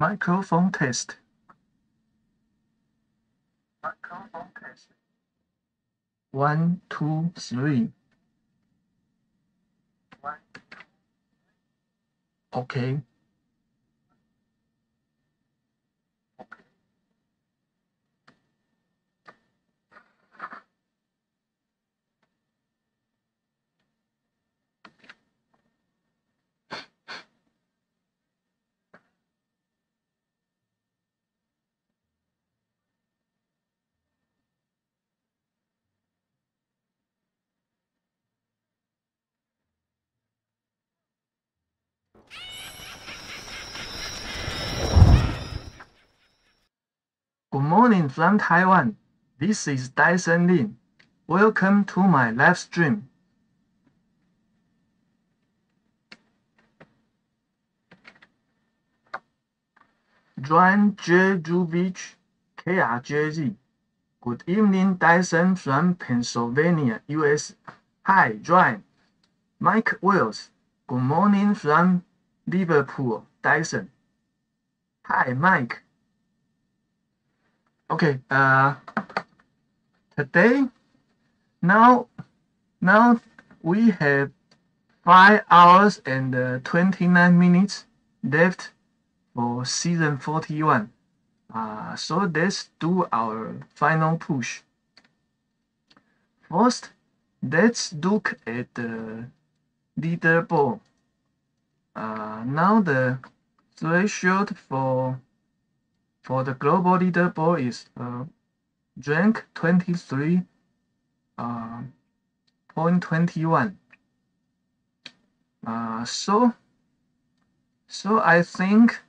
Microphone test. Microphone test. 1, 2, 3. Okay. Good morning from Taiwan. This is Dyson Lin. Welcome to my live stream. Joan Jejovic, KRJZ. Good evening, Dyson from Pennsylvania, US. Hi, Joan. Mike Wells. Good morning from Liverpool, Dyson. Hi, Mike. Okay, today, now we have 5 hours and 29 minutes left for season 41. So let's do our final push. First, let's look at the leaderboard. Now the threshold for the global leaderboard is rank 23.21. So I think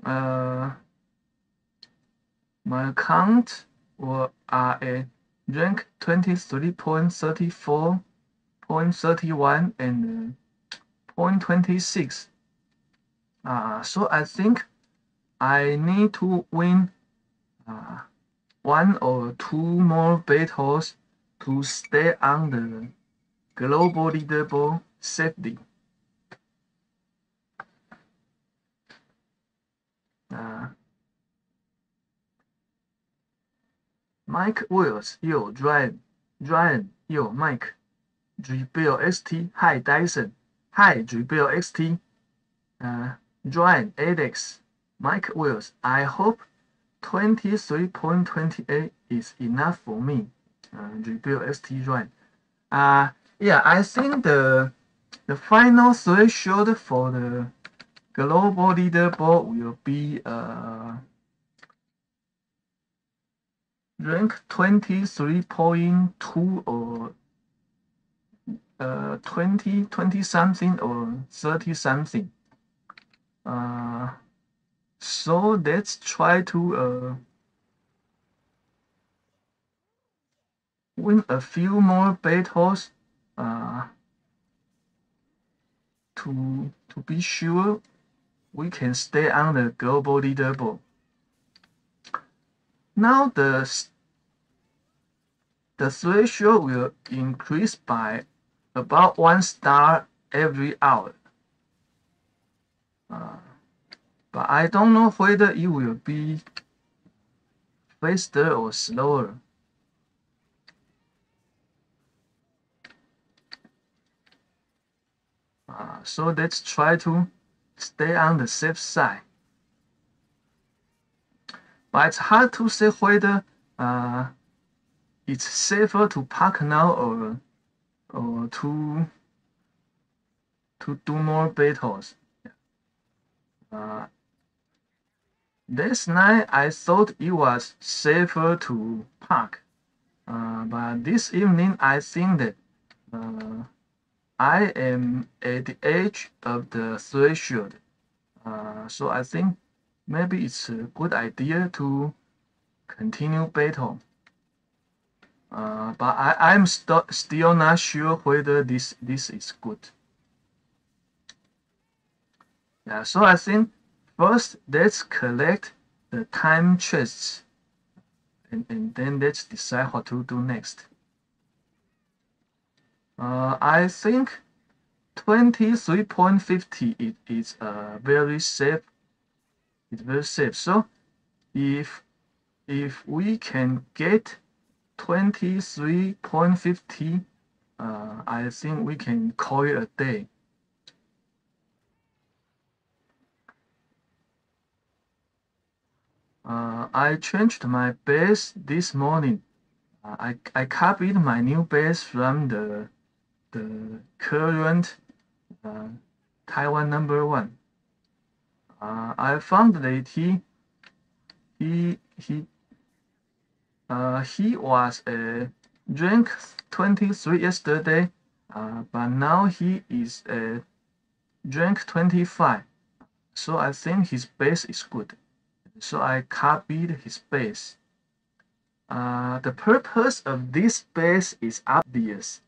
my account will are at rank 23.34, 0.31, and 0.26. So I think I need to win 1 or 2 more battles to stay on the global leaderboard safely. Mike Wills, yo, Ryan, yo, Mike. GBLXT, hi, Dyson. Hi, GBLXT. Ryan, Alex, Mike Wills. I hope 23.28 is enough for me. GBLXT, Ryan. Yeah, I think the final threshold for the global leaderboard will be rank 23.2 or 20 something or 30 something. So let's try to win a few more battles to be sure we can stay on the global leaderboard. Now the threshold will increase by about 1 star every hour. But I don't know whether it will be faster or slower. So let's try to stay on the safe side. But it's hard to say whether it's safer to park now or to do more battles. Last night I thought it was safer to park, but this evening I think that I am at the edge of the threshold. So I think maybe it's a good idea to continue battle. But I'm still not sure whether this is good. Yeah, so I think first let's collect the time chests, and then let's decide what to do next. I think 23.50 is very safe it's very safe. So if we can get 23.50, I think we can call it a day. I changed my base this morning. I copied my new base from the current Taiwan #1. I found that he was a rank 23 yesterday, but now he is a rank 25. So I think his base is good. So I copied his base. The purpose of this base is obvious.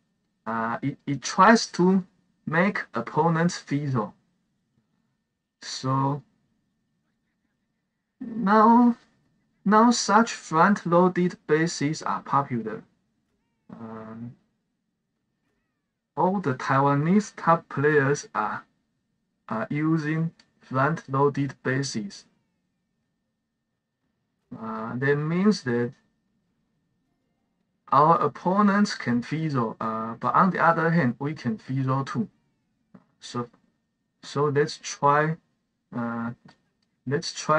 It tries to make opponents fizzle. So now such front-loaded bases are popular. All the Taiwanese top players are using front-loaded bases. That means that our opponents can fizzle, but on the other hand, we can fizzle too. So let's try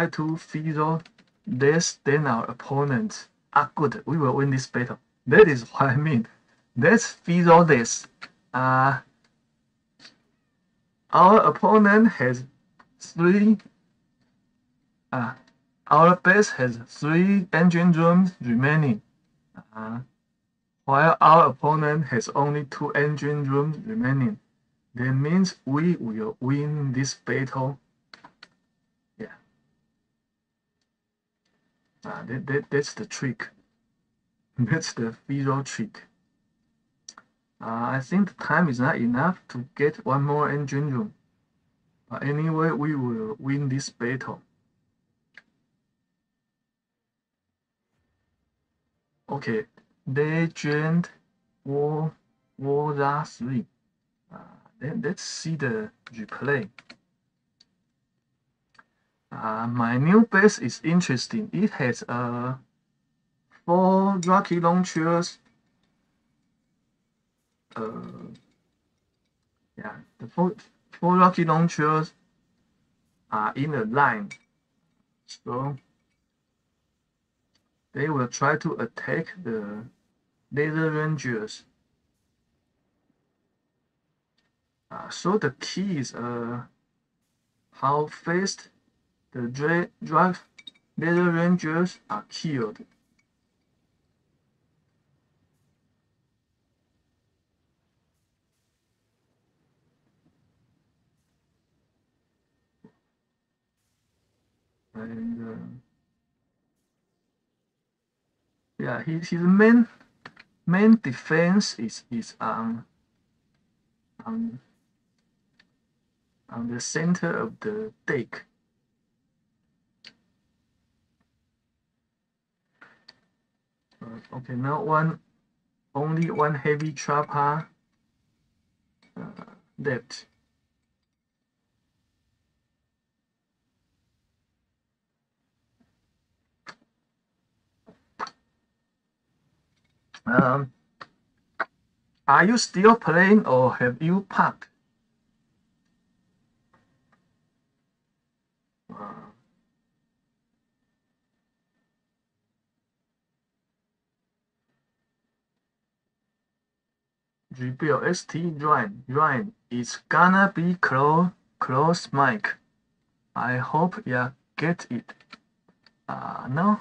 to fizzle less than our opponents. Good, we will win this battle. That is what I mean. Let's fizzle this. Our opponent has 3. Our base has 3 engine rooms remaining, while our opponent has only 2 engine rooms remaining. That means we will win this battle. Yeah. That's the trick. That's the visual trick. I think the time is not enough to get 1 more engine room. But anyway, we will win this battle. Okay, Legend Warrior 3. Let's see the replay. My new base is interesting. It has 4 rocket launchers. Yeah, the 4 rocket launchers are in a line. So they will try to attack the laser rangers. So the key is how fast the drive laser rangers are killed. And yeah, his main defense is on the center of the deck. Okay, now only one heavy chopper left. Are you still playing or have you packed? Rebuild ST Ryan. It's gonna be close mic. I hope you get it. No.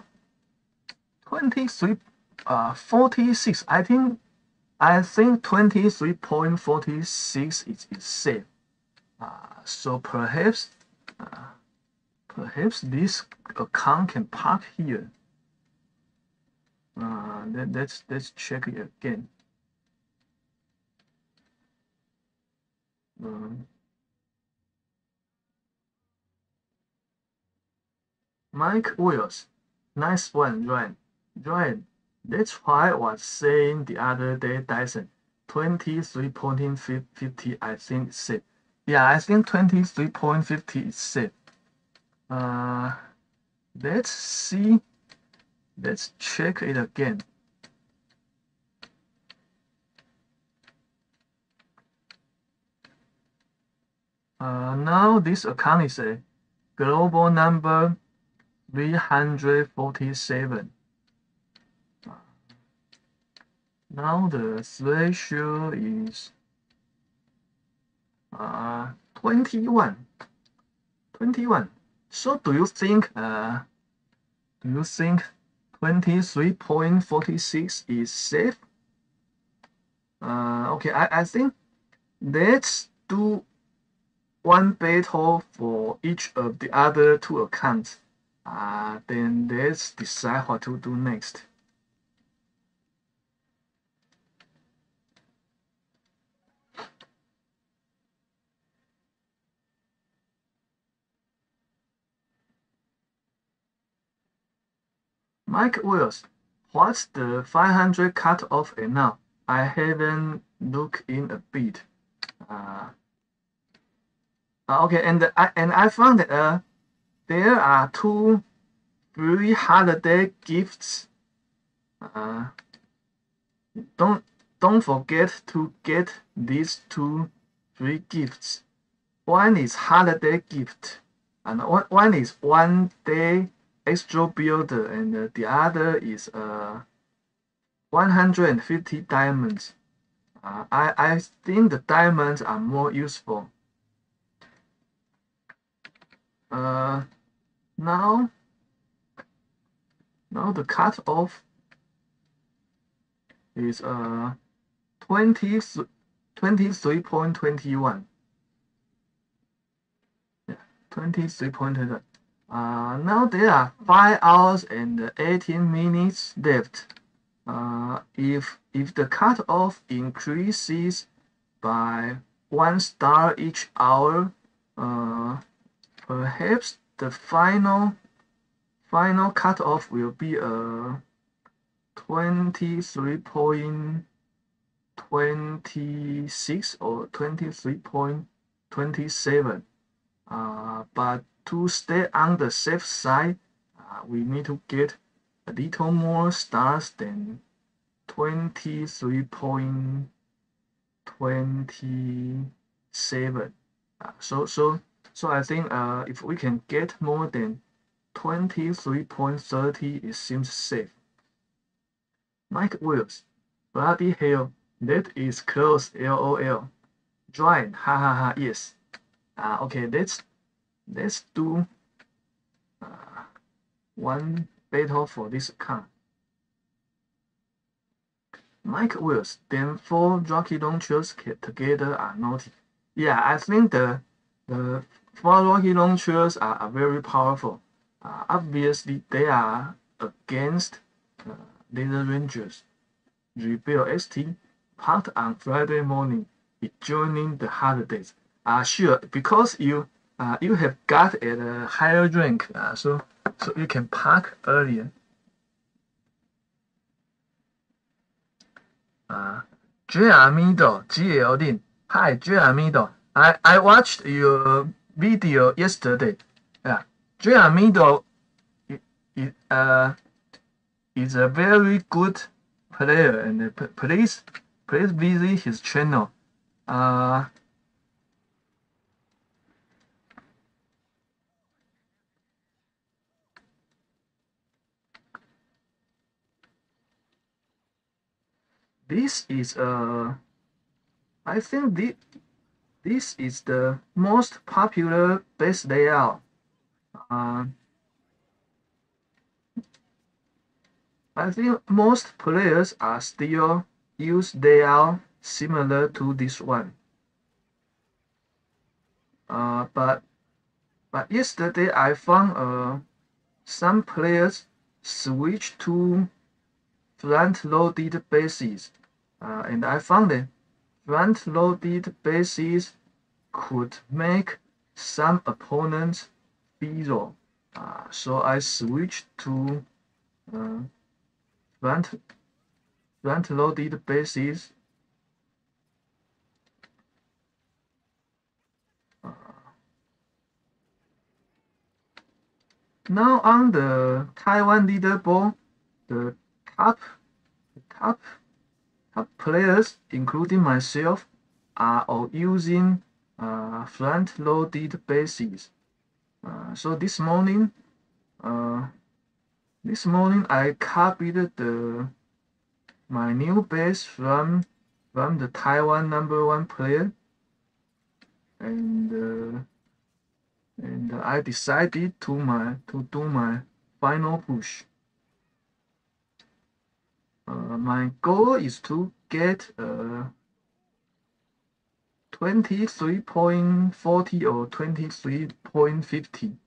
23 46. I think 23.46 is safe. So perhaps this account can park here. Let's check it again. Mike Wills, nice one, Ryan. That's why I was saying the other day, Dyson, 23.50 I think is safe. Yeah, I think 23.50 is safe. Let's see. Let's check it again. Now this account is a global number 347. Now the threshold is 21. 21. So do you think 23.46 is safe? Okay, I think let's do one battle for each of the other two accounts. Then let's decide what to do next. Mike Wills, what's the 500 cutoff and now? I haven't looked in a bit. Okay, and I found that there are two free holiday gifts. Don't forget to get these two free gifts. One is holiday gift, and one is 1 day extra builder, and the other is 150 diamonds. I think the diamonds are more useful. Now the cutoff is 23.21. Yeah, 23.21. Now there are 5 hours and 18 minutes left. If the cutoff increases by 1 star each hour, perhaps the final cutoff will be 23.26 or 23.27. But to stay on the safe side, we need to get a little more stars than 23.27. So I think if we can get more than 23.30, it seems safe. Mike Wills, bloody hell, that is close, lol. Join, hahaha, yes. Okay, let's do one battle for this account. Mike Wills, then 4 rocket launchers together are naughty. Yeah, I think the 4 rocket launchers are very powerful. Obviously, they are against Laser Rangers. Rebuild ST, parked on Friday morning, is joining the holidays. Sure, because you have got at a higher rank, so you can park earlier. Jeremido, GL Hi, Jeremido. I watched your video yesterday. Yeah, Jeremido is a very good player, and please visit his channel. This is I think this is the most popular base layout. I think most players are still use layout similar to this one. But yesterday I found some players switch to front-loaded bases, and I found that front-loaded bases could make some opponents feeble. So I switched to front-loaded bases. Now on the Taiwan leaderboard, the top top top players, including myself, are all using front-loaded bases. So uh, this morning I copied my new base from the Taiwan #1 player, and I decided to do my final push. My goal is to get 23.40 or 23.50.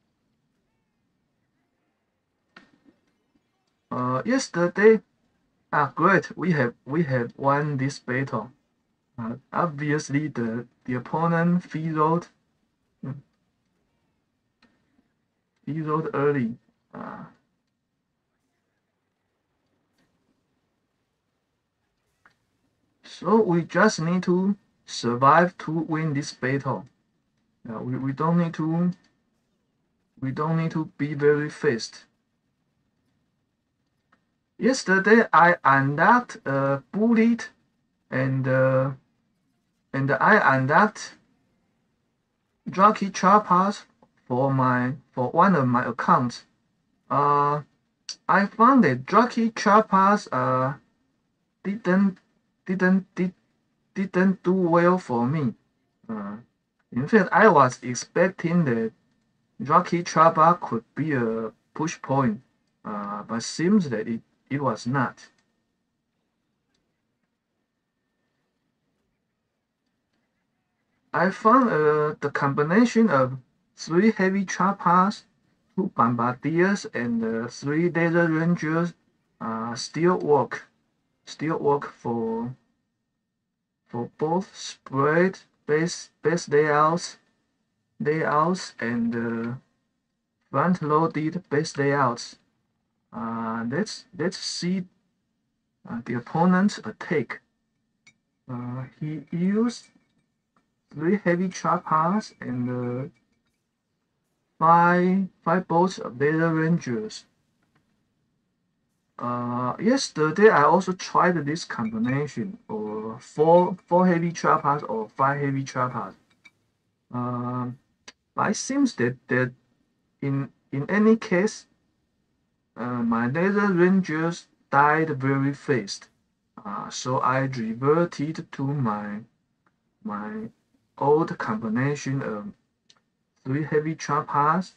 Yesterday, great, we have won this battle. Obviously, the opponent fizzled early. So we just need to survive to win this battle. We don't need to be very fast. Yesterday I unlocked a bullet, and I unlocked Jockey Charpas for one of my accounts. I found that Jockey Charpas didn't didn't did, didn't do well for me. In fact, I was expecting that Jockey Chapa could be a push point, but seems that it was not. I found the combination of 3 heavy Chapas, 2 bombardiers, and 3 laser rangers still work for both spread base layouts and front loaded base layouts. Let's see the opponent's attack. He used 3 heavy Chapas and 5 bolts of laser rangers. Yesterday I also tried this combination, or 4 heavy Chapas or 5 heavy Chapas. But it seems that in any case, my laser rangers died very fast. So I reverted to my old combination of 3 heavy Chapas,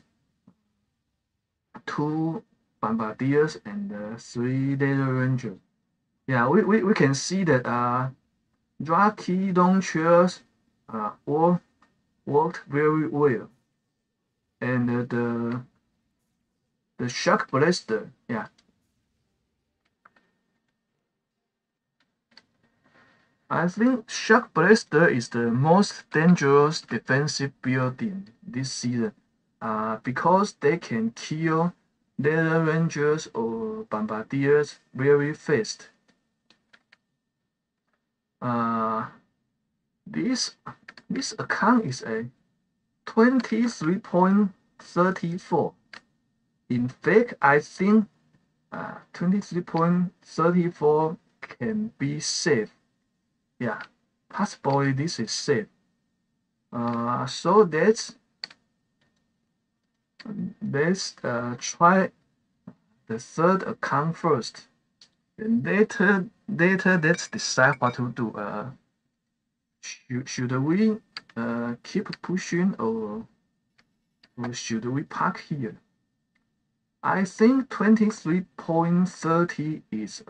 2 bombardiers, and 3 laser rangers. Yeah, we can see that Draki launchers worked very well, and the shock blaster, yeah. I think shock blaster is the most dangerous defensive building this season, because they can kill laser rangers or bombardiers very fast. This account is a 23.34. In fact, I think 23.34 can be safe. Yeah, possibly this is safe. So let's try the third account first. And later let's decide what to do. Should we keep pushing, or should we park here? I think 23.30 is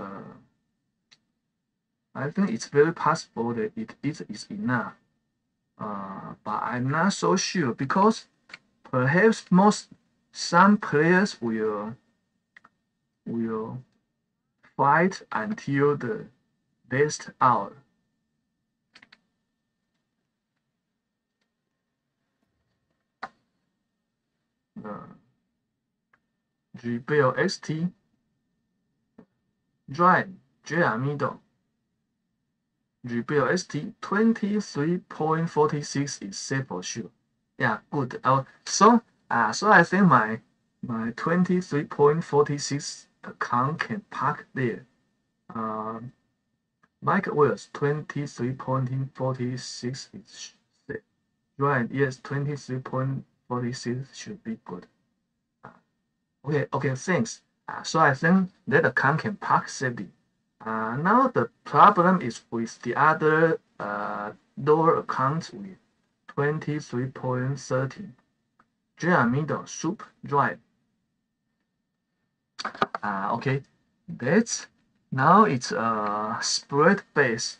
I think it's very possible that it is enough. But I'm not so sure, because perhaps some players will fight until the last hour. Rebel ST, Drive, JR Middle. Rebel ST 23.46 is safe for sure. Yeah, good. So I think my 23.46 account can park there. Mike Wells 23.46 is right. Yes, 23.46 should be good. Okay, thanks. So I think that account can park safely. Now the problem is with the other lower accounts with 23.30. Middle soup drive. Okay, that's now it's a spread base,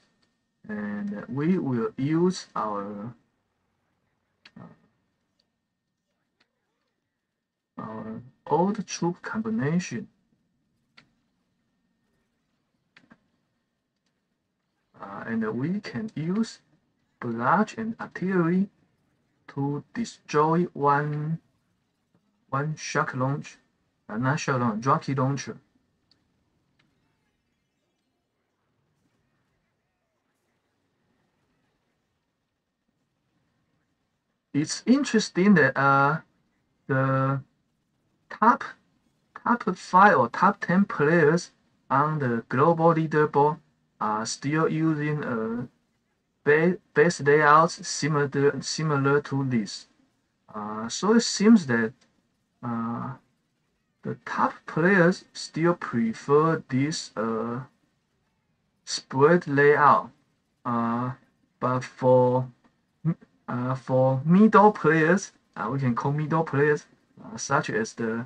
and we will use our old troop combination. And we can use barrage and artillery to destroy one shock launch, not shock launch, rocket launcher. It's interesting that the top 5 or top 10 players on the global leaderboard are still using a base layout similar to this. So it seems that the top players still prefer this spread layout. But for middle players, we can call middle players, such as the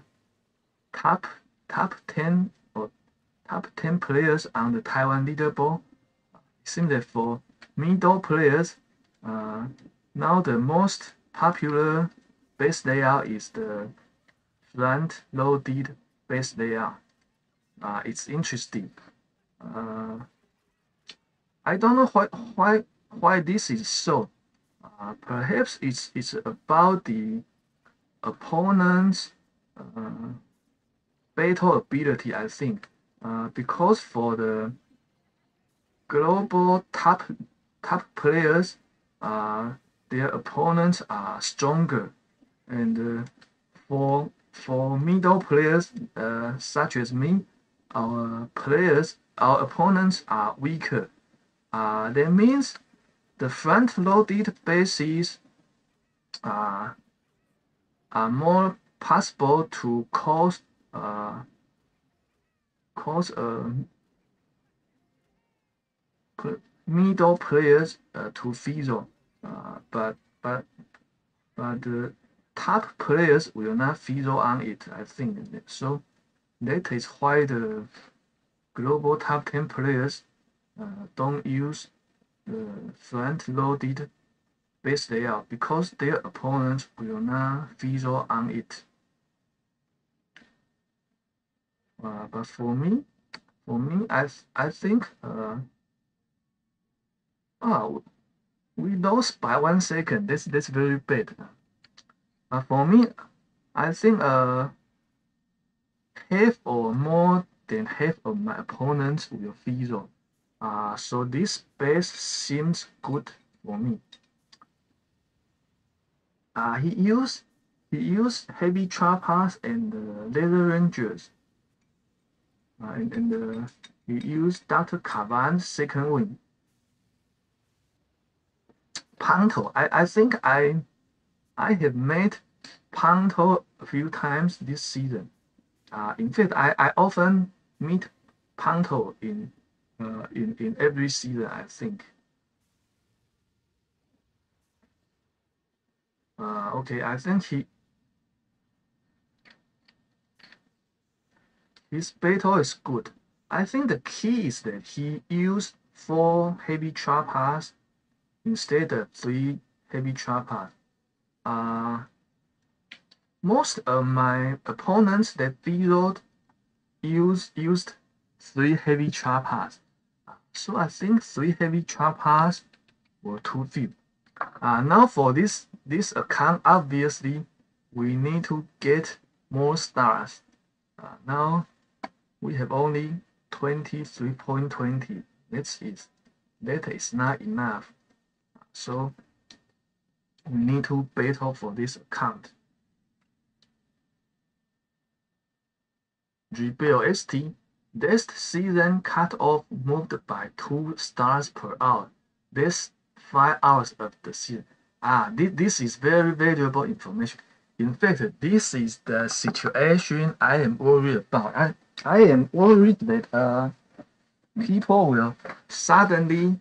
top 10 or top 10 players on the Taiwan leaderboard. It seems that for middle players, now the most popular base layout is the front loaded base layout. It's interesting. I don't know why this is so. Perhaps it's about the opponent's battle ability, I think. Because for the global top players, their opponents are stronger, and for middle players, such as me, our opponents are weaker. That means the front-loaded bases are more possible to cause middle players to fizzle, but the top players will not fizzle on it, I think. So that is why the global top 10 players don't use the front-loaded base layout because their opponents will not fizzle on it. But for me, I think we lost by 1 second. That's very bad. For me, I think half or more than half of my opponents will fizzle. So this base seems good for me. He used heavy choppers and laser rangers. And he used Dr. Kavan's second wing. Panto. I think I have met Panto a few times this season. In fact, I often meet Panto in every season, I think. Okay, I think his battle is good. I think the key is that he used 4 heavy choppers instead of 3 heavy choppers. Most of my opponents that fizzled used 3 heavy choppers. So I think 3 heavy choppers were too few. Now for this account, obviously we need to get more stars. Now we have only 23.20. That is not enough. So we need to battle for this account. rebuild ST. This season cutoff moved by 2 stars per hour. This 5 hours of the season. This is very valuable information. In fact, this is the situation I am worried about. I am worried that people will suddenly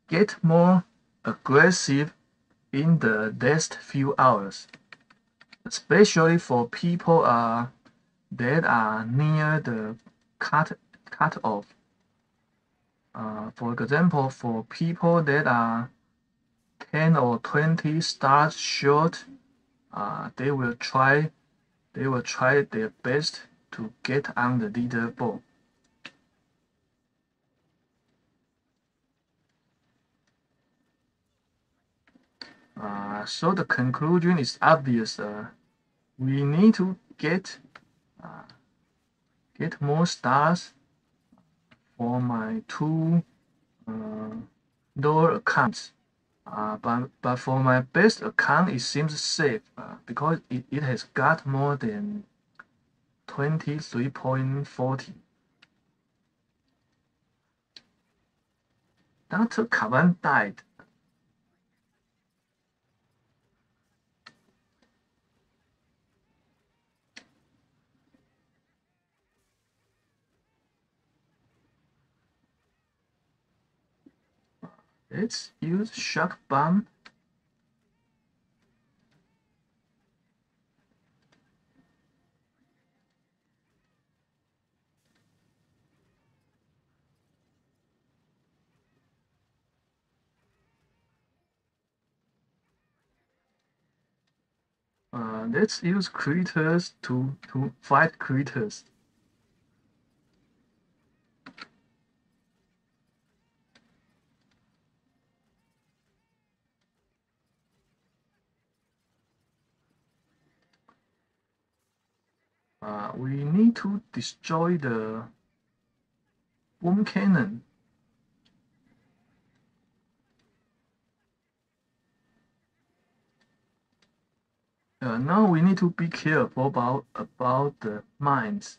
get more aggressive in the next few hours, especially for people that are near the cut off. For example, for people that are 10 or 20 stars short, they will try their best to get on the leaderboard. So the conclusion is obvious. We need to get more stars for my 2 lower accounts. But for my best account, it seems safe because it has got more than 23.40. Dr. Kavan died. Let's use shock bomb. Let's use critters to fight critters. We need to destroy the boom cannon. Now we need to be careful about the mines.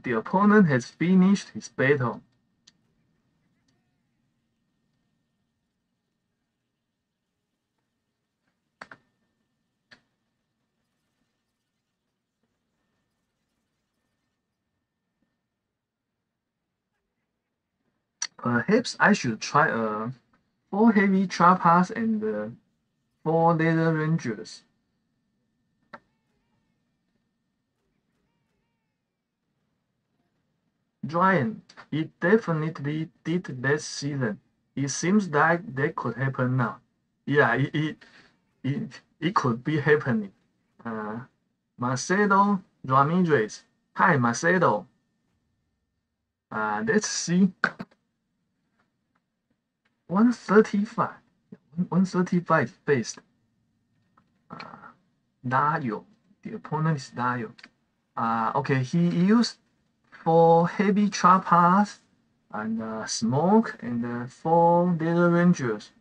The opponent has finished his battle. Perhaps I should try 4 heavy trappers and 4 leather rangers. Giant, it definitely did last season. It seems like that could happen now. Yeah, it could be happening. Marcelo Ramirez. Hi, Marcelo. Let's see. 135. 135 is best. Dario. The opponent is Dario. Okay, he used 4 heavy trappers and smoke and 4 leather rangers.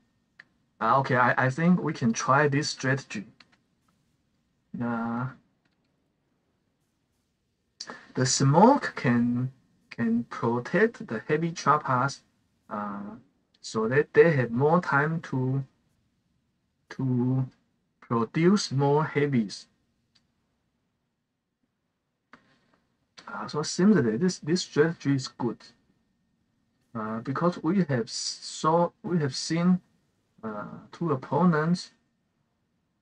Okay, I think we can try this strategy. The smoke can protect the heavy trappers so that they have more time to produce more heavies. So it seems that this strategy is good because we have seen 2 opponents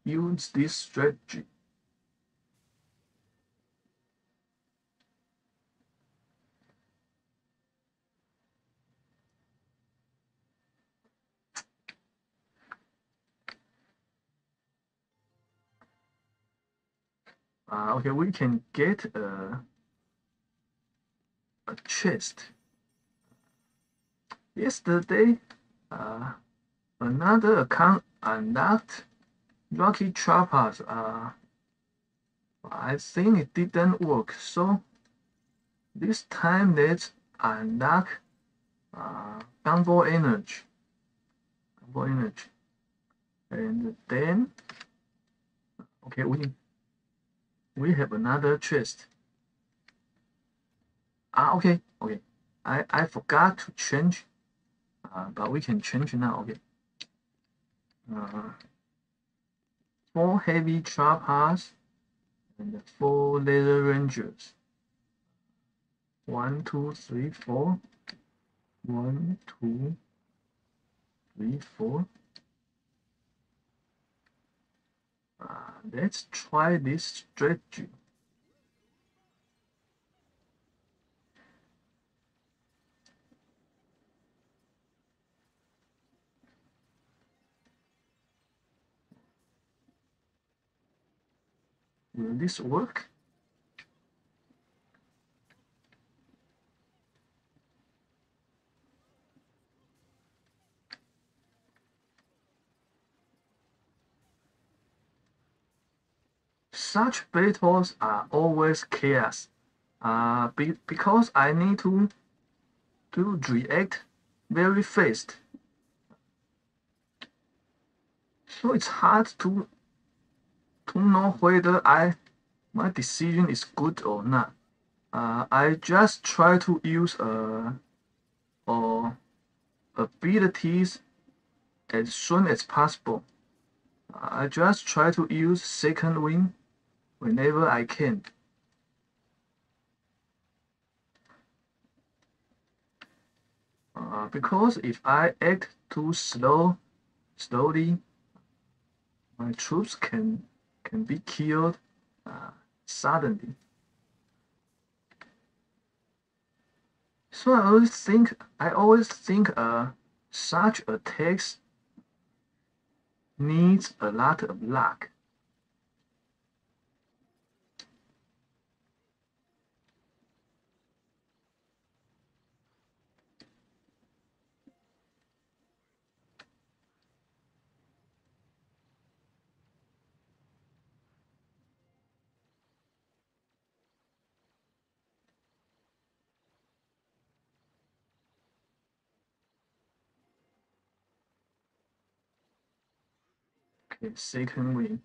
use this strategy. Okay, we can get a chest. Yesterday, another account unlocked Lucky Trappers. I think it didn't work, so this time let's unlock Gumball Energy. And then, okay, we have another chest. Okay. I forgot to change, but we can change now. Okay. 4 heavy trappers and 4 laser rangers. 1, 2, 3, 4. 1, 2, 3, 4. Let's try this strategy. Will this work? Such battles are always chaos. Because I need to react very fast. So it's hard to know whether my decision is good or not. I just try to use abilities as soon as possible. I just try to use second wind whenever I can. Because if I act too slowly, my troops can be killed suddenly. So I always think such attacks needs a lot of luck. Okay, second win.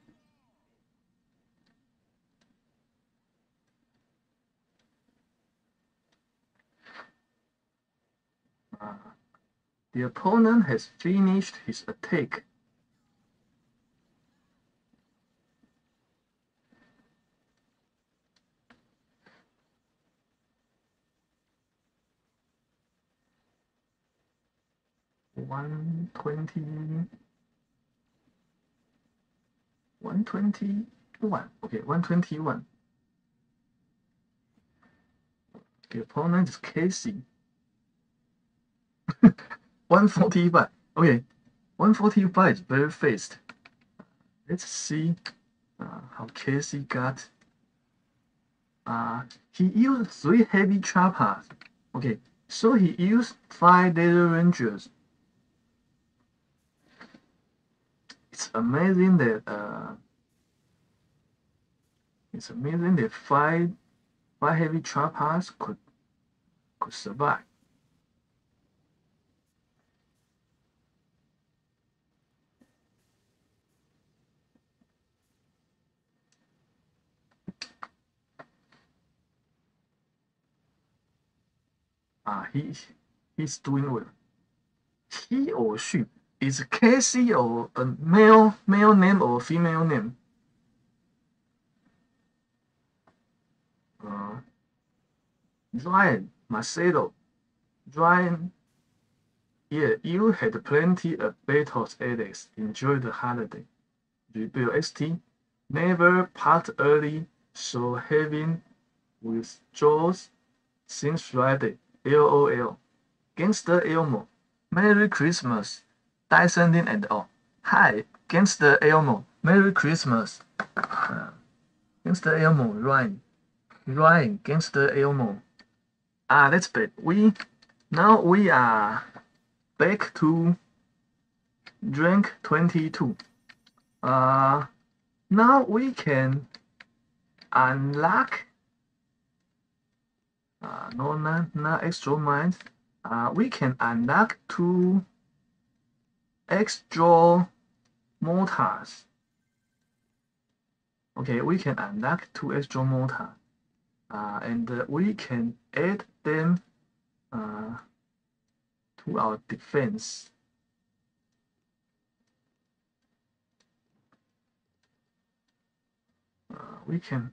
The opponent has finished his attack. One 121. Okay, 121. The opponent is Casey. 145. Okay, 145 is very fast. Let's see how Casey got. He used 3 heavy trappers. Okay, so he used 5 laser rangers. It's amazing that 5 heavy trappers could survive. He's doing well. He or she is Casey or a male name or female name? Ryan Marcelo. Ryan, yeah, you had plenty of battles, Alex. Enjoy the holiday. Rebuild ST. Never part early, so having withdrawals since Friday. LOL. Gangster Elmo. Merry Christmas. Descending and all. Hi, Gangster Elmo. Merry Christmas. Gangster Elmo, Ryan. Gangster Elmo. That's bad. Now we are back to rank 22. Now we can unlock no, not extra mines. We can unlock 2 extra mortars. Okay, we can unlock 2 extra mortars. And we can add them to our defense. We can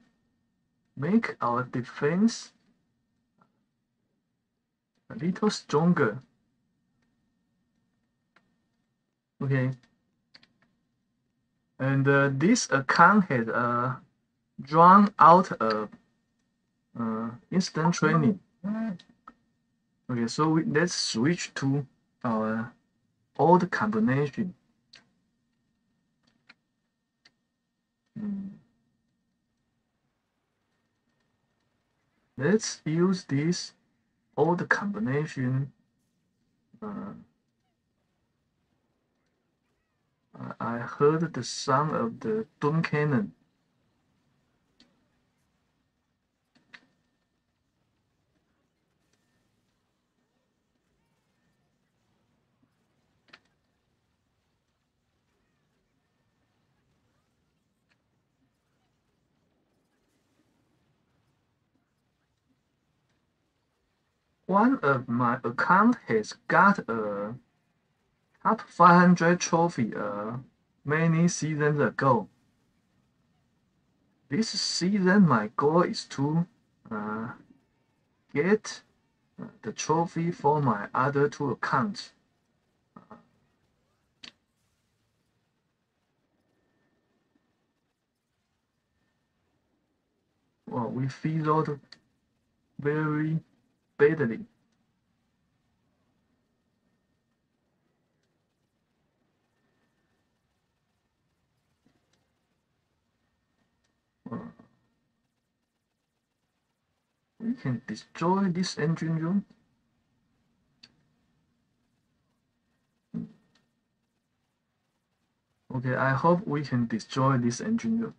make our defense a little stronger. Okay. And this account has drawn out a instant training. Okay, so let's switch to our old combination. Let's use this old combination. I heard the sound of the Doom Cannon. One of my account has got a top 500 trophy many seasons ago. This season, my goal is to get the trophy for my other 2 accounts. Well, we fizzled very badly. We can destroy this engine room. Okay, I hope we can destroy this engine room.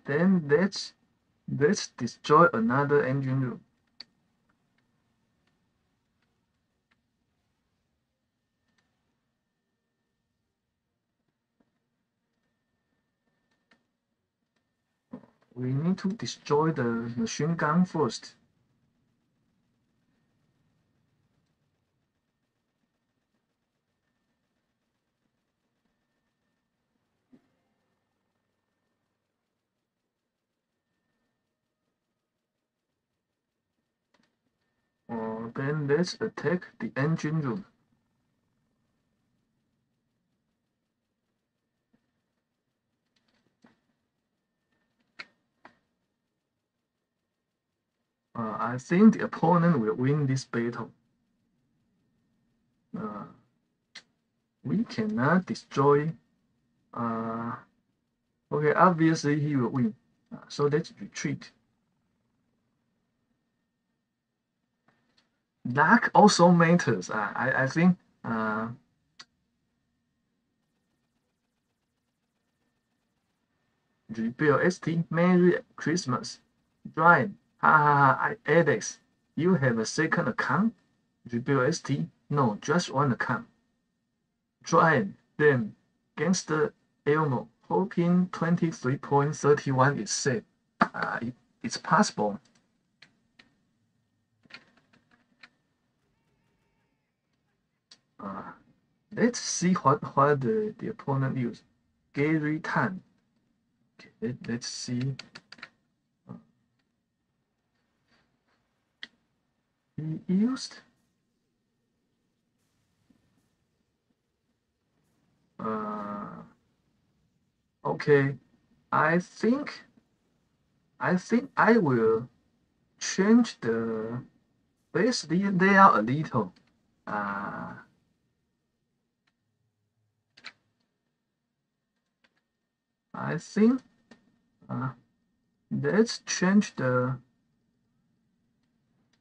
Then let's destroy another engine room. We need to destroy the machine gun first. Then let's attack the engine room. I think the opponent will win this battle. We cannot destroy. Okay, obviously he will win. So let's retreat. Luck also matters. I think rebuild ST. Merry Christmas. Brian, ha ha ha, Alex, you have a second account? Rebuild ST. No, just one account. Brian, then Gangster Elmo, hoping 23.31 is safe. It's possible. Let's see what the opponent used. Gary Tan. Okay, let's see. He used okay. I think I will change the base layout a little. I think let's change the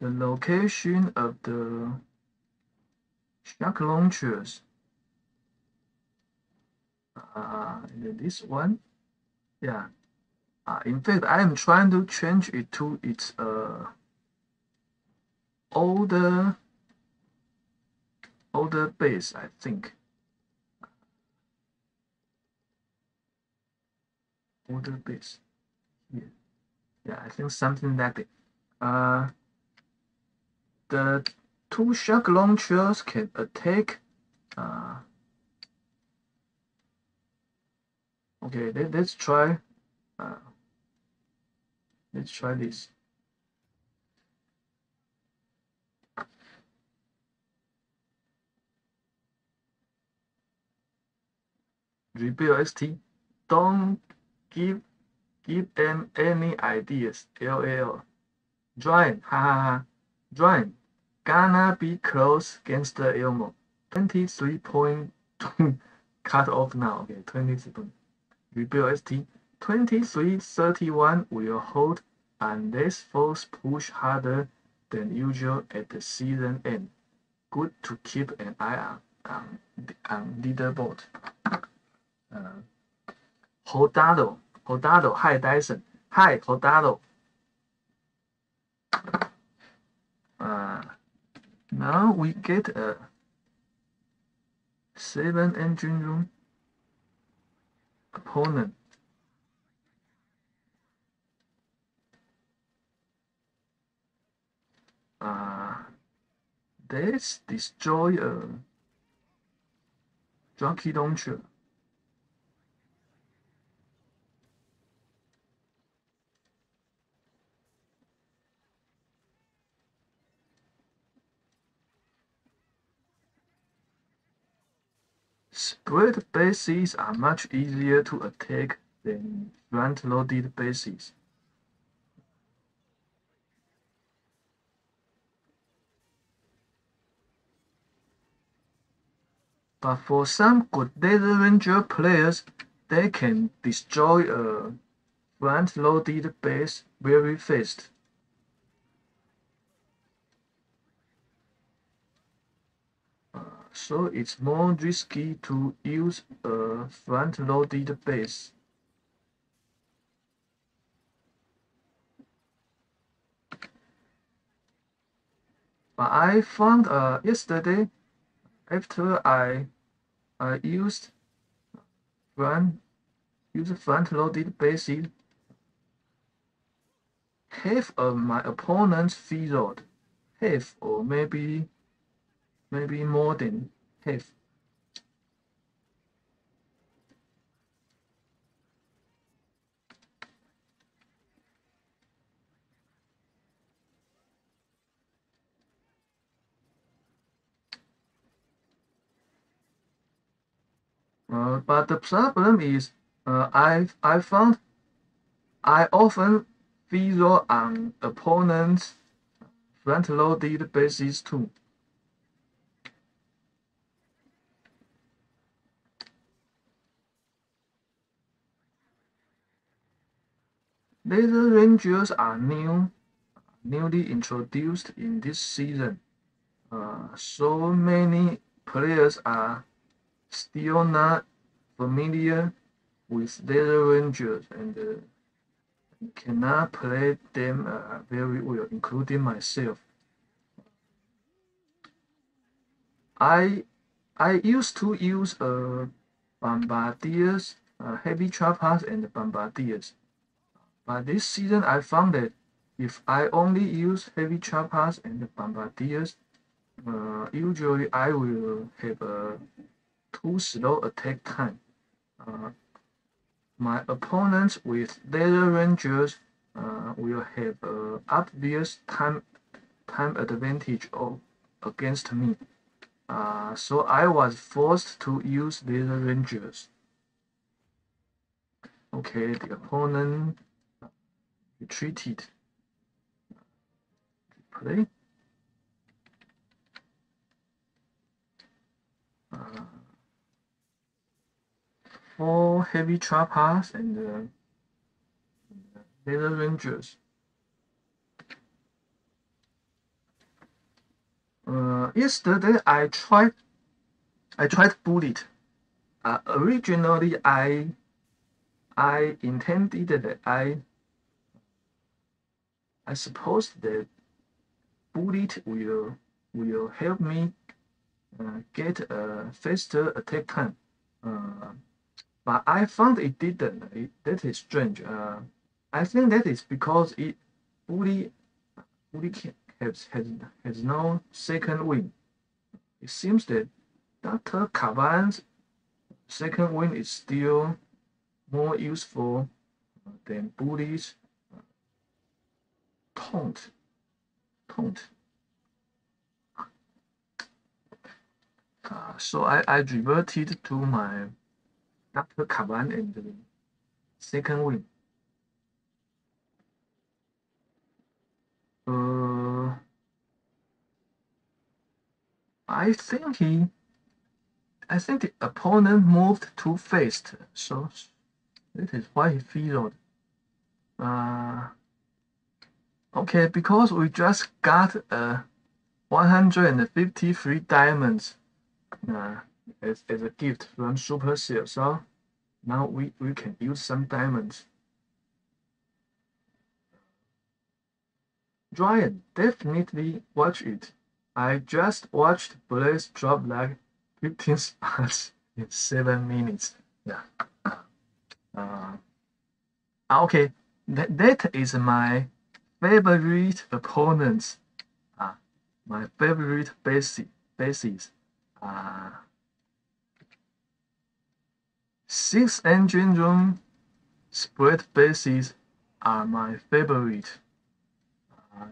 location of the shark launchers. This one, yeah. In fact, I am trying to change it to its older base, I think. Older base. Yeah, I think something like that. The two shark launchers can attack. Okay, let's try. Let's try this. Rebuild ST. Don't give them any ideas. LL. Join, ha ha ha. Join. Gonna be close against the Elmo. 23.2 cut off now. Okay, 23. Rebuild ST. 23:31 will hold unless foes push harder than usual at the season end. Good to keep an eye on leaderboard. Hodado, hi Dyson, hi Hodado. Now we get a 7 engine room opponent. Let's destroy a jockey launcher. Spread bases are much easier to attack than front-loaded bases. But for some good Laser Ranger players, they can destroy a front-loaded base very fast. So it's more risky to use a front-loaded base. But I found yesterday, after I used front-loaded bases, half of my opponent's field, half or maybe more than half. But the problem is, I found I often feature on opponents' front-loaded bases too. Laser Rangers are newly introduced in this season. So many players are still not familiar with Laser Rangers and cannot play them very well, including myself. I used to use bombardiers, heavy choppers, and bombardiers. But this season, I found that if I only use heavy choppers and bombardiers, usually I will have a too slow attack time. My opponents with Laser Rangers will have obvious time advantage against me. So I was forced to use Laser Rangers. Okay, the opponent retreated. Play. 4 heavy trappers and laser rangers. Yesterday I tried bullet. Originally I intended that I suppose that bullet will help me get a faster attack time. But I found it didn't. That is strange. I think that is because bullet has no second wind. It seems that Dr. Caban's second wind is still more useful than bullet's taunt. So I reverted to my Dr. Caban and the second wind. I think the opponent moved too fast, so that is why he fizzled. Okay, because we just got 153 diamonds as a gift from Supercell, so now we can use some diamonds. Ryan, definitely watch it. I just watched Blaze drop like 15 spots in 7 minutes. Yeah. Okay, that is my favorite opponents. My favorite bases. 6 engine room spread bases are my favorite.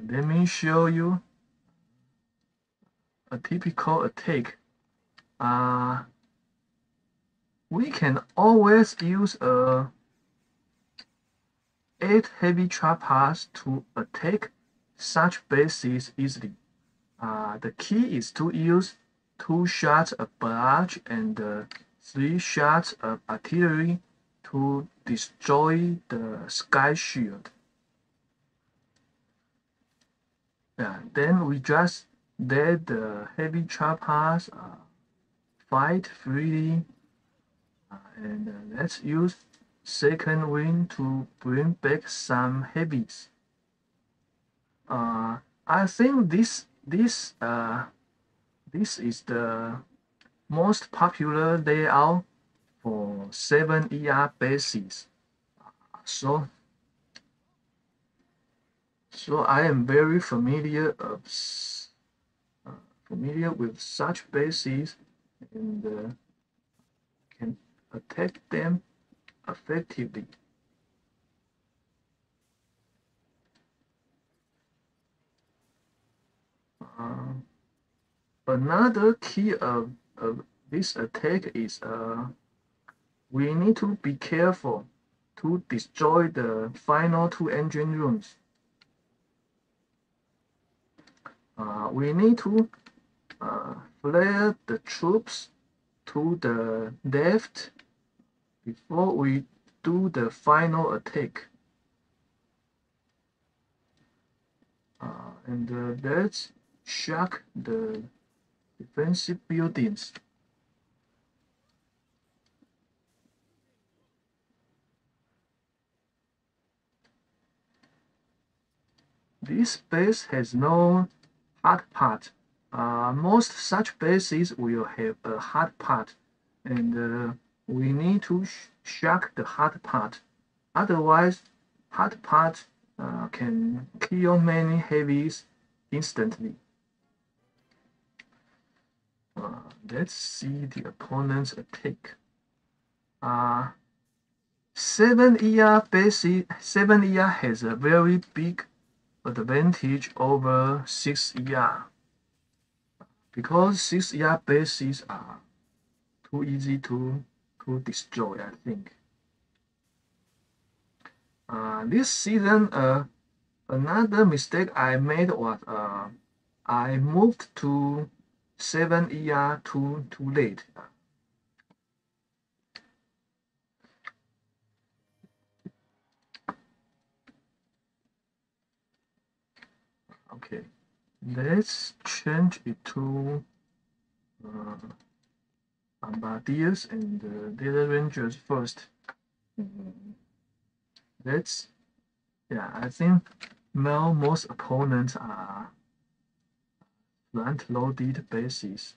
Let me show you a typical attack. We can always use 8 heavy trappers to attack such bases easily. The key is to use 2 shots of barrage and 3 shots of artillery to destroy the sky shield. Then we just let the heavy trappers fight freely, and let's use second wind to bring back some heavies. I think this is the most popular layout for 7 ER bases. So I am very familiar with such bases and can attack them effectively. Another key of this attack is we need to be careful to destroy the final 2 engine rooms. We need to flare the troops to the left before we do the final attack. And let's shock the defensive buildings. This base has no hard part. Most such bases will have a hard part, and we need to shock the hard part. Otherwise, hard part can kill many heavies instantly. Let's see the opponent's attack. 7 ER bases, 7 ER has a very big advantage over 6 ER because 6 ER bases are too easy to destroy, I think. This season, another mistake I made was I moved to 7 ER too late. Okay, let's change it to Bombardiers and Data Rangers first. Let's, yeah, I think now most opponents are front-loaded bases.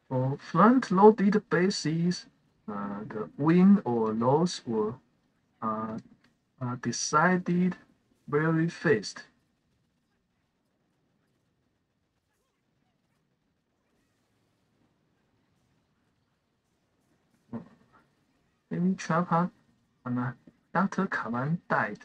For front-loaded bases, the win or loss will decided very fast. Heavy Trapper and Dr. Kavan died.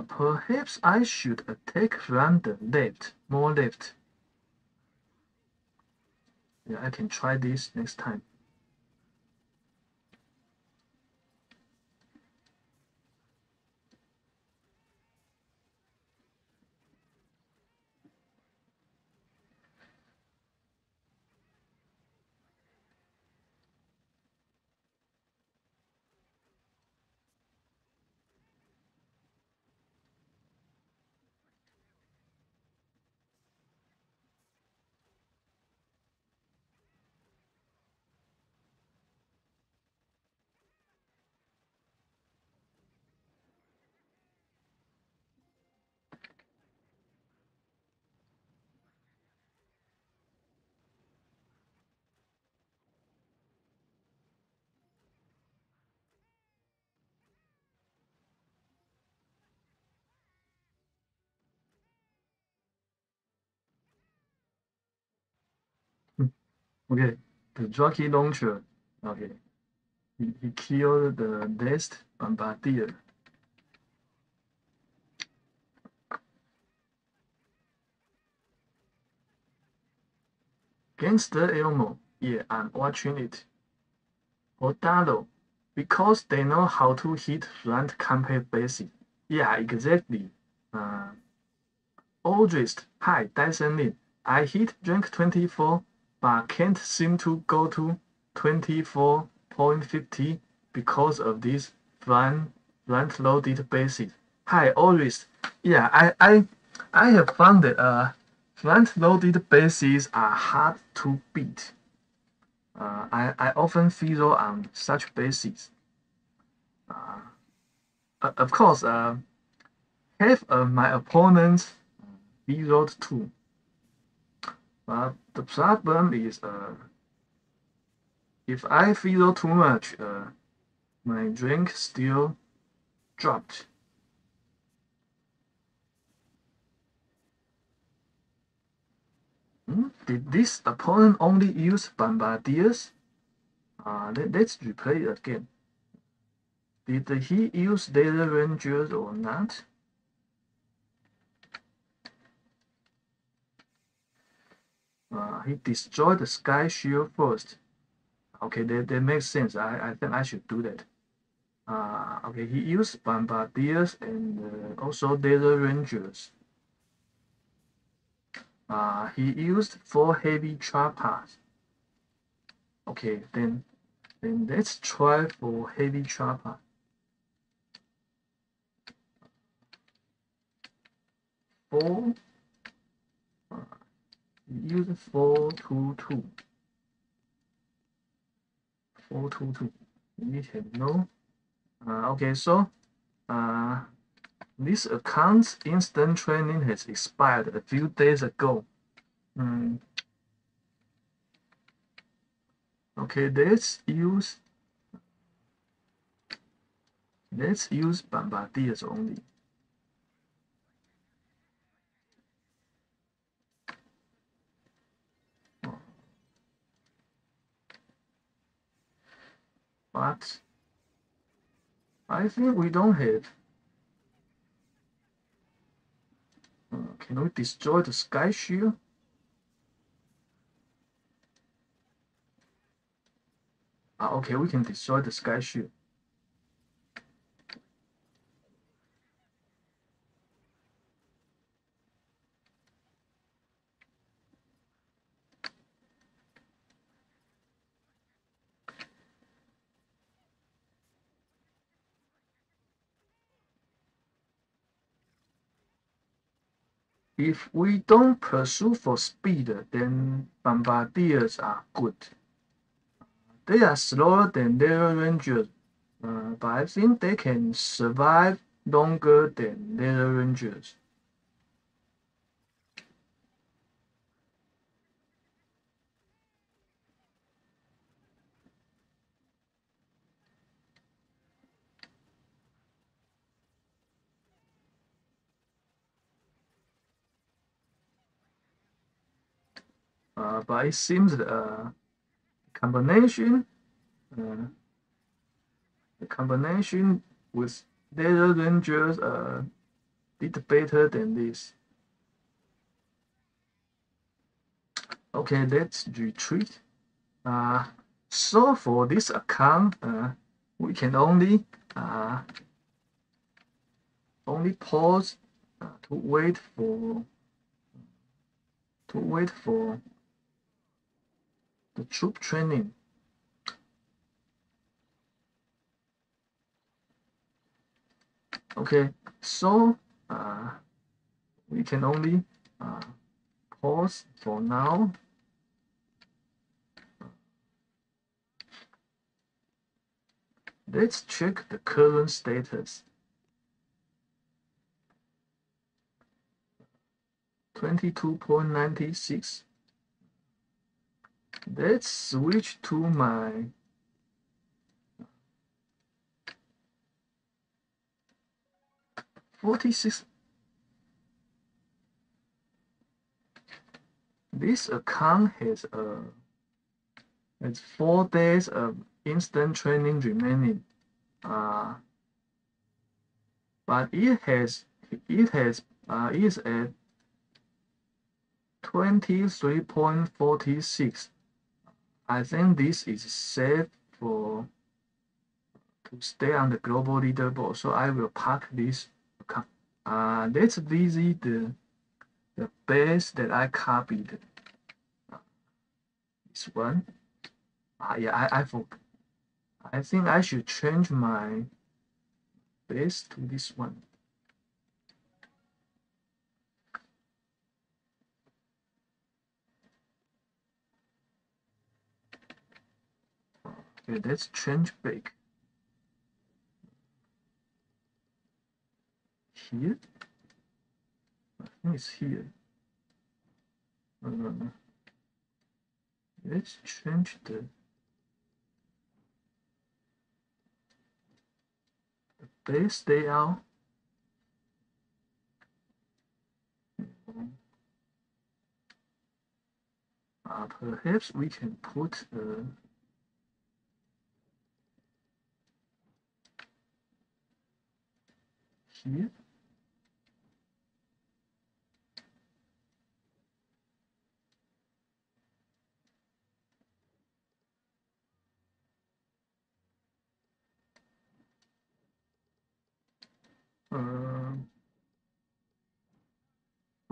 Perhaps I should attack from the left, more left. Yeah, I can try this next time. Okay, the jockey launcher. Okay, he killed the next bombardier. Gangster Elmo. Yeah, I'm watching it. Odalo, because they know how to hit front compact bases. Yeah, exactly. Aldrich, hi, Dyson Lin. I hit rank 24, but can't seem to go to 24.50 because of these front-loaded bases. Hi, Aldrich. Yeah, I have found that front-loaded bases are hard to beat. I often fizzle on such bases. Of course, half of my opponents fizzled too. But the problem is, if I fizzle too much, my drink still dropped. Did this opponent only use bombardiers? Let's replay it again. Did he use Data Rangers or not? He destroyed the Sky Shield first. Okay, that makes sense. I think I should do that. Okay, he used bombardiers and also Data Rangers. He used 4 heavy trappers. Okay, then let's try for heavy trapper. 4. Use 422. 422. We have no. Okay, so this account's instant training has expired a few days ago. Okay, let's use bombardiers only. but I think we don't have. Can we destroy the sky shield? Okay, we can destroy the sky shield. If we don't pursue for speed, then bombardiers are good. They are slower than their rangers, but I think they can survive longer than their rangers. But it seems combination, uh, the combination with their rangers did better than this. Okay, let's retreat. So for this account, we can only pause to wait for the troop training. Okay, so we can only pause for now. Let's check the current status. 22.96. Let's switch to my '46. This account has 4 days of instant training remaining. But it is at 23.46. I think this is safe to stay on the global leaderboard, so I will park this account. Let's visit the base that I copied. This one. Yeah, I think I should change my base to this one. Okay, let's change back. Here? I think it's here. Let's change the base layout. Perhaps we can put here.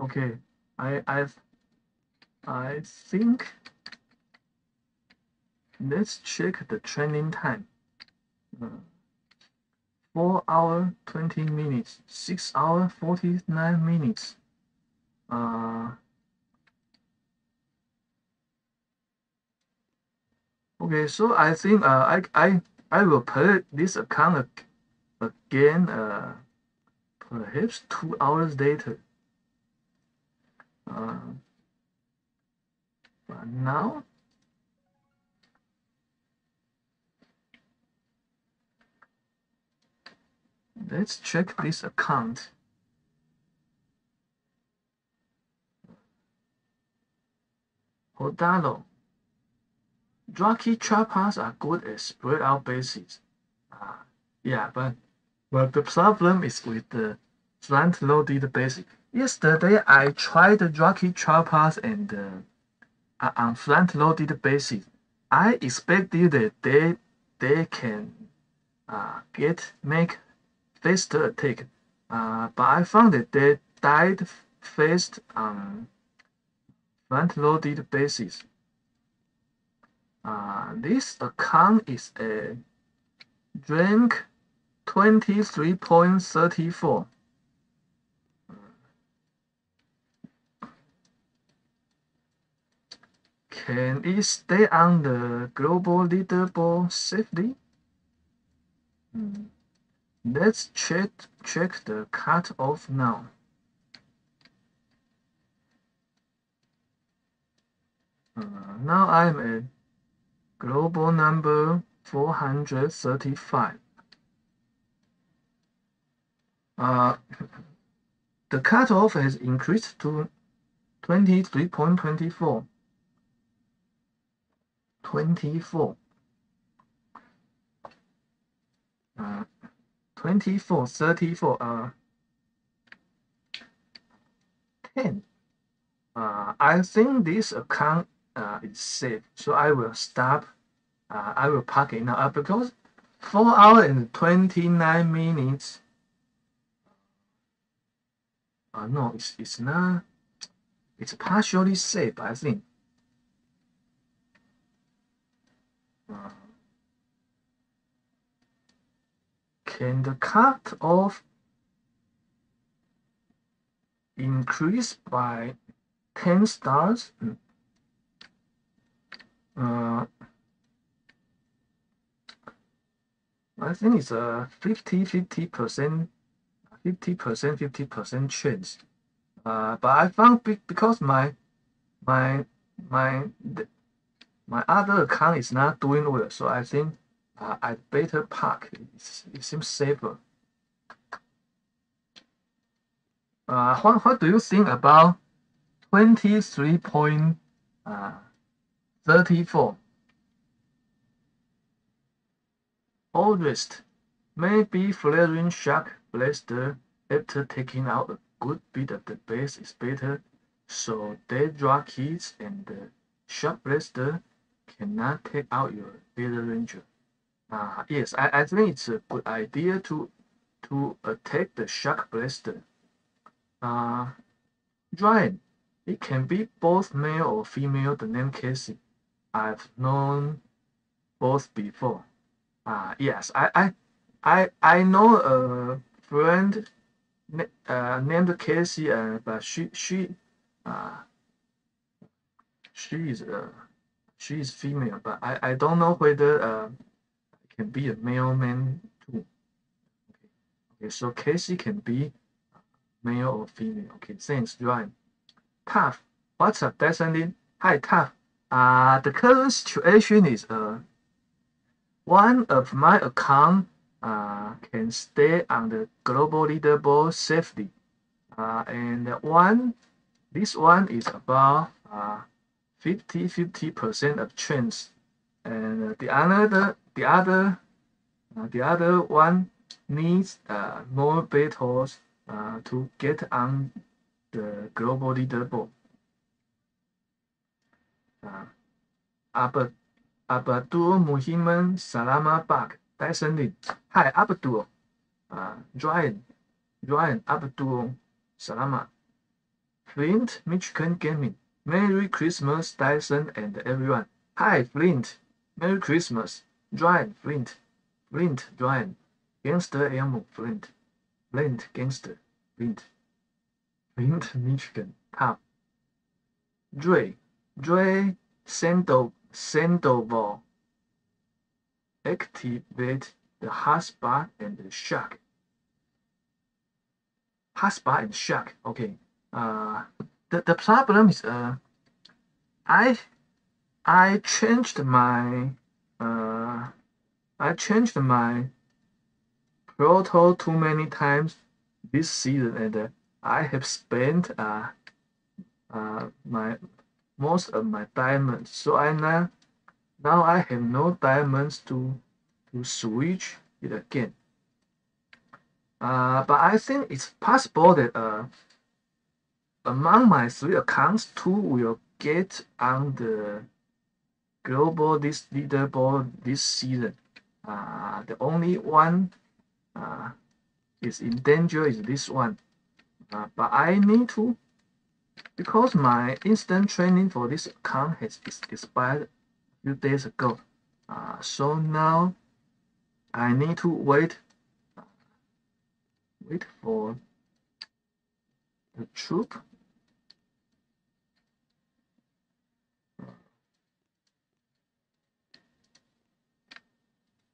Okay, I think let's check the training time. 4 hours 20 minutes, 6 hours 49 minutes. Okay, so I think I will play this account again perhaps 2 hours later. But now let's check this account. Hodalo. Rocky choppers are good at spread out bases. Yeah, but the problem is with the front loaded basic. Yesterday I tried the Rocky choppers and on front loaded basis. I expected that they can make faster attack, but I found that they died fast on front loaded basis. This account is a rank 23.34. Can it stay on the global leaderboard safely? Let's check the cutoff now. Now I'm at global number 435. The cutoff has increased to 23.24. 24. 24, 34, 10. I think this account is safe, so I will stop. I will park it now because 4 hours and 29 minutes. No, it's not. It's partially safe, I think. Can the cutoff increase by 10 stars? I think it's a 50% chance. But I found because my other account is not doing well, so I think I better park. It seems safer. What do you think about 23.34? All rest. Maybe flaring Shark Blaster after taking out a good bit of the base is better, so dead Rockies and the Shark Blaster cannot take out your Leader Ranger. Yes, I think it's a good idea to attack the Shark Blaster. Giant. It can be both male or female, the name Casey. I've known both before. Yes, I know a friend named Casey, but she is female, but I don't know whether it can be a male man too. Okay, so Casey can be male or female. Okay, thanks, Ryan. Tough. What's up, Destiny? Hi, Tough. The current situation is one of my account can stay on the global leaderboard safely, and this one is about 50% of chance, and the other one needs more battles to get on the global leaderboard. Abdul Muhammad Salamabak Dyson. Hi, Abdul. Ryan Abdul Salama. Flint, Michigan Gaming. Merry Christmas, Dyson and everyone. Hi, Flint. Merry Christmas. Ryan, Flint. Ryan. Gangster Elmo, Flint. Gangster. Flint, Michigan. Top. Dre. Sandoval. Activate the hotspot and the shark. Hotspot and shark. Okay. The problem is I changed my proto too many times this season, and I have spent my most of my diamonds, so Now I have no diamonds to switch it again. But I think it's possible that among my 3 accounts, 2 will get on the global this leaderboard this season. The only one is in danger is this one. But I need to, because my instant training for this account has expired a few days ago. So now I need to wait for the troop.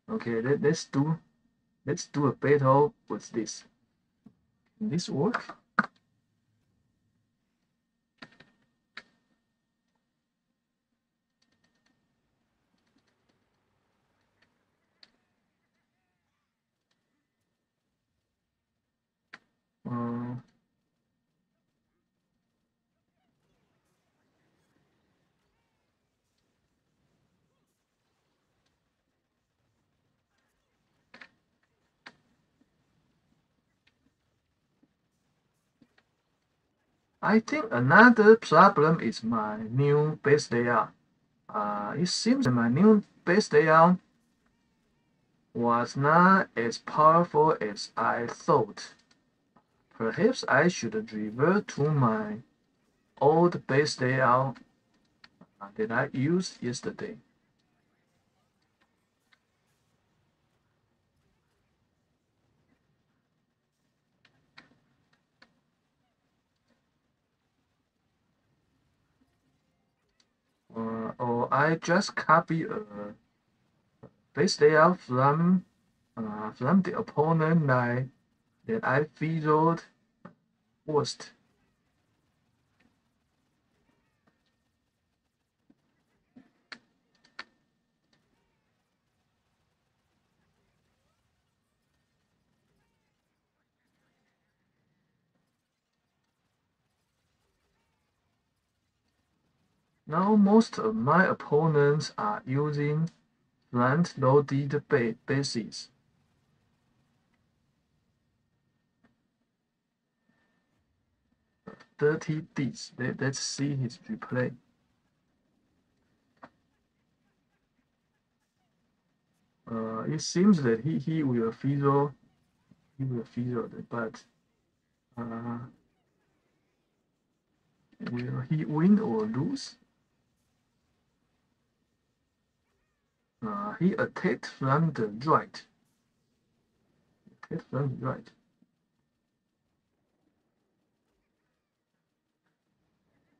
Okay, let's do a battle with this. Can this work? I think another problem is my new base layout. It seems that my new base layout was not as powerful as I thought. Perhaps I should revert to my old base layout that I used yesterday. Or I just copy a base layout from the opponent line that I featured worst. Now most of my opponents are using front-loaded bases. Dirty deeds. Let's see his replay. It seems that he will feature but will he win or lose? He attacked from the right.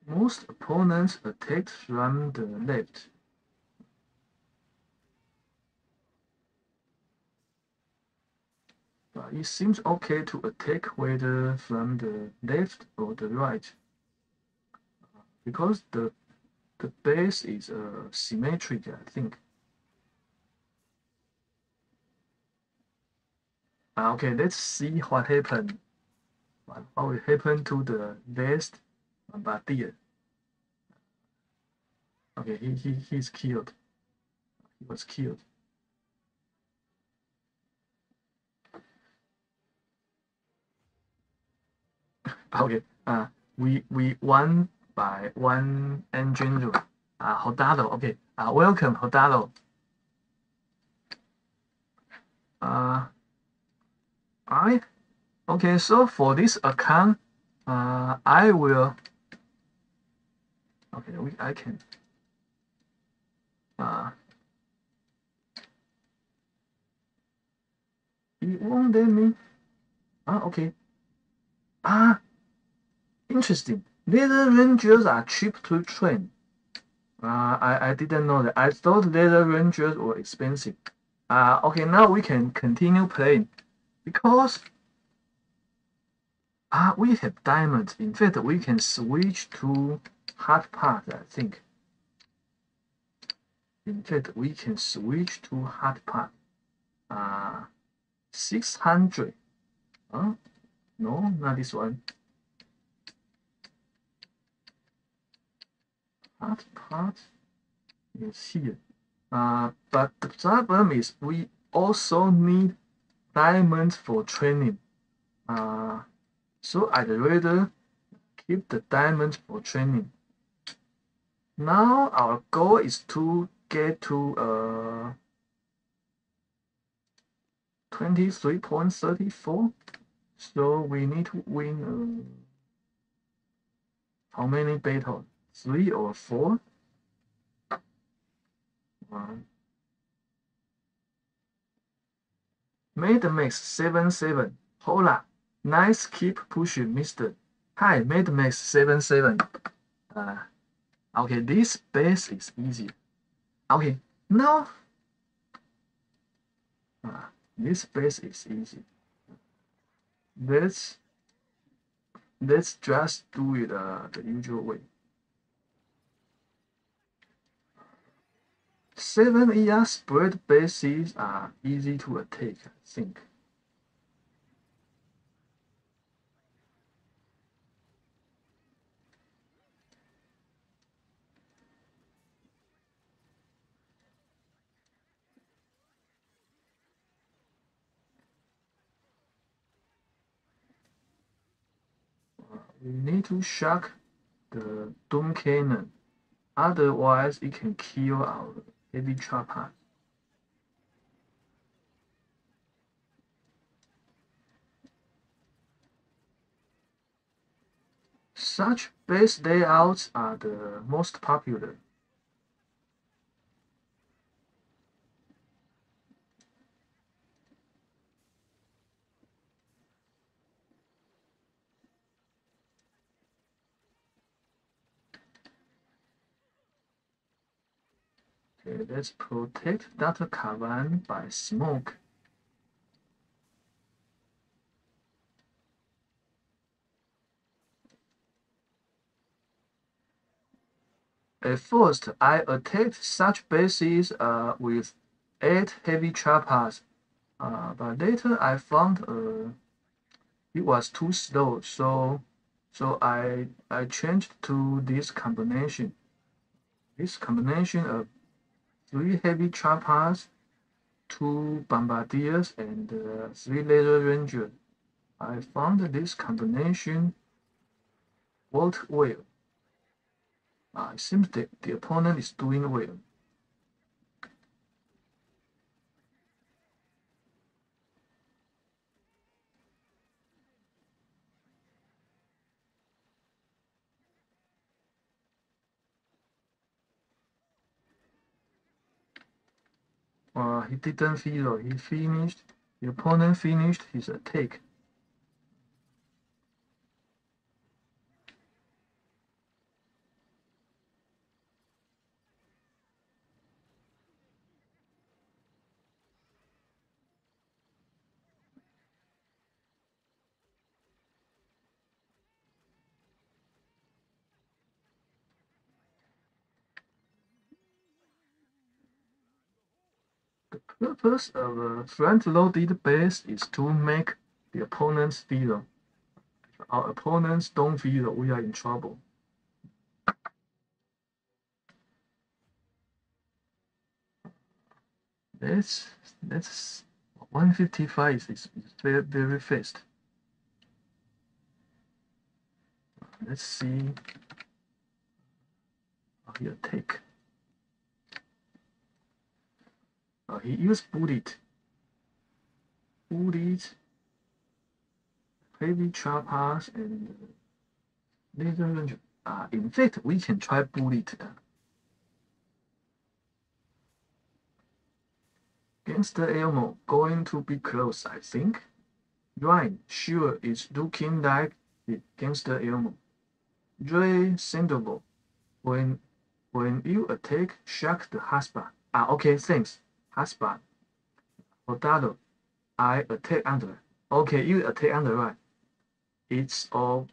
Most opponents attacked from the left. It seems okay to attack whether from the left or the right, because the base is symmetric, I think. Okay, let's see what happened. What will happen to the last bombardier? Okay, he's killed. He was killed. Okay, we won by 1 engine room. Hodado, okay. Welcome, Hodado. Okay, so for this account, I will. Okay, I can. It won't let me. Okay. Interesting. Leather Rangers are cheap to train. I didn't know that. I thought Leather Rangers were expensive. Okay, now we can continue playing because we have diamonds. In fact, we can switch to hard part, I think. In fact, we can switch to hard part. 600. No, not this one. Hard part is here. But the problem is we also need diamonds for training. So I'd rather keep the diamonds for training. Now our goal is to get to 23.34. So we need to win how many battles? 3 or 4? Made max 7-7. Hola. Nice keep pushing, mister. Hi, made max 7-7. Okay, this base is easy. Okay, now this base is easy. Let's just do it the usual way. 7 ER spread bases are easy to attack, I think. We need to shock the Doom Cannon, otherwise it can kill our heavy chopper. Such base layouts are the most popular. Okay, let's protect Dr. Kavan by smoke. At first, I attacked such bases with 8 heavy choppers, but later I found it was too slow, so I changed to this combination. This combination of 3 heavy choppers, 2 bombardiers, and 3 laser rangers. I found this combination worked well. It seems that the opponent is doing well. He didn't feel he finished. The opponent finished his attack. The purpose of a front-loaded base is to make the opponents feel. If our opponents don't feel, we are in trouble. Let's 155 is very, very fast. Let's see how he attack. He used bullet, heavy choppers, and laser range. In fact, we can try bullet. Gangster Elmo going to be close, I think. Right, sure, it's looking like the Gangster Elmo. Reasonable. When you attack, shock the hotspot. Okay, thanks. Hotspot. Potato. I attack under. Okay, you attack under, right? It's all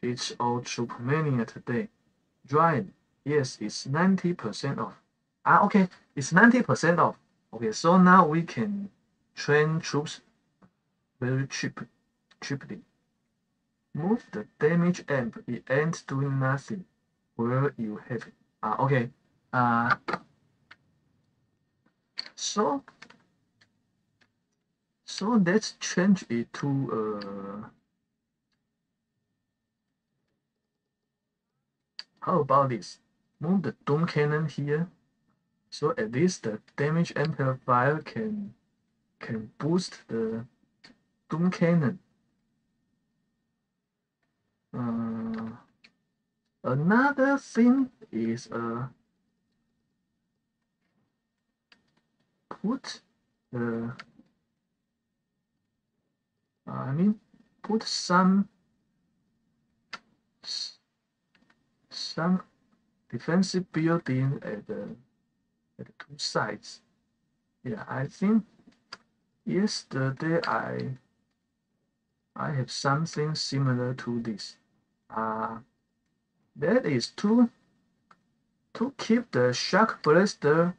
Supermania today. Right. Yes, it's 90% off. Okay, it's 90% off. Okay, so now we can train troops very cheaply. Move the damage amp. It ain't doing nothing. Where you have it. Okay. So let's change it to how about this? Move the Doom Cannon here, so at least the damage amplifier can boost the Doom Cannon. Another thing is put the put some defensive building at the two sides. Yeah, I think yesterday I have something similar to this. That is to keep the Shock Blaster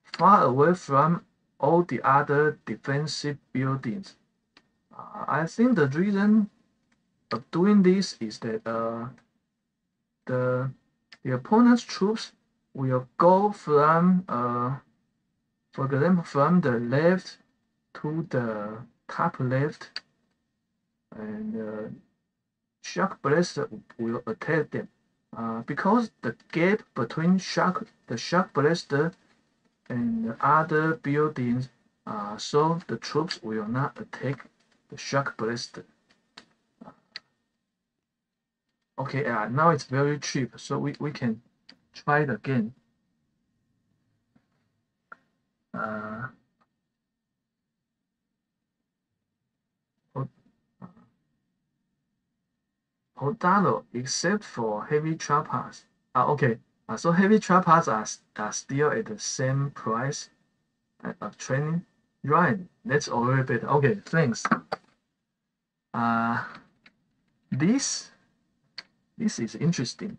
far away from all the other defensive buildings. I think the reason of doing this is that the opponent's troops will go from for example from the left to the top left, and Shock Blaster will attack them. Because the gap between the Shock Blaster and the other buildings, so the troops will not attack the Shock Blaster. Okay, now it's very cheap, so we can try it again. Hodalo, except for heavy trappers. Okay, so heavy trappers are still at the same price of training. Right, that's already better. Okay, thanks. This is interesting.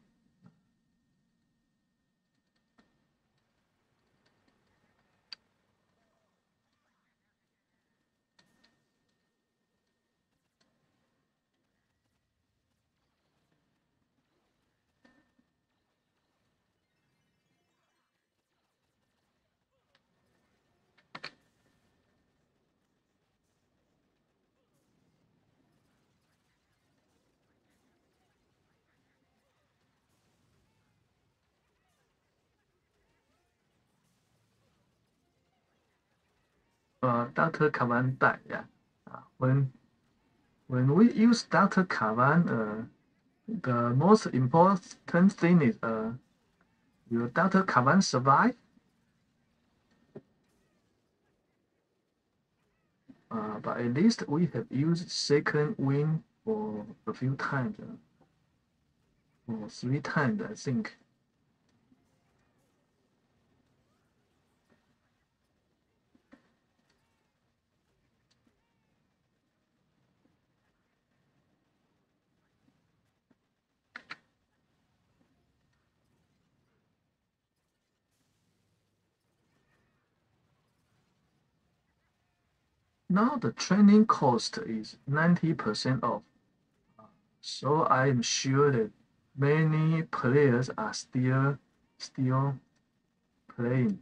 Dr. Kavan died. Yeah. When we use Dr. Kavan, the most important thing is will Dr. Kavan survive? But at least we have used second wind for a few times, or 3 times, I think. Now the training cost is 90% off, so I am sure that many players are still playing.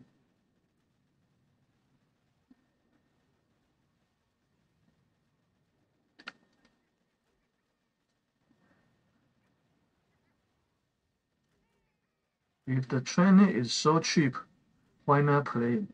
If the training is so cheap, why not play?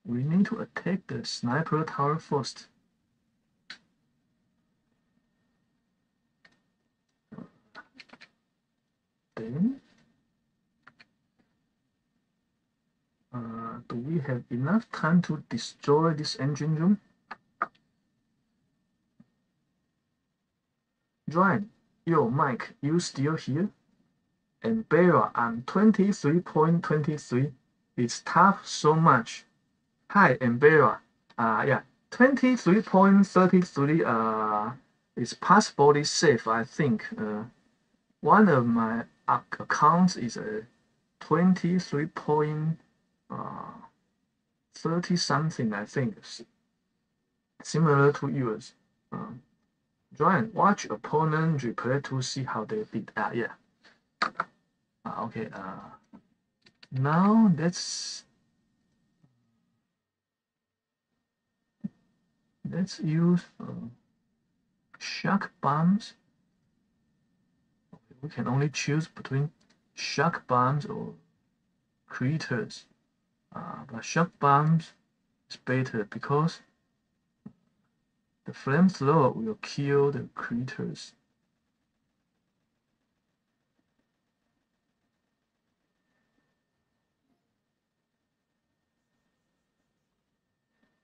We need to attack the sniper tower first. Then, do we have enough time to destroy this engine room? Right. Yo, Mike, you still here? And Bera, I'm 23.23. It's tough so much. Hi, Embera. Yeah, 23.33. it's possibly safe. I think one of my accounts is a 23 30 something. I think similar to yours. Join, watch opponent replay to see how they did. Yeah. Okay. Now let's use shock bombs. We can only choose between shock bombs or critters. But shock bombs is better because the flamethrower will kill the critters.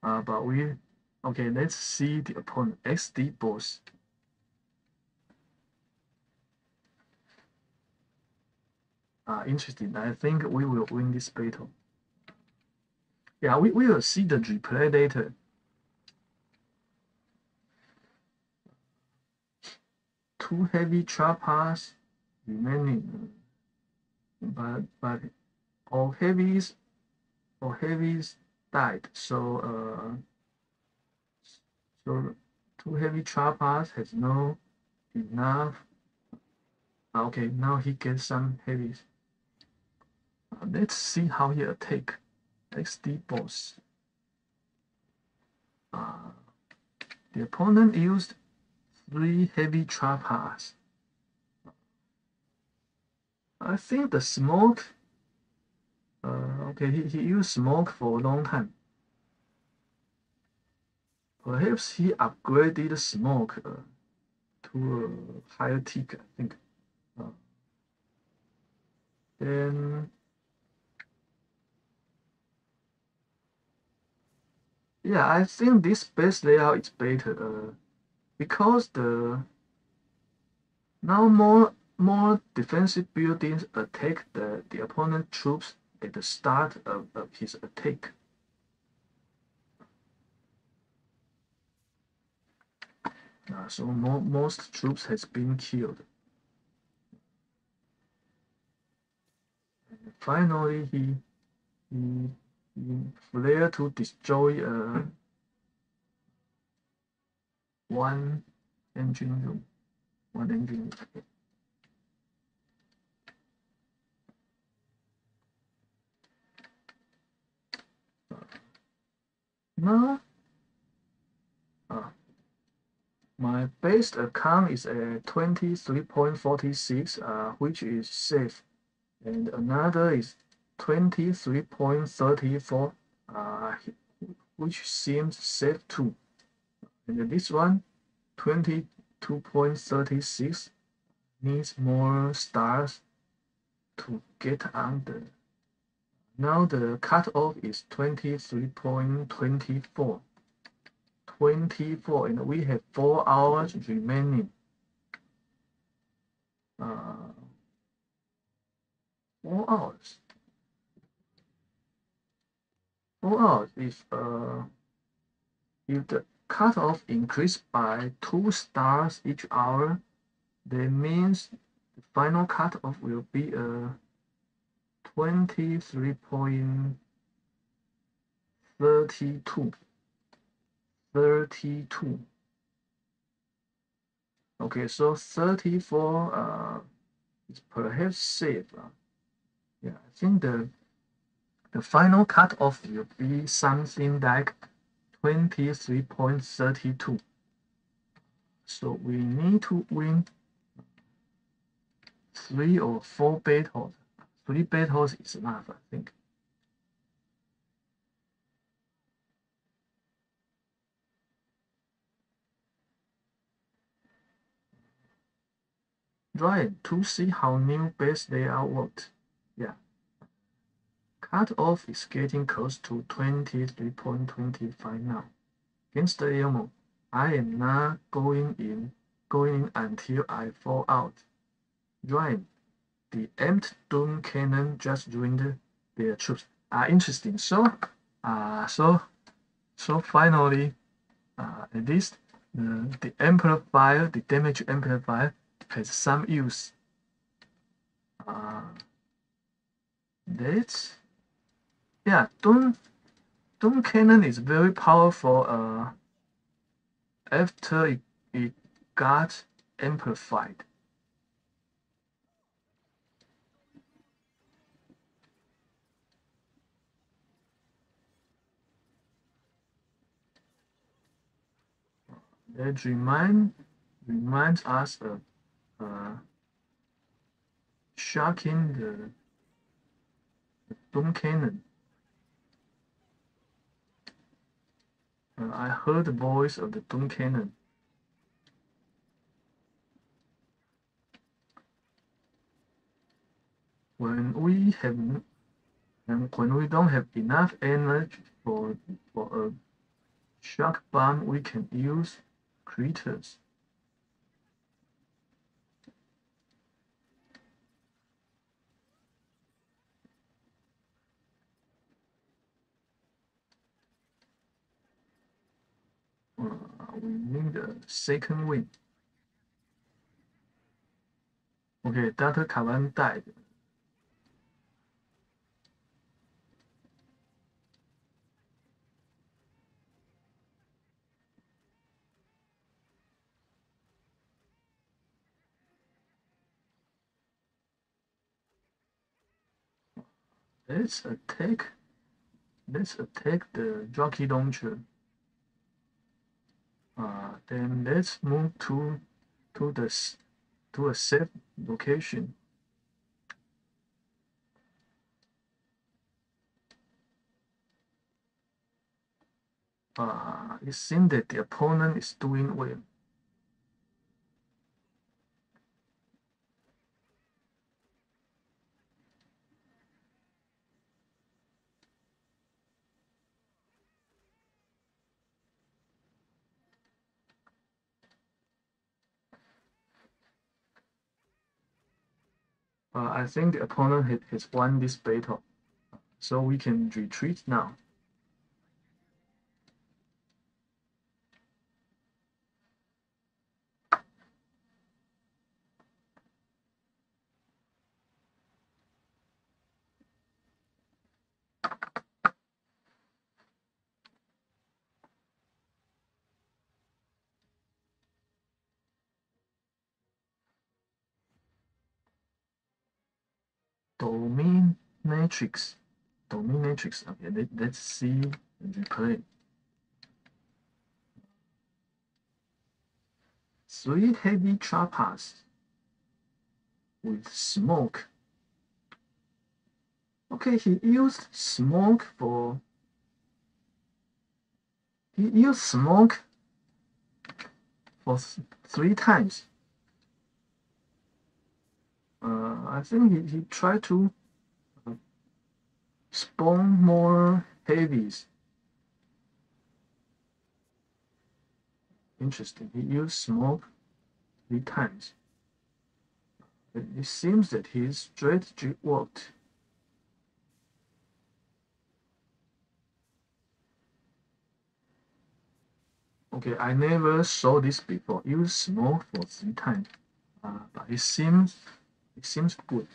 But okay, let's see the opponent XD boss. Interesting. I think we will win this battle. Yeah, we will see the replay later. Two heavy choppers remaining, but all heavies died. So two heavy choppers has no enough. Okay, now he gets some heavies. Let's see how he attack XD boss. The opponent used 3 heavy choppers. I think the smoke. Okay, he used smoke for a long time. Perhaps he upgraded smoke to a higher tick, I think. Then, yeah, I think this base layout is better because now more defensive buildings attack the opponent troops at the start of his attack. So most troops has been killed. And finally, he flare to destroy one engine room. Now, my base account is a 23.46, which is safe, and another is 23.34, which seems safe too. And this one, 22.36, needs more stars to get under. Now the cutoff is 23.24. 24, and we have 4 hours remaining. 4 hours. 4 hours. If the cutoff increased by 2 stars each hour, that means the final cutoff will be 23.32. 32. Okay, so 34 is perhaps safe. Yeah, I think the final cutoff will be something like 23.32. So we need to win 3 or 4 battles. 3 battles is enough, I think. Right, to see how new base layout works. Yeah. Cutoff is getting close to 23.25 now. Against the Elmo, I am not going in until I fall out. Right. The amped Doom Cannon just joined their troops. Interesting. So finally, at least the amplifier, the damage amplifier, has some use. That's yeah. Doom Cannon is very powerful. After it got amplified. It reminds us of shocking the Doom Cannon. I heard the voice of the Doom Cannon. When we don't have enough energy for a shock bomb, we can use critters. We need a second wind. Okay, Dr. Kavan died. Let's attack the rocket launcher. Then let's move to a safe location. It seems that the opponent is doing well. I think the opponent has won this battle, so we can retreat now. Dominatrix. Okay, let's see the replay. 3 heavy choppers with smoke. Okay, he used smoke for 3 times. I think he tried to spawn more heavies. Interesting. He used smoke 3 times. It seems that his strategy worked. Okay, I never saw this before. Use smoke for 3 times. But it seems good.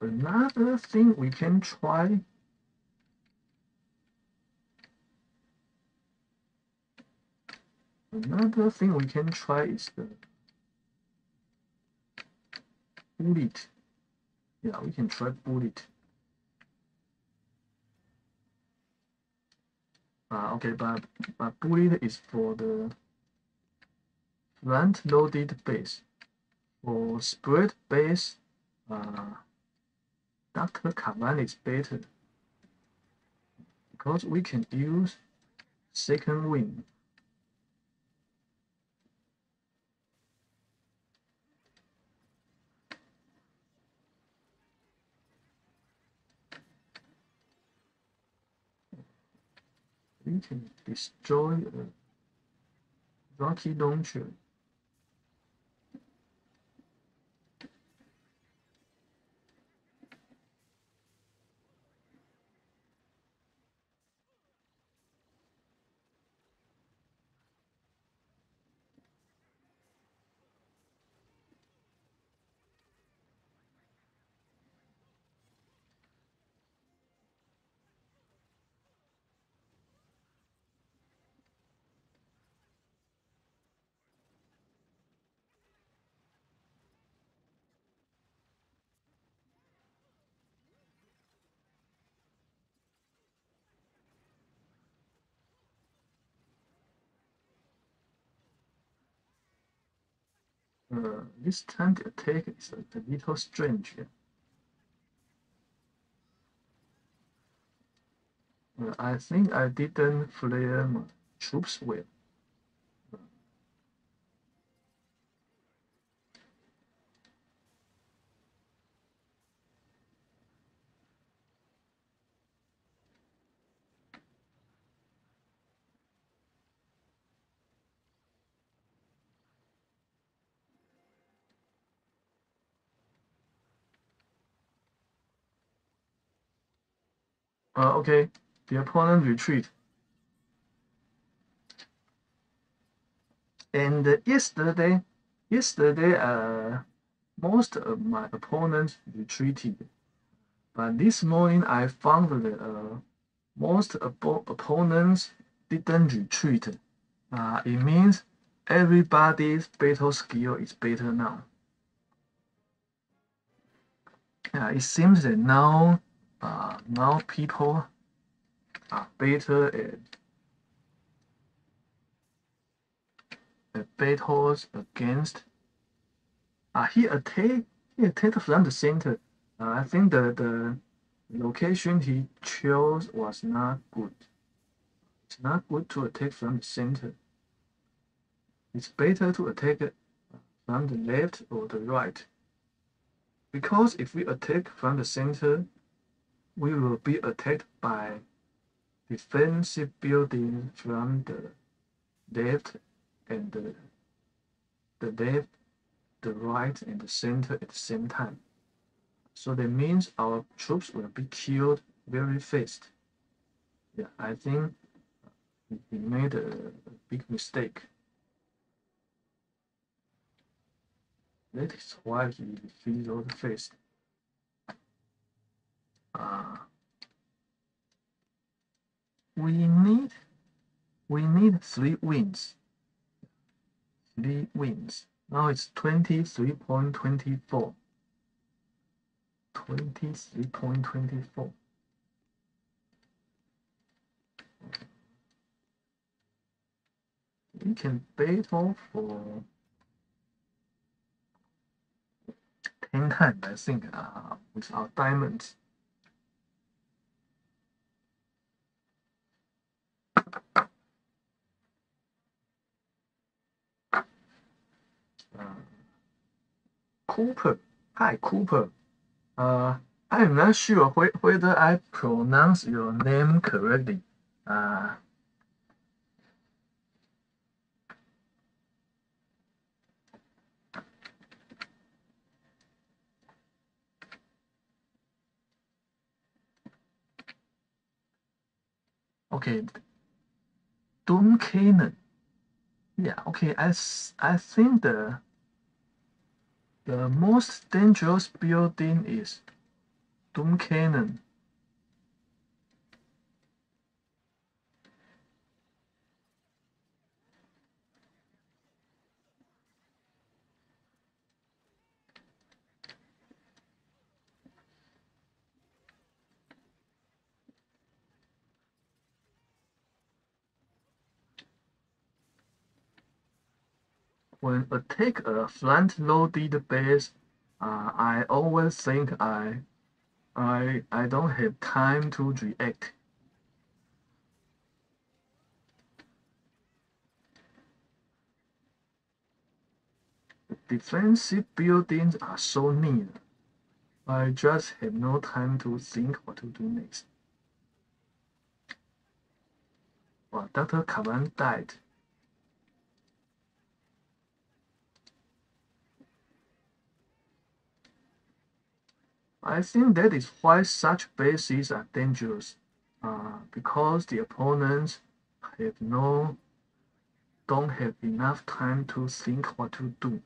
Another thing we can try. Another thing we can try is the bullet. Yeah, we can try bullet. Okay, but bullet is for the front-loaded base. For spread base, Dr. Kavan is better because we can use second wind. We can destroy rocket launcher. This time the attack is a little strange. I think I didn't flare my troops well. Okay, the opponent retreat. And yesterday, most of my opponents retreated. But this morning, I found that most opponents didn't retreat. It means everybody's battle skill is better now. It seems that now people are better at battles against. He attacked from the center. I think the location he chose was not good. It's not good to attack from the center. It's better to attack from the left or the right. Because if we attack from the center, we will be attacked by defensive buildings from the left and the left, the right, and the center at the same time. So that means our troops will be killed very fast. Yeah, I think he made a big mistake. That is why he fizzled fast. We need 3 wins. 3 wins. Now it's 23.24. 23.24. We can battle for 10 times, I think, with our diamonds. Cooper. Hi, Cooper. I'm not sure whether I pronounce your name correctly. Okay, Doom Cannon. Yeah, okay. I think the most dangerous building is Doom Cannon. When attack a front-loaded base, I always think I don't have time to react. Defensive buildings are so near. I just have no time to think what to do next. Well, Dr. Kavan died. I think that is why such bases are dangerous, because the opponents have no don't have enough time to think what to do.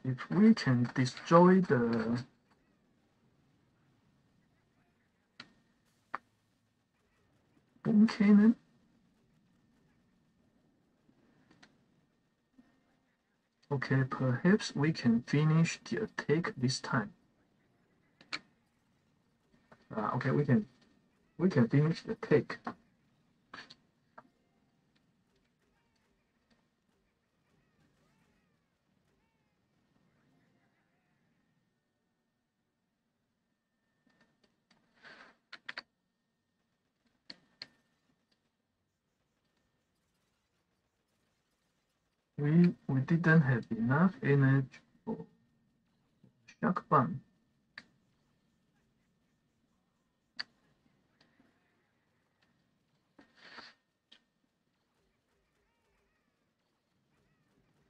If we can destroy the boom cannon, okay, perhaps we can finish the attack this time. Okay, we can finish the attack. We didn't have enough energy for shock bomb.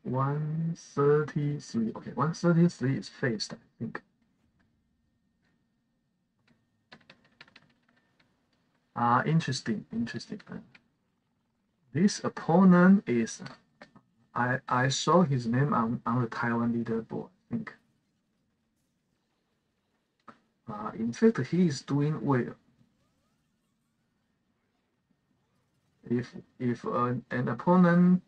$133. Okay, 133 is faced, I think. Interesting. This opponent is I saw his name on the Taiwan leaderboard, I think. In fact, he is doing well. If an opponent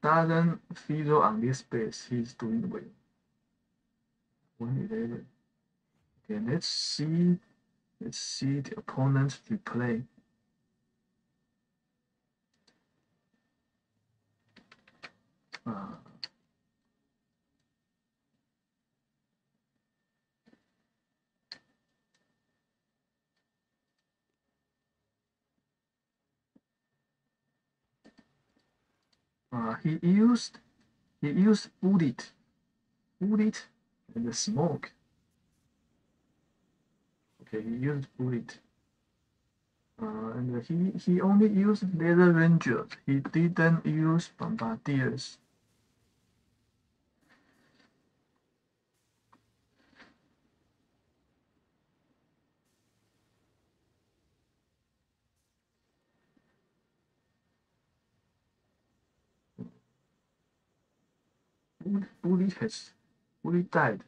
doesn't feature on this base, he's doing well. 111. Okay, let's see the opponent's replay. He used bullet and the smoke. Okay, he used bullet. And he only used laser rangers. He didn't use bombardiers. Bullet died.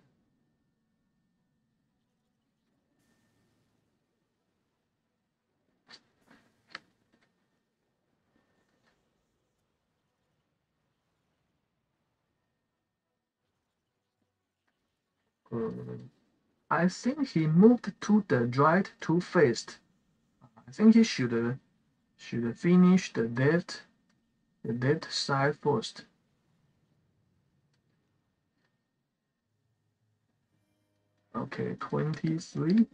I think he moved to the right too fast. I think he should finish the left side first. Okay, 23.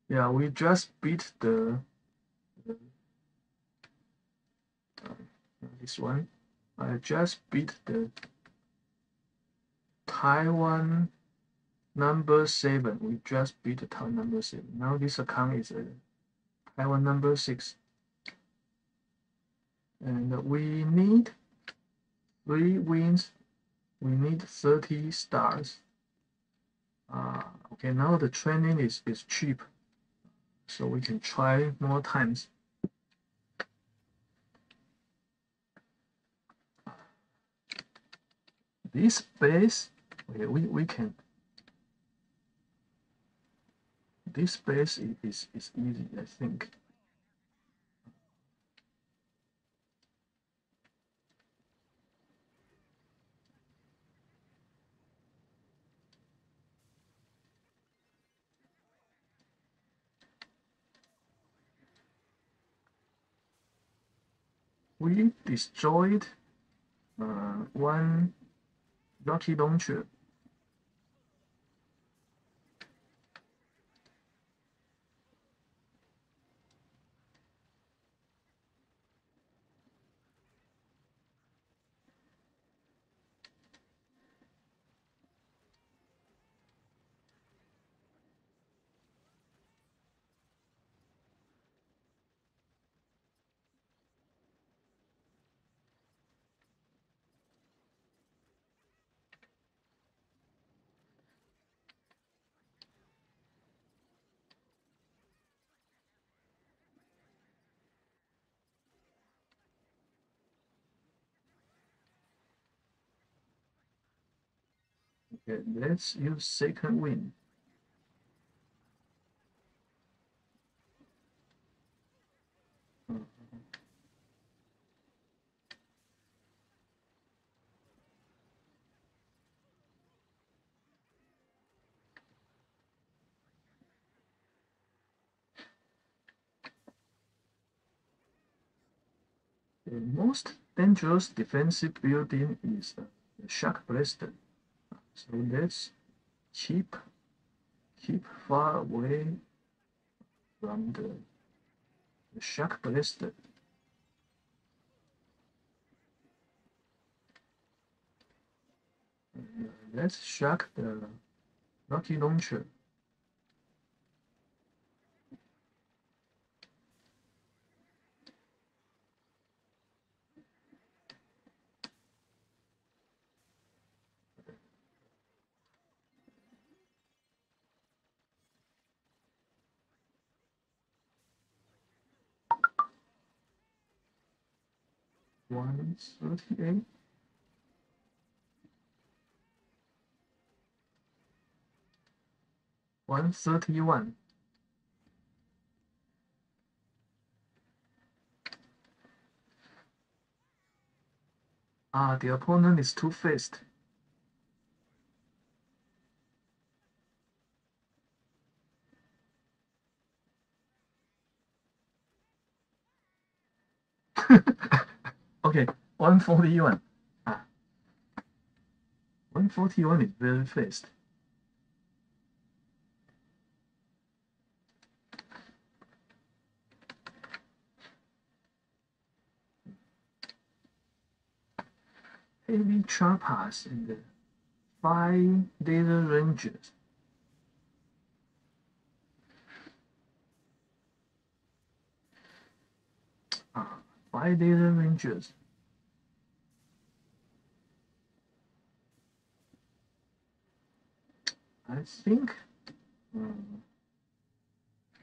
Yeah, we just beat this one. I just beat the Taiwan number 7. We just beat the Taiwan number 7. Now this account is Taiwan number 6. And we need 3 wins. We need 30 stars. Okay, now the training is cheap, so we can try more times. This base, okay, we can. This base is easy, I think. We destroyed one rocket launcher. Okay, let's use second win. The most dangerous defensive building is the shark blaster. So let's keep far away from the shark blaster. Let's shock the rocket launcher. One 38. One 31. The opponent is too fast. Okay, 141. 141 is very fast. Heavy choppers and the 5 laser rangers. Ah, 5 laser rangers. I think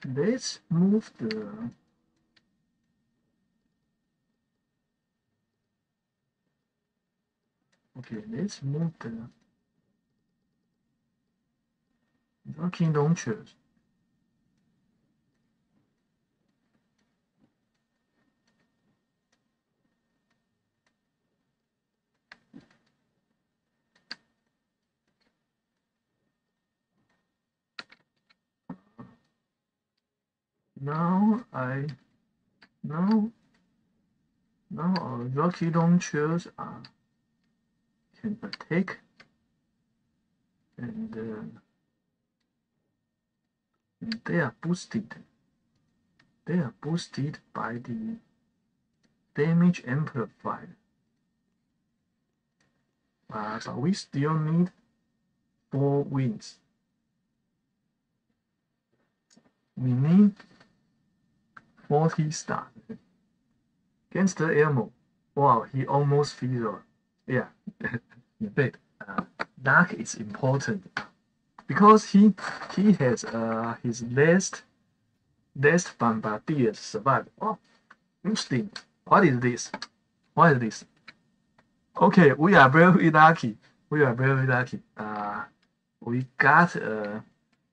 let's move the let's move the rocket launchers. Now our rocket launchers can attack and they are boosted. They are boosted by the damage amplifier. But we still need 4 wins. We need 40 stars. Gangster ammo. Wow, he almost fizzled. Yeah, but luck is important because he has his last bombardiers survived. Oh, interesting. What is this? What is this? Okay, we are very lucky. We are very lucky. We got a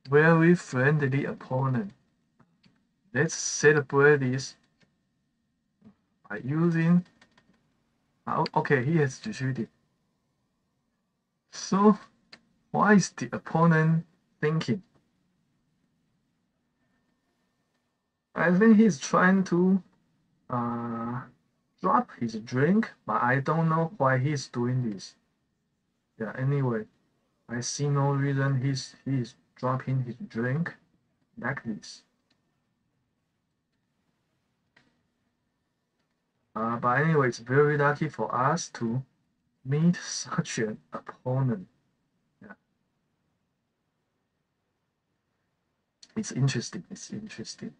very friendly opponent. Let's celebrate this by using. Okay, he has defeated. So, what is the opponent thinking? I think he's trying to drop his drink, but I don't know why he's doing this. Yeah, anyway, I see no reason he's dropping his drink like this. But anyway, it's very lucky for us to meet such an opponent. Yeah. It's interesting. It's interesting.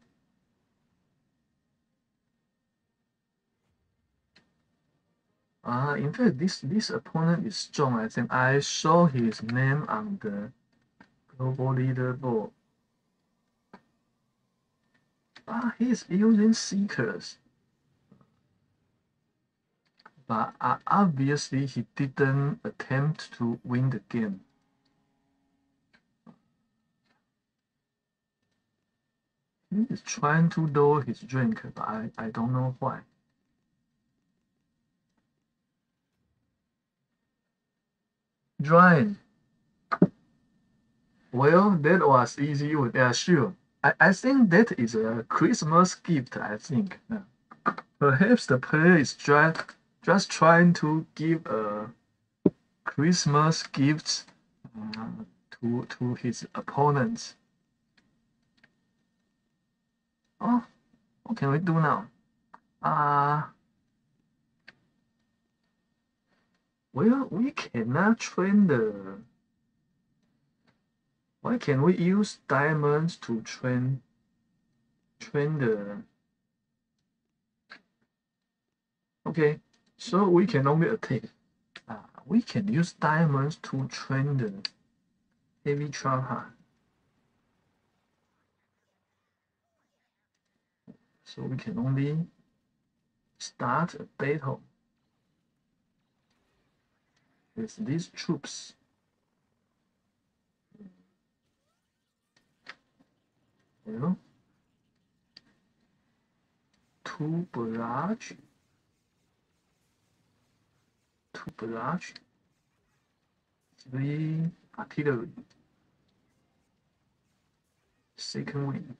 In fact, this opponent is strong. I think I saw his name on the global leaderboard. He's using Seekers. But obviously he didn't attempt to win the game. He is trying to lower his drink, but I don't know why. Drying. Well, that was easy. Yeah, sure. I think that is a Christmas gift, I think. Perhaps the player is just trying to give a Christmas gift to his opponents. Oh, what can we do now? Well, we cannot train the. Why can we use diamonds to train the? Okay, so we can only attack. We can use diamonds to train the heavy trap. So we can only start a battle with these troops. Well, 2 barrage, 3 artillery, second wing.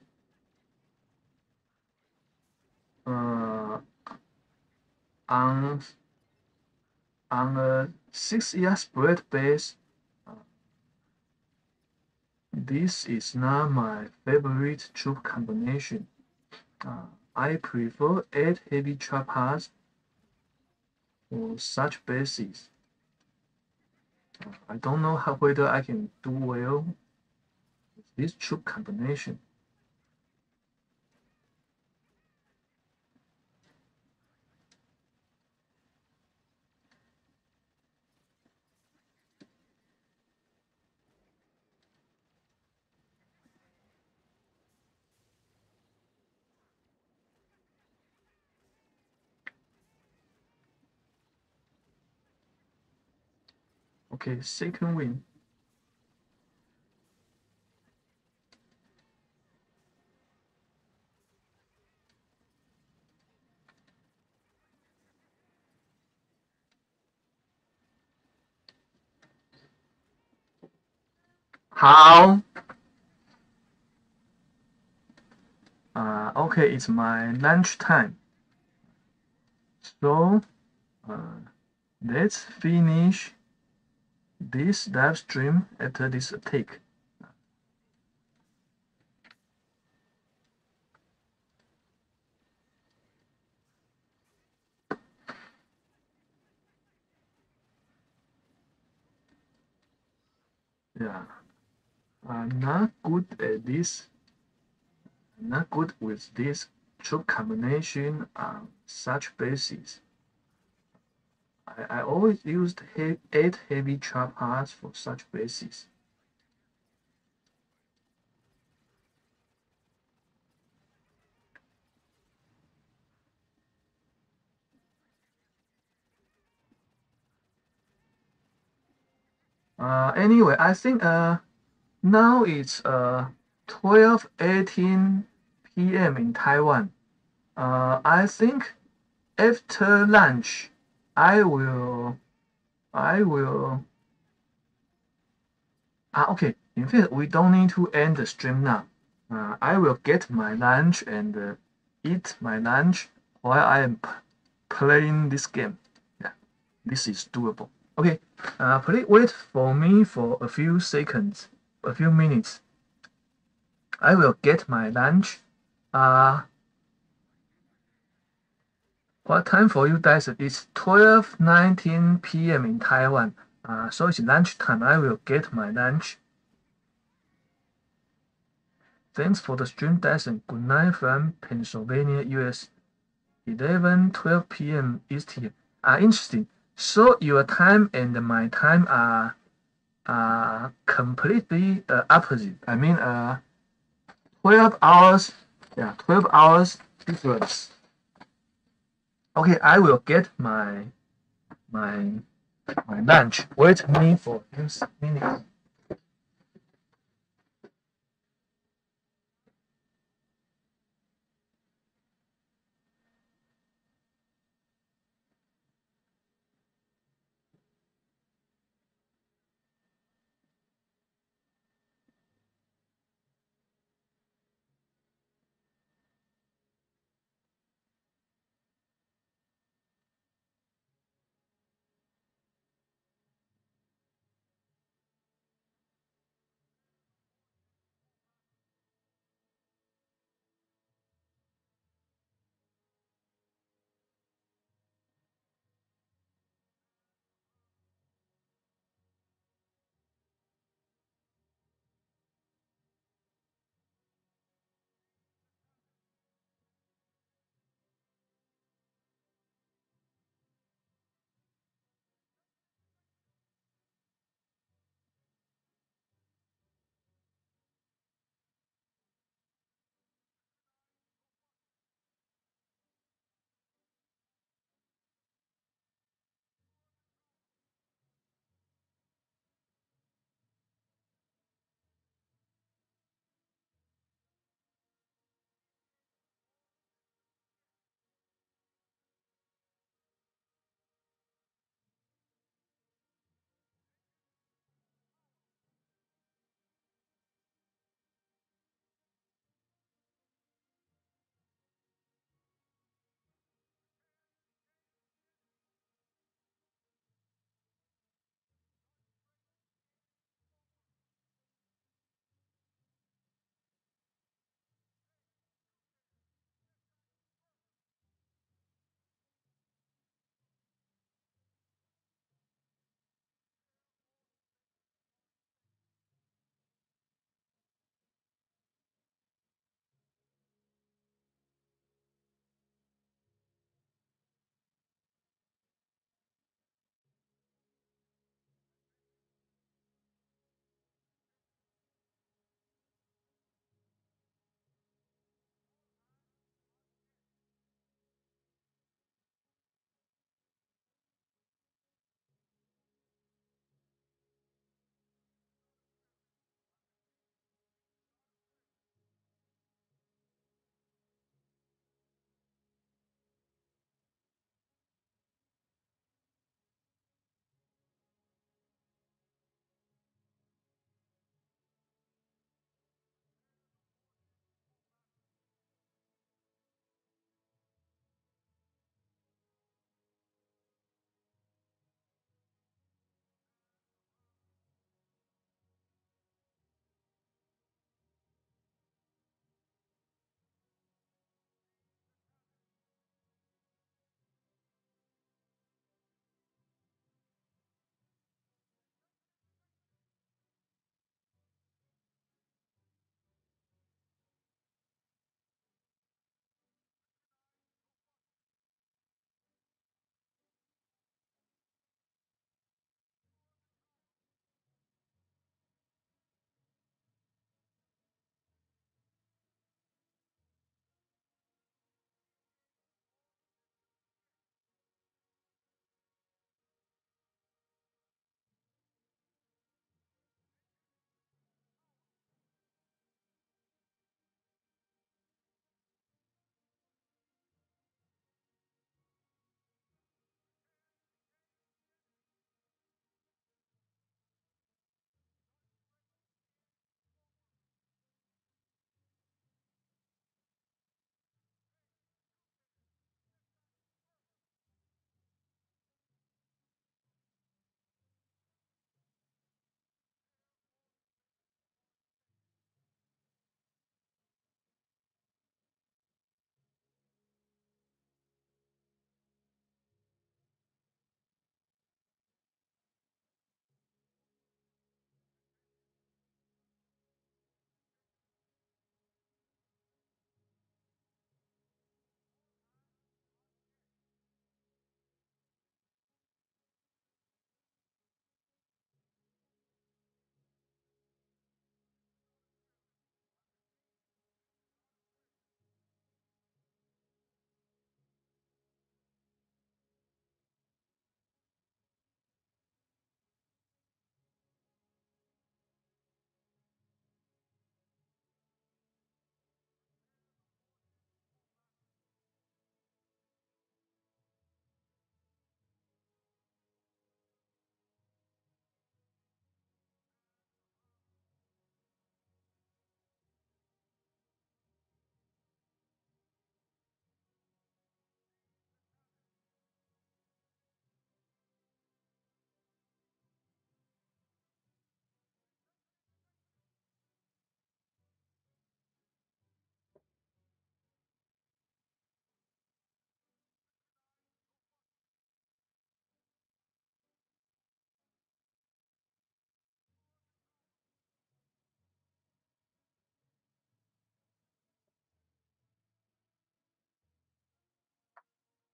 On a 6-year spread base, this is not my favorite troop combination. I prefer 8 heavy trappers for such bases. I don't know whether I can do well with this troop combination. Okay, second win. How? Okay, it's my lunch time. So, let's finish this live stream after this attack. Yeah, I'm not good at this. Not good with this troop combination on such bases. I always used 8 heavy trappers for such bases. Anyway, I think now it's 12:18 p.m. in Taiwan. I think after lunch, I will. Okay. In fact, we don't need to end the stream now. I will get my lunch and eat my lunch while I am playing this game. Yeah, this is doable. Okay. Please wait for me for a few seconds, a few minutes. I will get my lunch. What time for you guys? It's 12:19 p.m. in Taiwan. So it's lunchtime. I will get my lunch. Thanks for the stream, Dyson. Good night from Pennsylvania, US. 11:12 p.m. Eastern. Interesting. So your time and my time are completely opposite. I mean, 12 hours. Yeah, 12 hours difference. Okay, I will get my lunch. Wait me for a few minutes.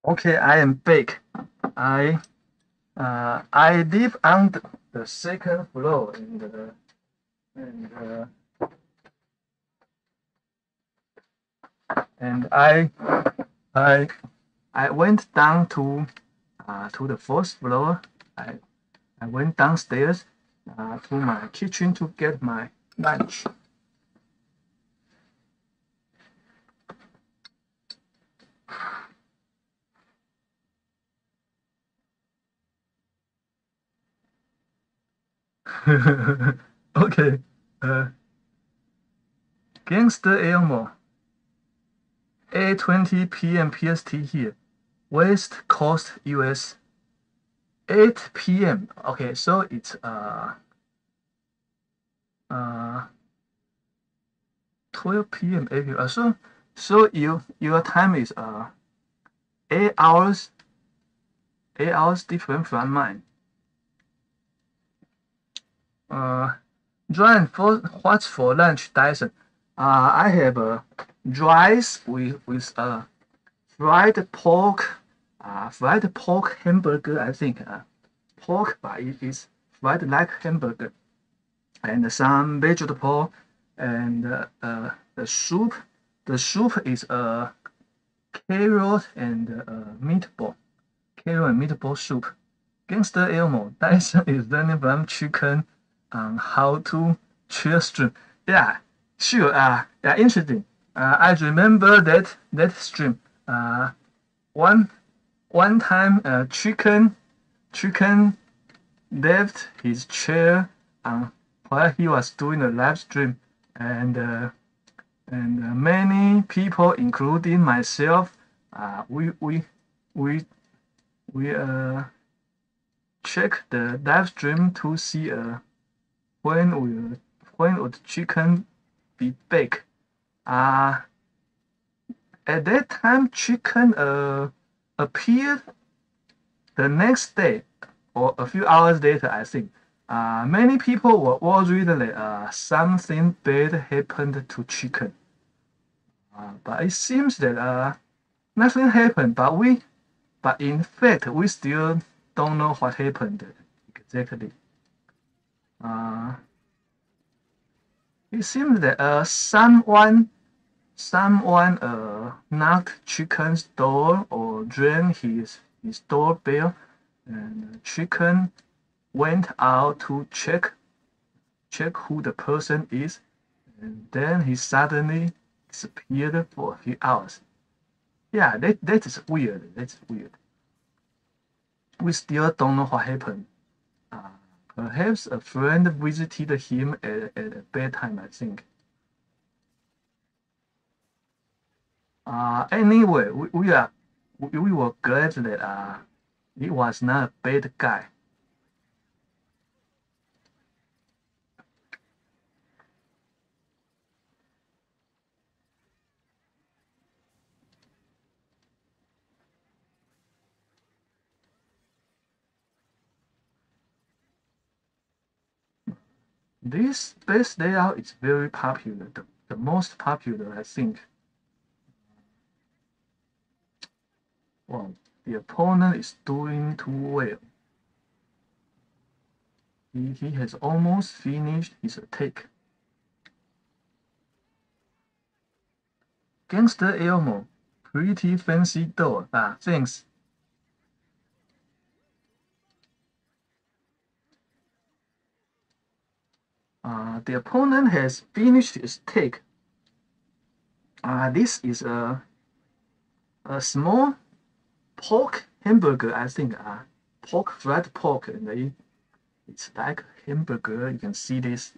Okay, I am big. I I live on the second floor in the and and I I went down to the fourth floor. I I went downstairs to my kitchen to get my lunch. Okay. Uh, Gangster Elmo, 8:20 p.m. PST here, West Coast, US, 8 p.m. Okay, so it's uh 12 p.m. April. So your time is 8 hours 8 hours different from mine. Uh, John, for what's for lunch, Dyson? I have rice with fried pork hamburger. I think pork, but it is fried like hamburger, and some vegetable, and the soup. The soup is carrot and meatball. Carrot and meatball soup. Gangster Elmo, Dyson is learning from chicken on how to chill stream. Yeah, sure. Yeah, interesting. I remember that stream. One one time, chicken left his chair while he was doing a live stream, and many people, including myself, we we we check the live stream to see when will when would chicken be baked. Uh, at that time, chicken appeared the next day or a few hours later, I think. Many people were worried that something bad happened to chicken. But it seems that nothing happened. But in fact, we still don't know what happened exactly. Uh, it seems that someone knocked chicken's door or rang his doorbell, and chicken went out to check who the person is, and then he suddenly disappeared for a few hours. Yeah, that is weird. That's weird. We still don't know what happened. Uh, Perhaps a friend visited him at a bad time, I think. Anyway, we were glad that he was not a bad guy. This space layout is very popular, the most popular, I think. Well, the opponent is doing too well. He has almost finished his attack. Gangster Elmo, pretty fancy door. Thanks. The opponent has finished his take. This is a small pork hamburger, I think. Fried pork, and it's like a hamburger. You can see this.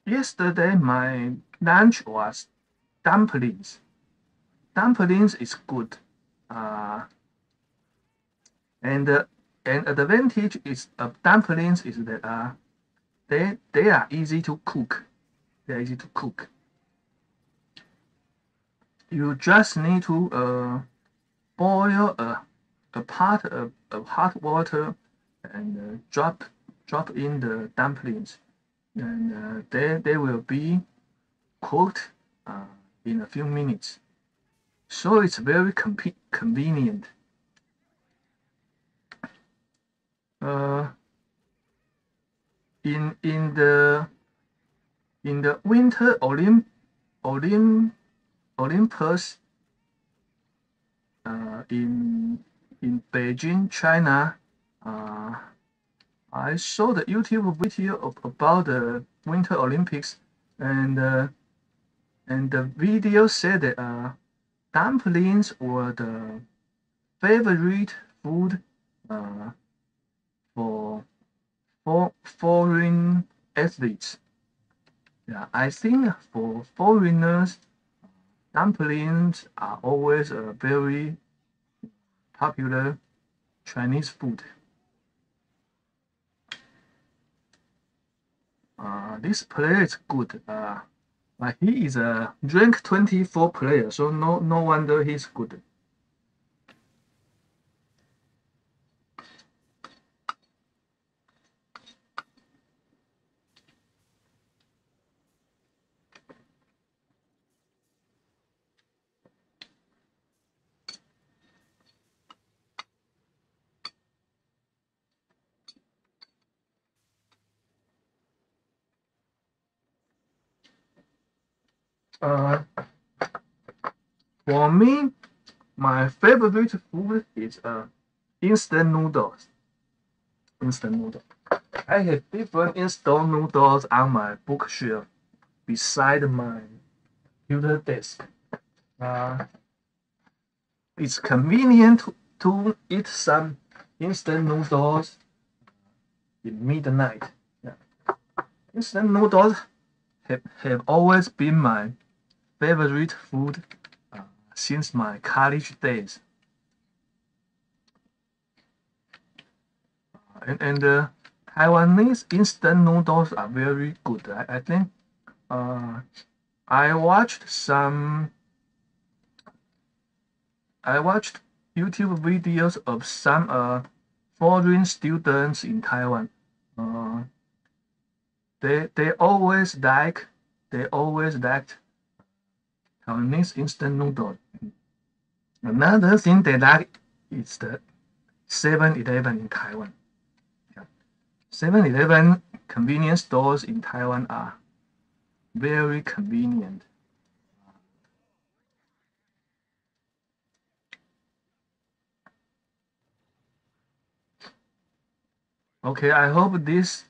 Yesterday, my lunch was dumplings. Dumplings is good. Uh, and an advantage is of dumplings is that they are easy to cook. They are easy to cook. You just need to boil a pot of hot water and drop in the dumplings, and they will be cooked in a few minutes. So it's very convenient. Uh, in the Winter Olympus in Beijing, China, uh, I saw the YouTube video about the Winter Olympics, and the video said that dumplings were the favorite food uh, for foreign athletes. Yeah, I think for foreigners, dumplings are always a very popular Chinese food. This player is good. But he is a rank 24 player, so no wonder he's good. Uh, for me, my favorite food is instant noodles. Instant noodle. I have different instant noodles on my bookshelf beside my computer desk. Uh, it's convenient to eat some instant noodles in midnight. Yeah. Instant noodles have always been my favorite food since my college days. And Taiwanese instant noodles are very good. I think I watched YouTube videos of some foreign students in Taiwan. Uh, they always liked Taiwanese instant noodle. Another thing they like is the 7-Eleven in Taiwan. 7-Eleven convenience stores in Taiwan are very convenient. Okay, I hope this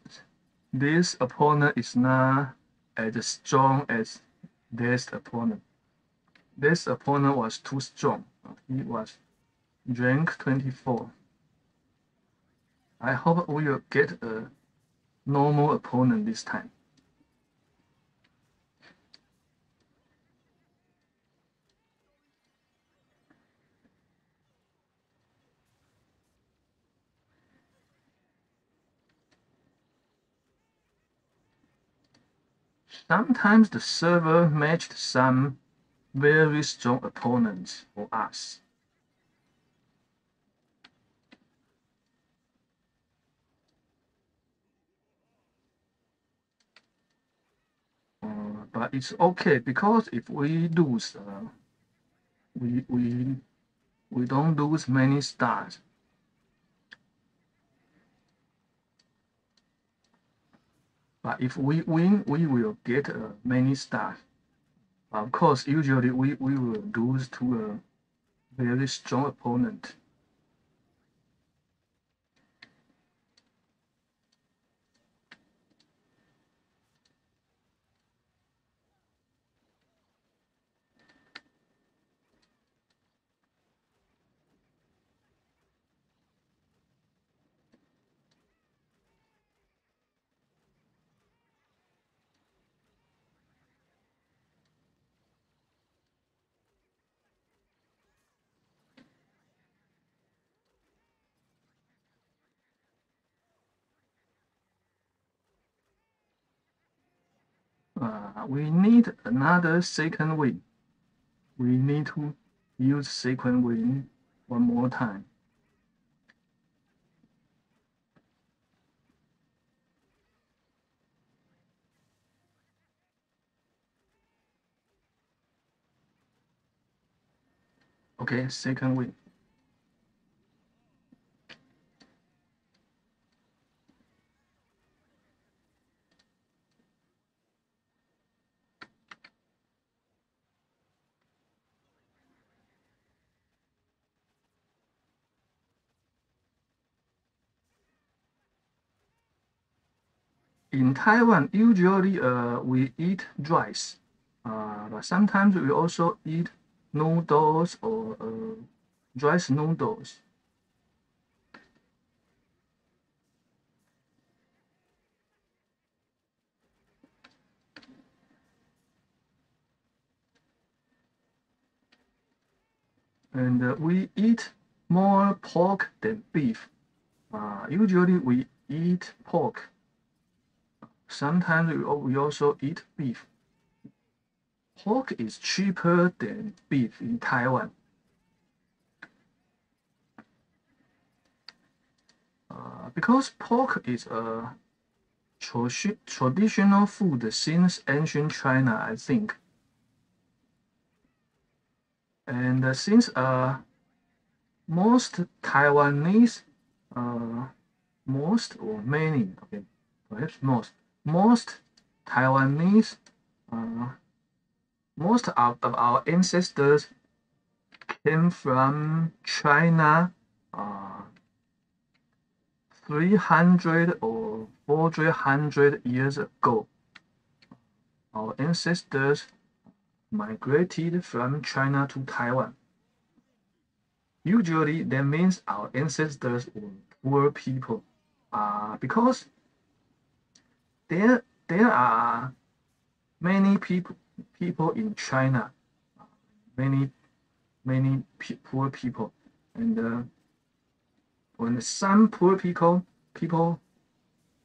opponent is not as strong as this opponent. This opponent was too strong. He was rank 24. I hope we will get a normal opponent this time. Sometimes the server matched some very strong opponents for us. But it's okay because if we lose, we don't lose many stars. But if we win, we will get many stars. Of course, usually we will lose to a very strong opponent. we need another second win. We need to use second win one more time. Okay, second win. In Taiwan, usually we eat rice, but sometimes we also eat noodles or rice noodles. And we eat more pork than beef. Usually we eat pork. Sometimes we also eat beef. Pork is cheaper than beef in Taiwan. Because pork is a traditional food since ancient China, I think. And since most Taiwanese, most or many, okay, perhaps most Taiwanese, most of our ancestors came from China 300 or 400 years ago. Our ancestors migrated from China to Taiwan. Usually, that means our ancestors were poor people, because there are many people in China, many poor people, and when some poor people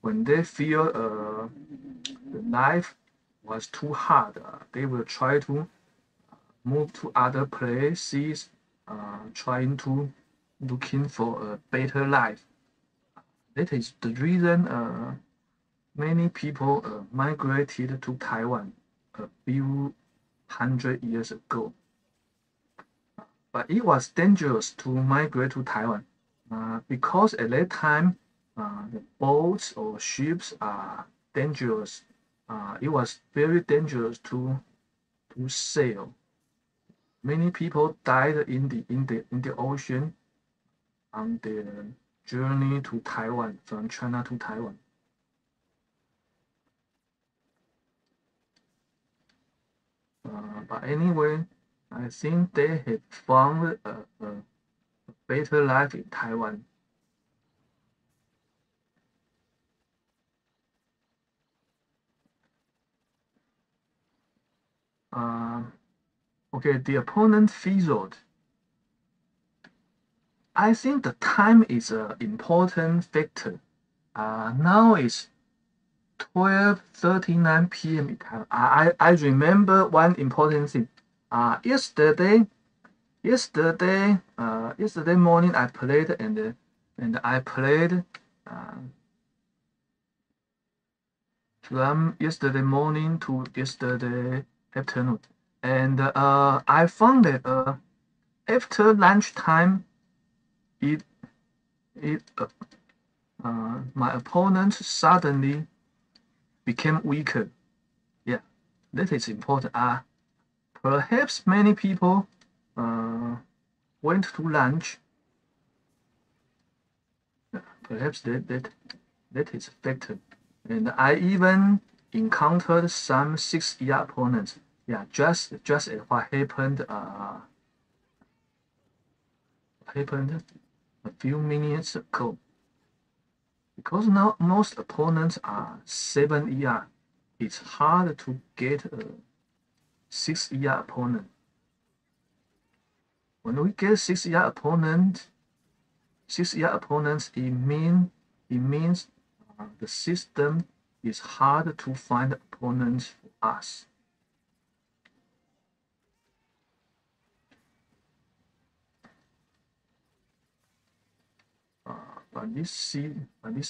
when they feel the life was too hard, they will try to move to other places, trying to looking for a better life. That is the reason many people migrated to Taiwan a few hundred years ago. But it was dangerous to migrate to Taiwan because at that time the boats or ships are dangerous. It was very dangerous to sail. Many people died in the ocean on their journey to Taiwan, from China to Taiwan. But anyway, I think they have found a better life in Taiwan. Okay, the opponent fizzled. I think the time is an important factor. Now it's 12:39 p.m. in Taiwan. I remember one important thing. Yesterday morning I played and I played from yesterday morning to yesterday afternoon, and I found that after lunchtime, it my opponent suddenly became weaker. Yeah, that is important. Perhaps many people went to lunch. Perhaps that is a factor. And I even encountered some 6-year opponents. Yeah, just as what happened a few minutes ago. Because now most opponents are 7-year, it's hard to get a 6-year opponent. When we get 6-year opponents, it means the system is hard to find opponents us. But this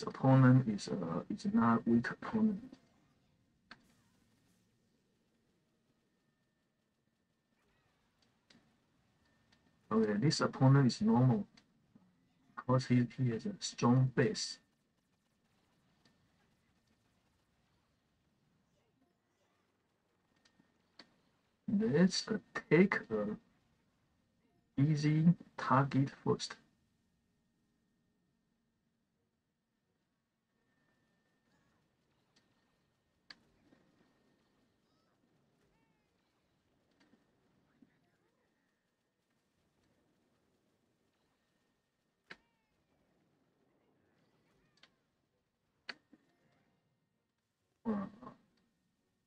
opponent is not weak opponent. Okay, this opponent is normal because he has a strong base. Let's take a easy target first.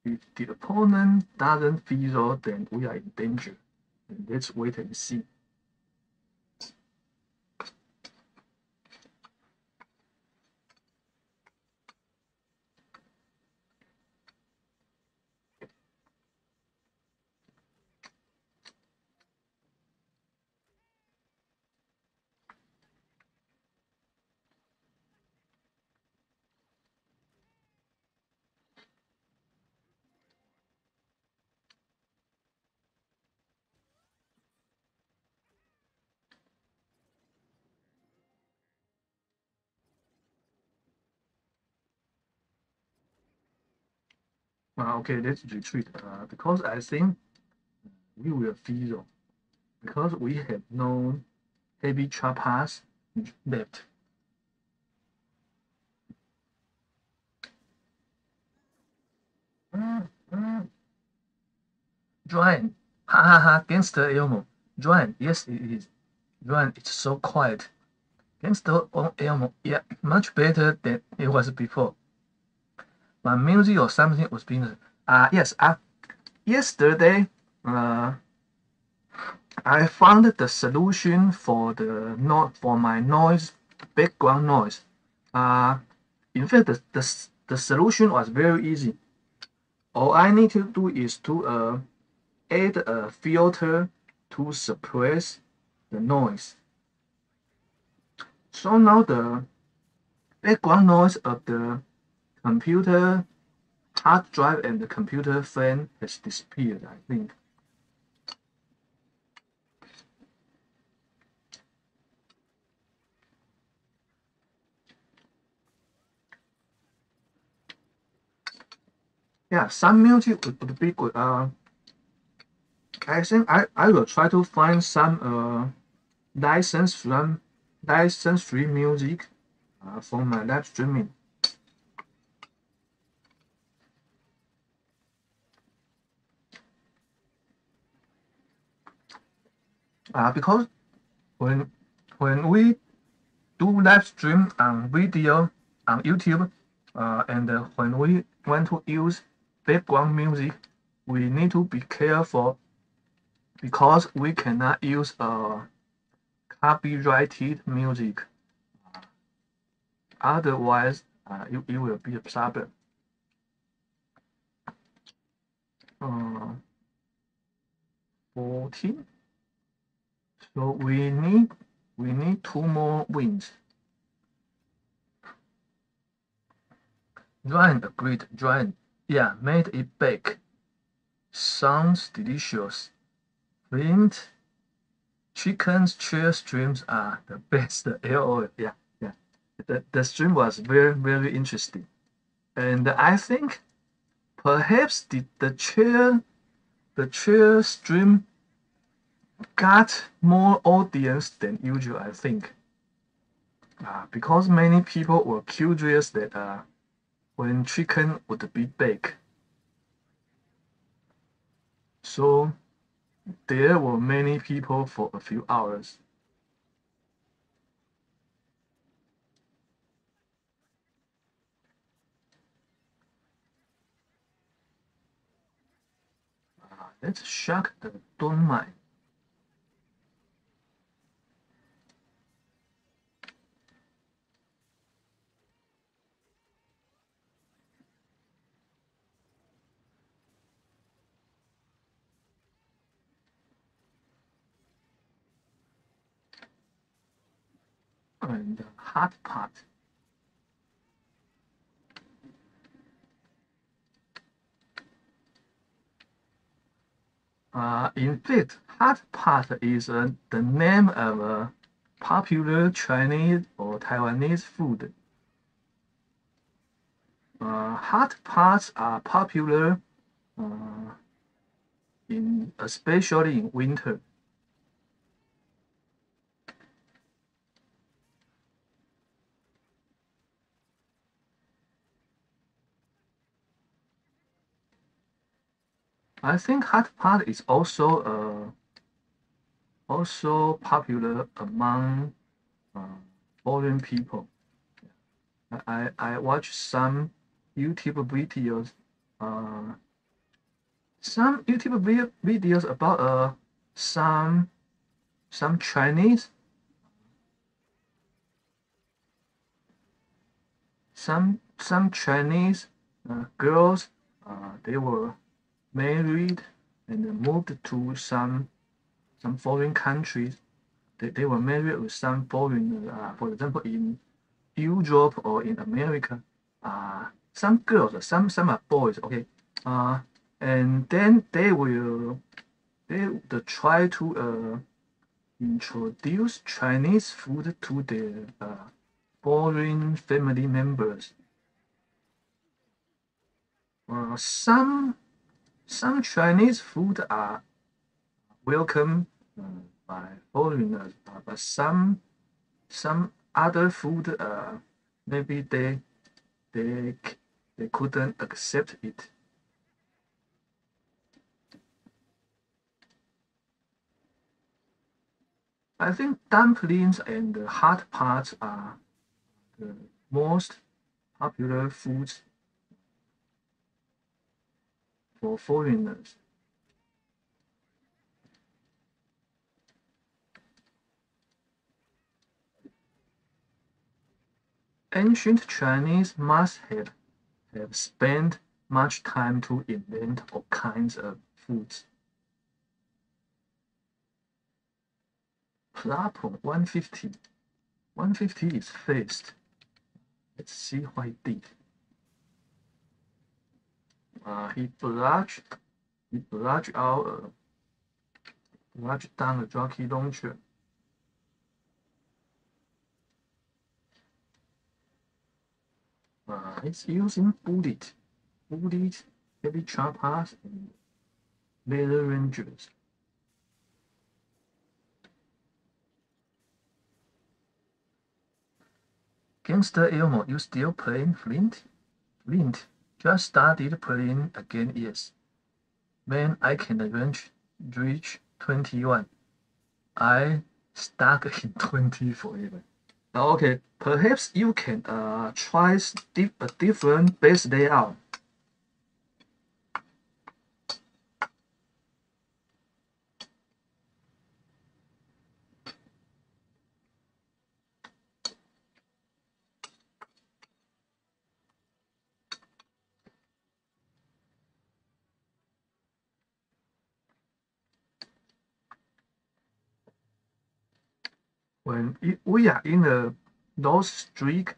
If the opponent doesn't fizzle, then we are in danger. Let's wait and see. Okay, let's retreat. Because I think we will fizzle. Because we have no heavy trap pass left. Giant, ha ha ha, gangster Elmo. Giant, yes it is. Giant, it's so quiet. Gangster on Elmo, yeah, much better than it was before. My music or something was being. Yes. Yesterday, I found the solution for for my noise, background noise. In fact, the solution was very easy. All I need to do is to add a filter to suppress the noise. So now the background noise of the computer hard drive and the computer fan has disappeared, I think. Yeah, some music would be good. I think I will try to find some license-free music for my live streaming. Because when we do live stream on video on YouTube, and when we want to use background music, we need to be careful because we cannot use copyrighted music. Otherwise, it will be a problem. 14. So we need 2 more wins. Ryan agreed. Ryan, yeah, made it back. Sounds delicious. Flint chicken's chair streams are the best. LOL. Yeah. The stream was very interesting, and I think perhaps the chair stream got more audience than usual. I think because many people were curious that when chicken would be baked. So there were many people for a few hours. Let's shock the don't mind. and hot pot. In fact, hot pot is the name of a popular Chinese or Taiwanese food. Hot pots are popular especially in winter. I think hot pot is also popular among foreign people. I watch some YouTube videos, uh, videos about some Chinese some Chinese girls. They were married and moved to some foreign countries. They were married with some foreign, for example, in Europe or in America. Some girls, some are boys, okay. And then they try to introduce Chinese food to their foreign family members. Some Chinese food are welcome by foreigners, but some other food maybe they they couldn't accept it. I think dumplings and hot pots are the most popular foods for foreigners. Ancient Chinese must have spent much time to invent all kinds of foods. Plato 150. 150 is fast. Let's see what he did. He brushed down a rocket launcher. It's using bullet, heavy choppers, and laser rangers. Gangster Elmo, you still playing Flint? Flint, just started playing again, yes. Man, I can reach 21. I stuck in 20 forever. Okay, perhaps you can try a different base layout. When we are in a loss streak,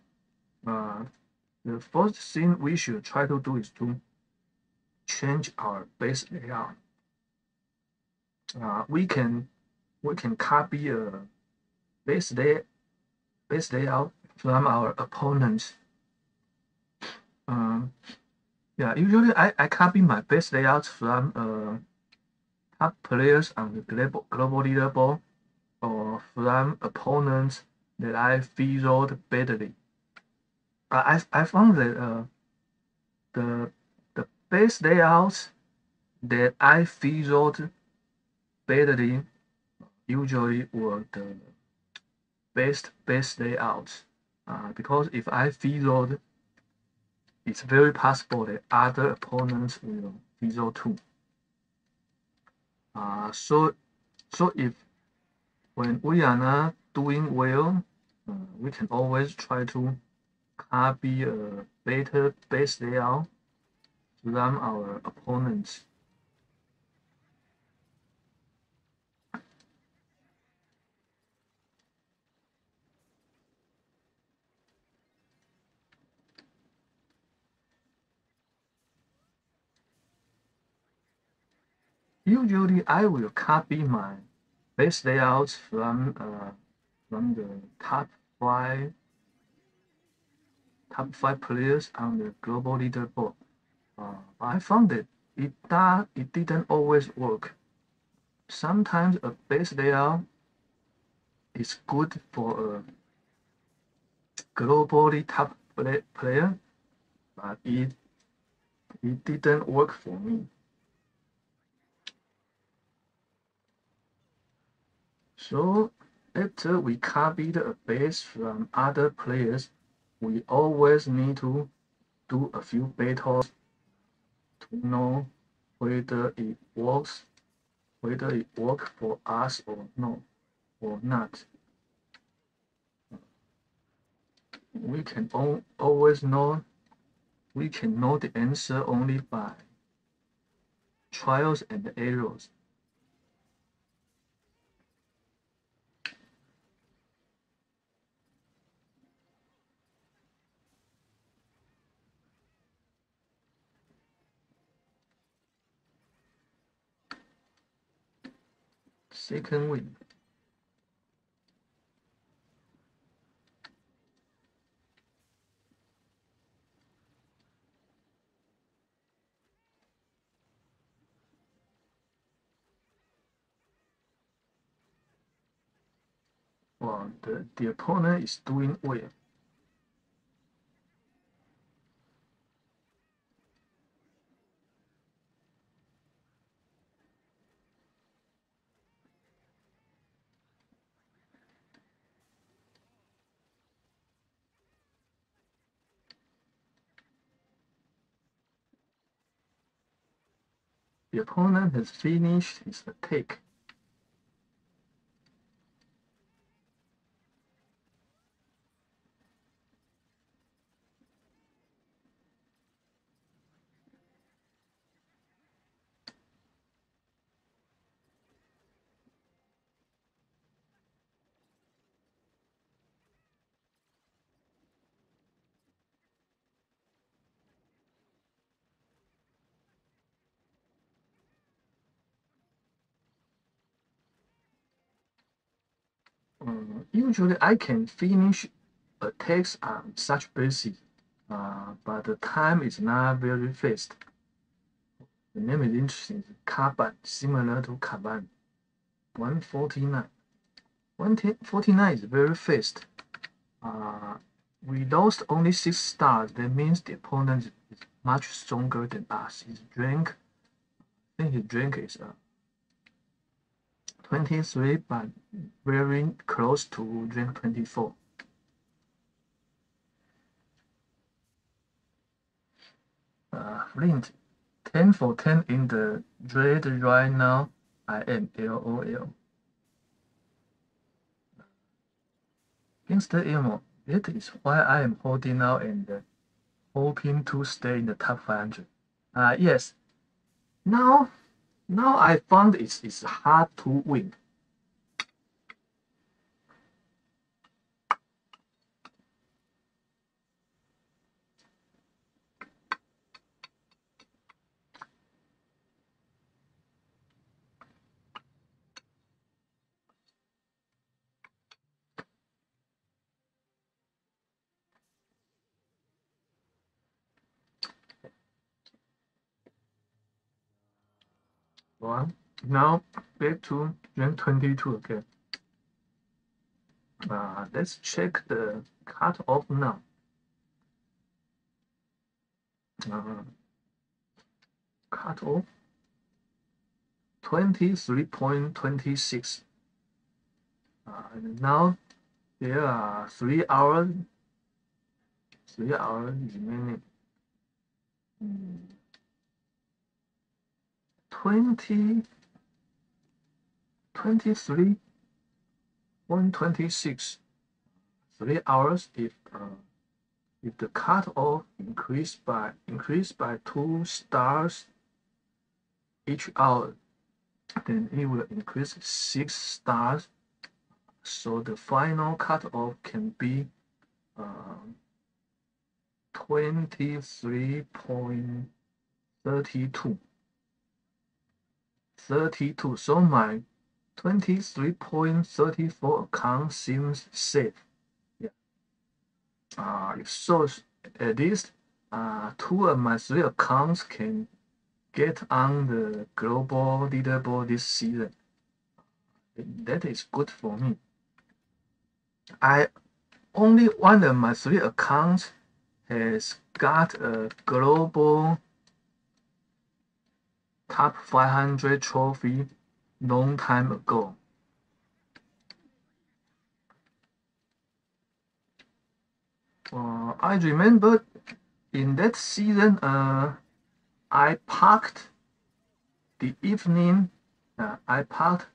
the first thing we should try to do is to change our base layout. We can copy a base layout from our opponents. Yeah, usually I copy my base layouts from top players on the global leaderboard or from opponents that I fizzled badly. I found that the base layouts that I fizzled badly usually were the best base layouts. Because if I fizzled, it's very possible that other opponents will fizzle too. So if when we are not doing well, we can always try to copy a better base layout from our opponents. Usually, I will copy my base layouts from the top five players on the global leaderboard. I found that it didn't always work. Sometimes a base layout is good for a globally top player, but it didn't work for me. So after we copied a base from other players, we always need to do a few battles to know whether it works for us or no or not. We can always know the answer only by trials and errors. Second win. Well, the opponent is doing well. The opponent has finished his attack. Usually I can finish attacks on such bases, but the time is not very fast. The name is interesting. Carbon, similar to Carbon. 149. 149 is very fast. We lost only 6 stars. That means the opponent is much stronger than us. His rank, I think his rank is 23, but very close to rank 24. Flint, 10 for 10 in the raid right now. I am LOL. Gangster ammo. That is why I am holding out and hoping to stay in the top 500. Yes. Now I found it's hard to win. Well, now back to rank 22 again. Let's check the cutoff now. Cutoff 23.26. And now there are 3 hours remaining. 23.26. 3 hours if the cutoff increased by 2 stars each hour, then it will increase 6 stars. So the final cutoff can be 23.32. 32. So my 23.34 account seems safe. Yeah. If so, at least 2 of my 3 accounts can get on the global leaderboard this season. That is good for me. Only one of my 3 accounts has got a global top 500 trophy long time ago. I remember in that season, I parked the evening. I parked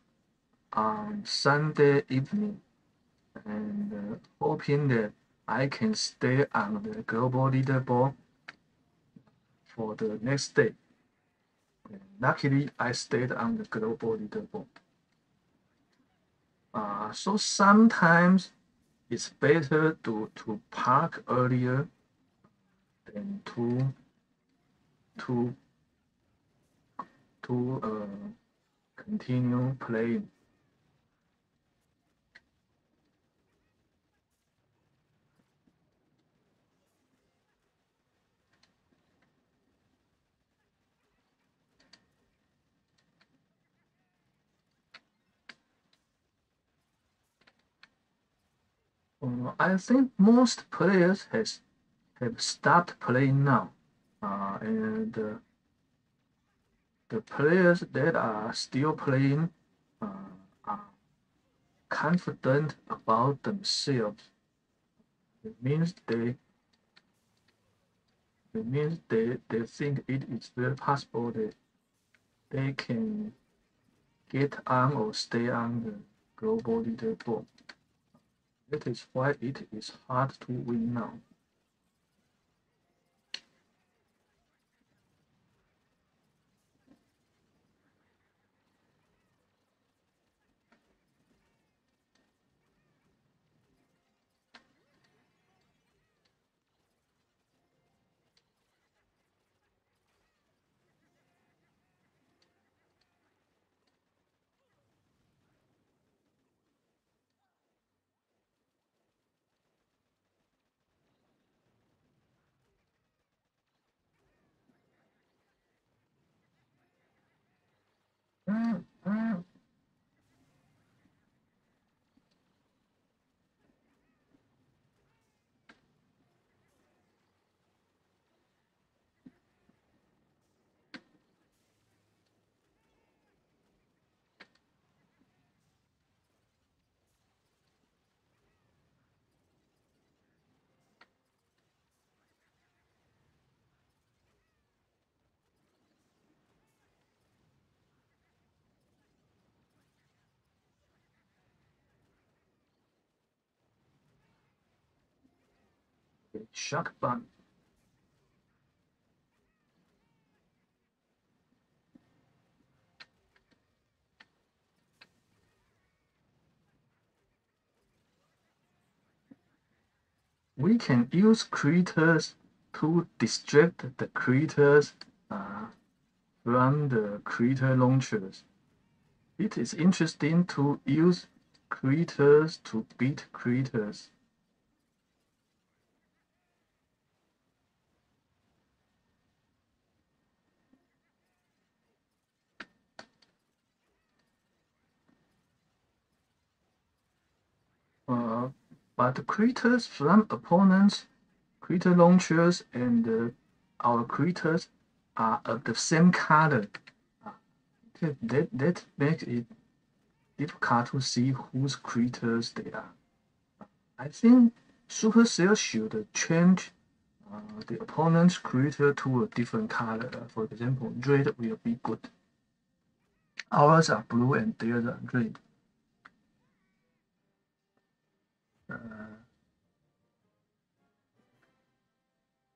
on Sunday evening, and hoping that I can stay on the global leaderboard for the next day. And luckily, I stayed on the global leaderboard. So sometimes it's better to park earlier than to continue playing. I think most players have stopped playing now, and the players that are still playing are confident about themselves. It means they think it is very possible that they can get on or stay on the global leaderboard. That is why it is hard to win now. Shock button. We can use creators to distract the creators from the creator launchers. It is interesting to use creators to beat creators. But creators from opponents, creator launchers, and our creators are of the same color. That makes it difficult to see whose creators they are. I think Supercell should change the opponent's creator to a different color. For example, red will be good. Ours are blue and theirs are red.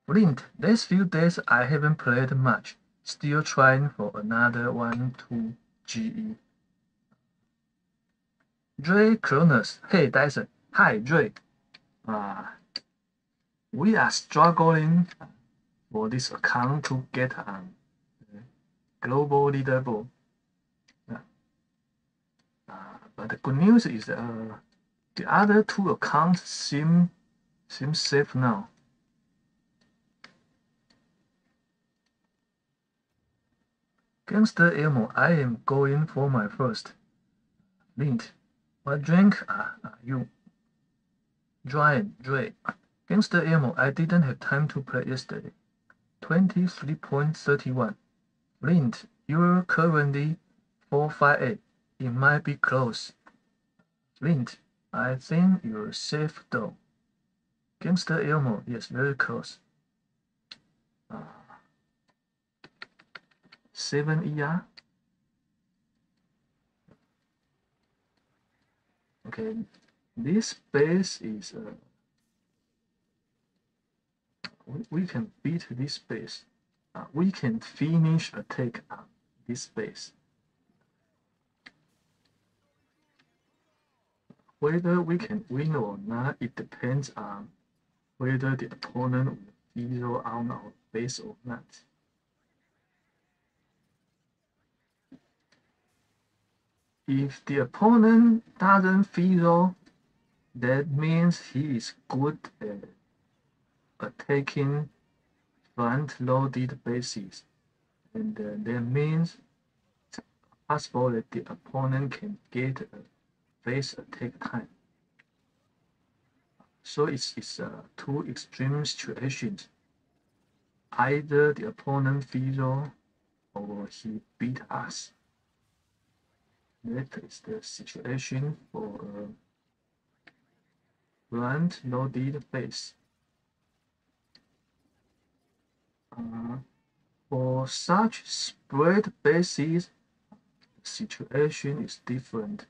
Flint, these few days I haven't played much. Still trying for another 1-2 GE. Dre Cronus. Hey Dyson. Hi Dre. We are struggling for this account to get on the global leaderboard. But the good news is the other two accounts seem safe now. Gangster Elmo, I am going for my first. Lint, what drink are you? Dre. Gangster Elmo, I didn't have time to play yesterday. 23.31. Lint, you're currently 458. It might be close. Lint, I think you're safe though. Gangster Elmo, yes, very close. 7 ER. Okay, this base is we can beat this base. We can finish attack on this base. Whether we can win or not, it depends on whether the opponent will zero on our base or not. If the opponent doesn't zero, that means he is good at attacking front-loaded bases, and that means it's possible that the opponent can get a base attack time. So it's two extreme situations. Either the opponent zero or he beat us. That is the situation for front-loaded base. For such spread bases, the situation is different.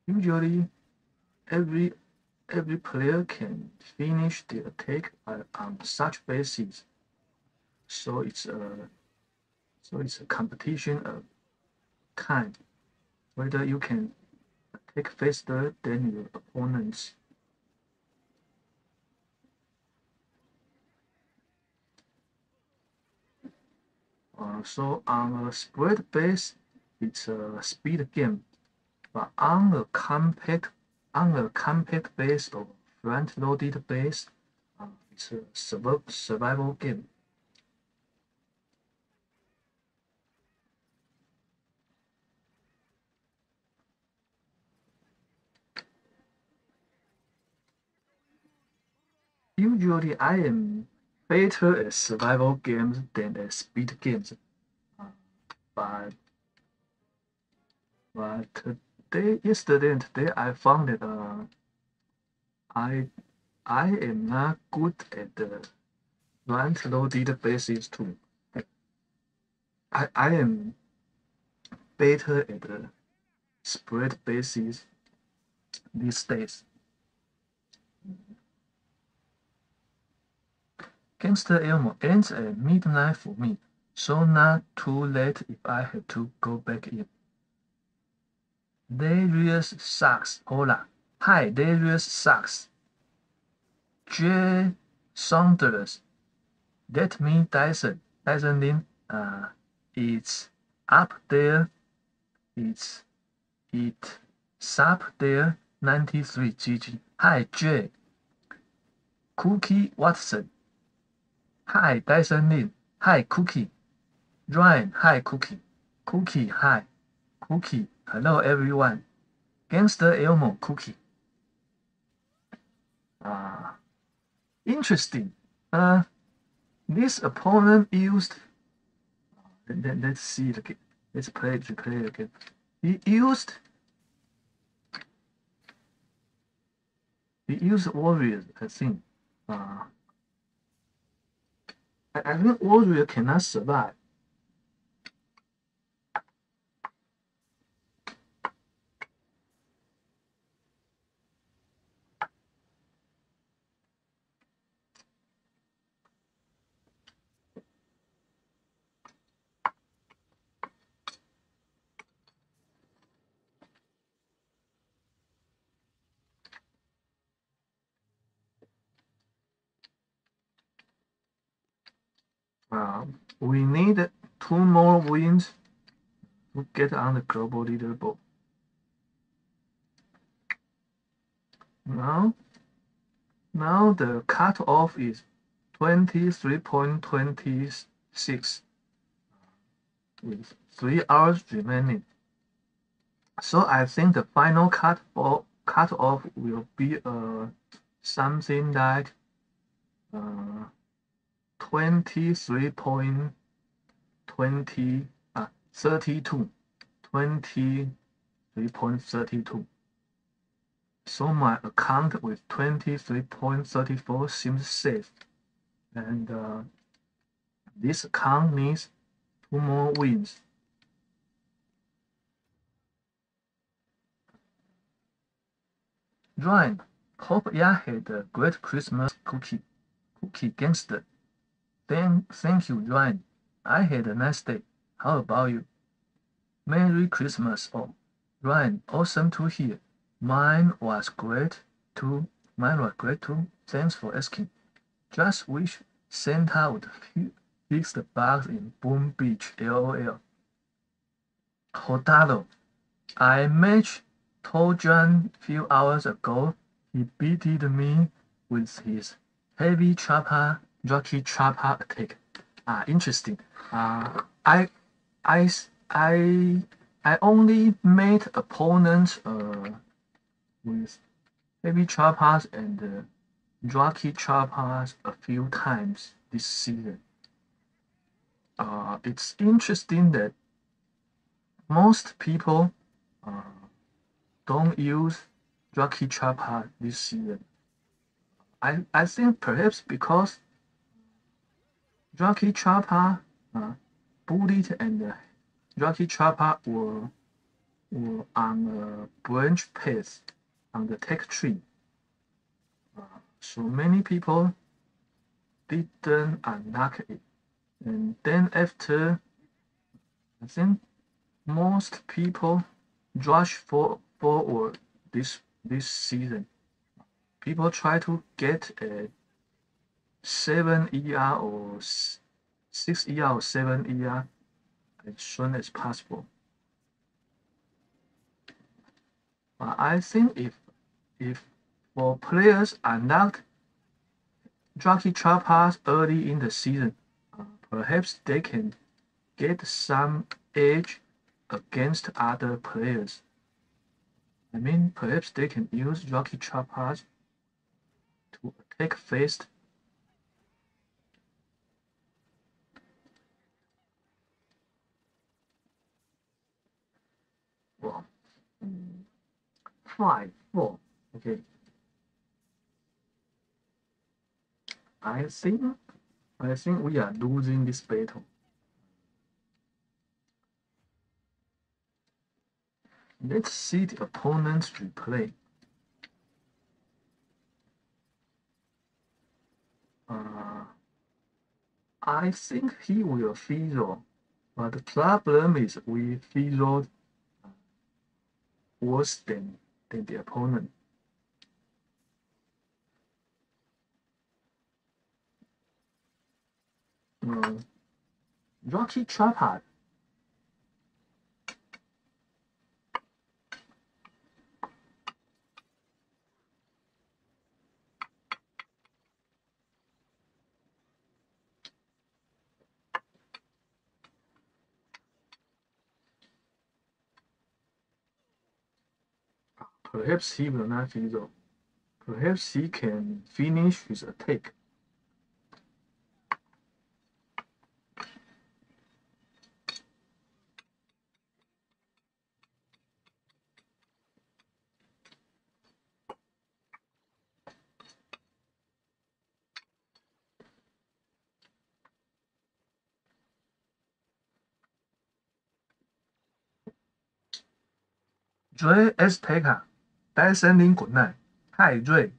Usually, every player can finish the attack on such bases. So it's a competition of time, whether you can attack faster than your opponents. So on a spread base, it's a speed game, but on a compact base or front-loaded base, it's a survival game. Usually, I am better at survival games than at speed games, but yesterday and today, I found that I am not good at the front-loaded bases too. I am better at the spread bases these days. Gangster Elmo ends at midnight for me, so not too late if I have to go back in. Darius sucks. Hola. Hi, Darius sucks. J. Saunders. That me Dyson. Dyson Lin. It's up there. It's up there. 93 GG. Hi, J. Cookie Watson. Hi, Dyson Lin. Hi, Cookie. Ryan. Hi, Cookie. Cookie. Hi. Cookie. Hello, everyone. Gangster Elmo. Cookie. Interesting. This opponent used. Let's see it again. Let's play it again. He used Warriors, I think. I think Warrior cannot survive. We need 2 more wins to get on the global leaderboard. Now, now the cutoff is 23.26 with 3 hours remaining. So I think the final cutoff will be something like 23.20 32 23.32. So my account with 23.34 seems safe, and this account needs 2 more wins. Ryan, hope you had a great Christmas cookie gangster. Thank you, Ryan. I had a nice day. How about you? Merry Christmas, all. Ryan, awesome to hear. Mine was great too. Thanks for asking. Just wish Santa would fix the bugs in Boom Beach, LOL. Hodalo, I matched Tojan few hours ago. He beated me with his heavy chopper, jockey chopper attack. Interesting. I, I, I only met opponents with heavy choppers and jockey choppers a few times this season. It's interesting that most people don't use jockey chopper this season. I think perhaps because jockey chopper, bullet and jockey chopper were on a branch path on the tech tree. So many people didn't unlock it. And then after, I think most people rush forward this season. People try to get a 7 ER or 6 ER or 7 ER as soon as possible. I think if for players unlocked jockey choppers early in the season, perhaps they can get some edge against other players. I mean, perhaps they can use jockey choppers to attack fast. Well, 5-4. Okay. I think we are losing this battle. Let's see the opponent's replay. I think he will fizzle, but the problem is we fizzled worse than the opponent. Rocky Chopper. Perhaps he will not fizzle. Perhaps he can finish his attack. Dre Azteca, 戴森林滚奈。Hi Dre,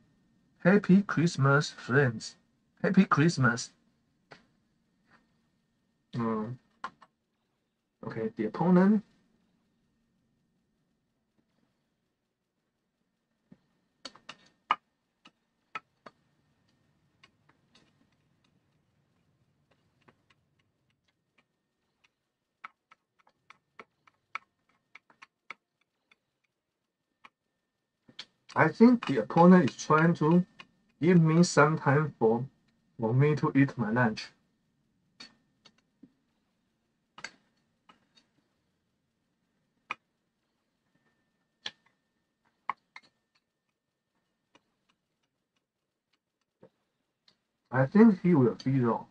Happy Christmas, friends. Happy Christmas. Okay, the opponent. I think the opponent is trying to give me some time for me to eat my lunch. I think he will feed off.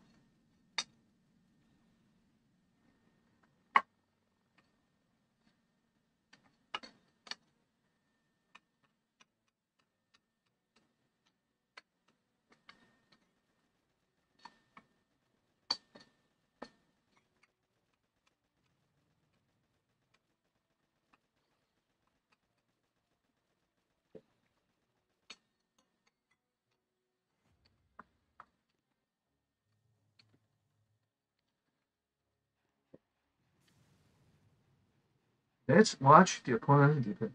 Let's watch the opponent's defense.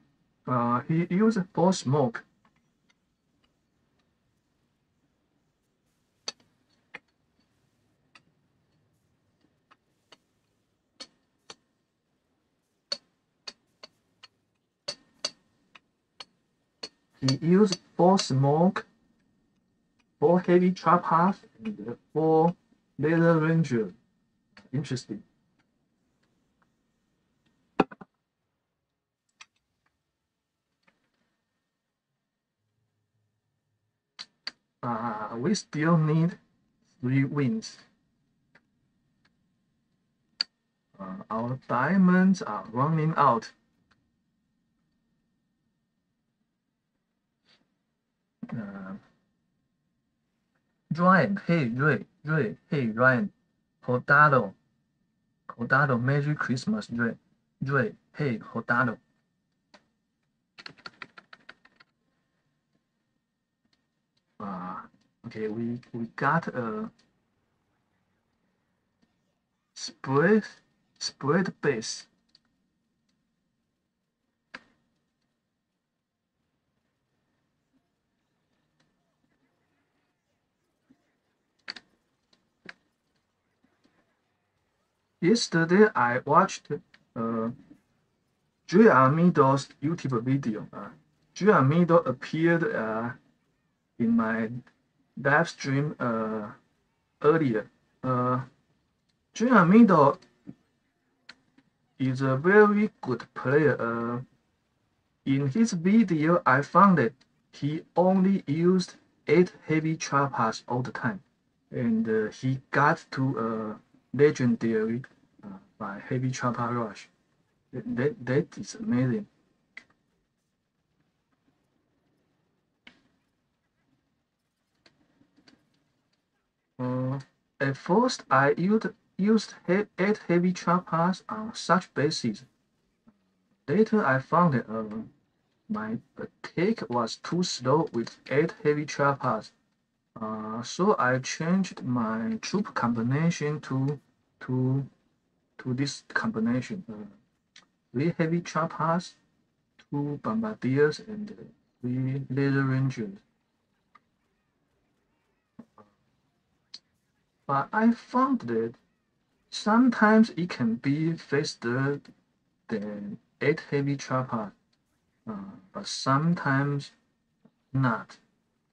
He used full smoke. He used 4 smoke, 4 heavy trap half, and 4 laser ranger. Interesting. We still need 3 wins. Our diamonds are running out. Ryan, hey Ray, hey Ryan, Hodado, Merry Christmas, Ray, hey Hodado. Okay, we got a spread base. Yesterday I watched J. Amido's YouTube video. J. Amido appeared in my live stream earlier. J. Amido is a very good player. In his video, I found that he only used 8 heavy trappers all the time, and he got to legendary by heavy trapper rush. That is amazing. At first, I used 8 heavy trappers on such bases. Later, I found that my attack was too slow with 8 heavy trappers. So I changed my troop combination to this combination. 3 heavy trappers, 2 bombardiers, and 3 laser rangers. But I found that sometimes it can be faster than 8 heavy trappers, but sometimes not.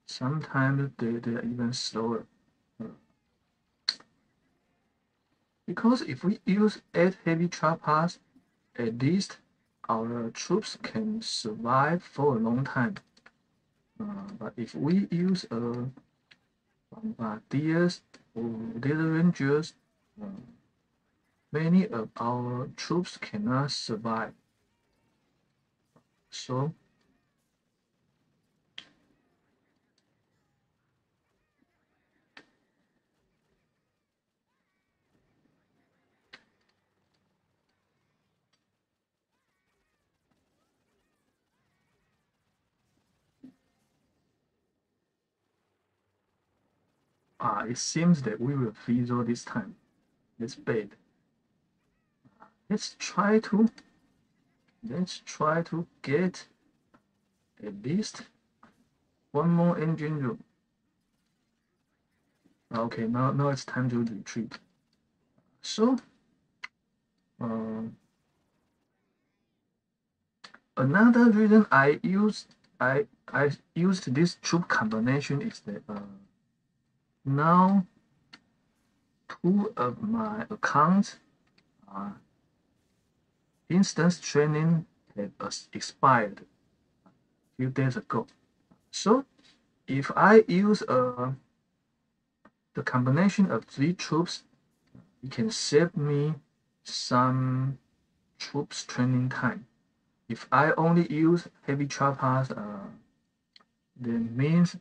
Sometimes they're even slower. Because if we use 8 heavy trappers, at least our troops can survive for a long time. But if we use bombardiers or laser rangers, many of our troops cannot survive. So it seems that we will fizzle this time. That's bad. Let's try to get at least 1 more engine room. Okay, now it's time to retreat. So another reason I use I used this troop combination is that now two of my accounts instance training had expired a few days ago. So if I use the combination of three troops, it can save me some troops training time. If I only use heavy choppers, then means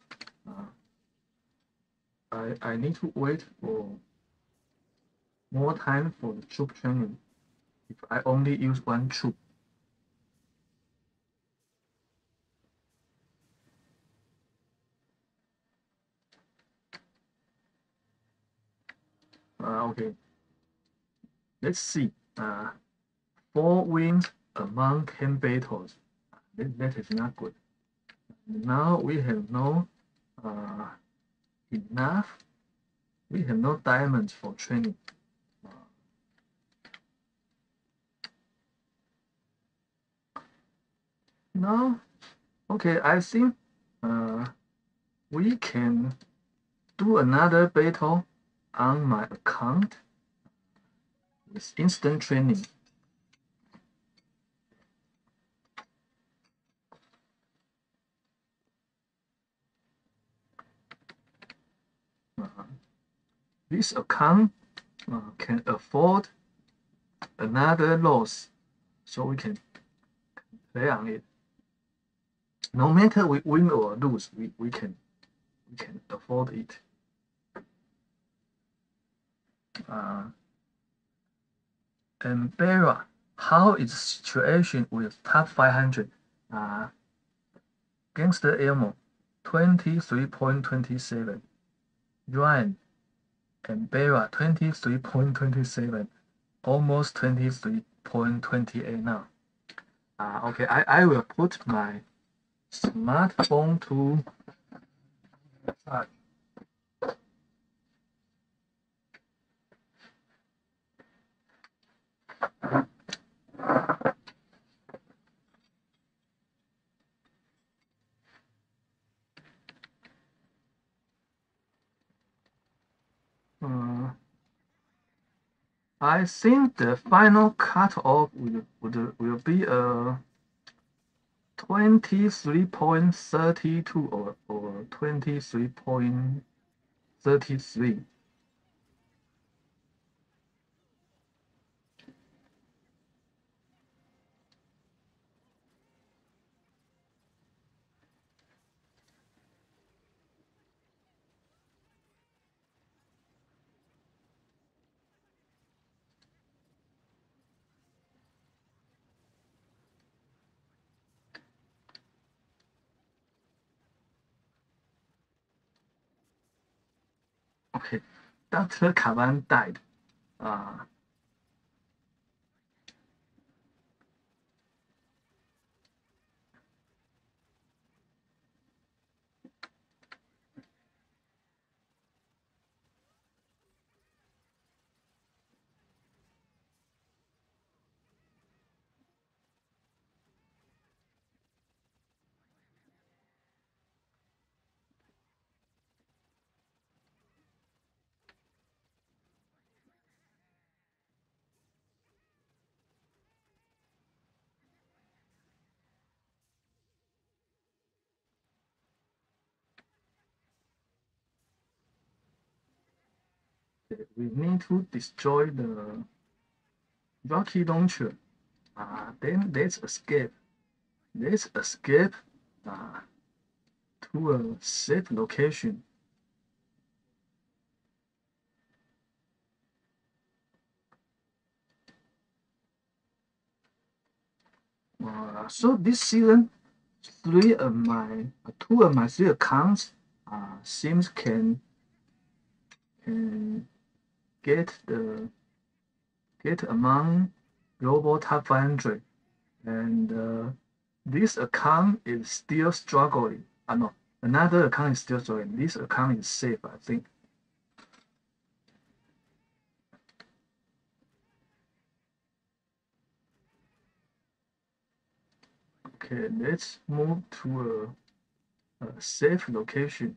I need to wait for more time for the troop training if I only use one troop. Okay, let's see. 4 wins among 10 battles. That is not good. Now we have no enough. We have no diamonds for training. Now, okay, I think we can do another battle on my account with instant training. This account can afford another loss, so we can play on it. No matter we win or lose, we can afford it. And Bera, how is the situation with top 500? Gangster ammo, 23.27. Ryan and Bera, 23.27. Almost 23.28 now. Okay, I will put my smartphone to charge. I think the final cutoff will be 23.32 or 23.33. Okay, Dr. Kavan died. We need to destroy the rocket launcher. Then let's escape. Let's escape to a safe location. So this season, two of my three accounts seems can get among global top 500, and this account is still struggling. No, another account is still struggling. This account is safe, I think. Okay. Okay, let's move to a safe location.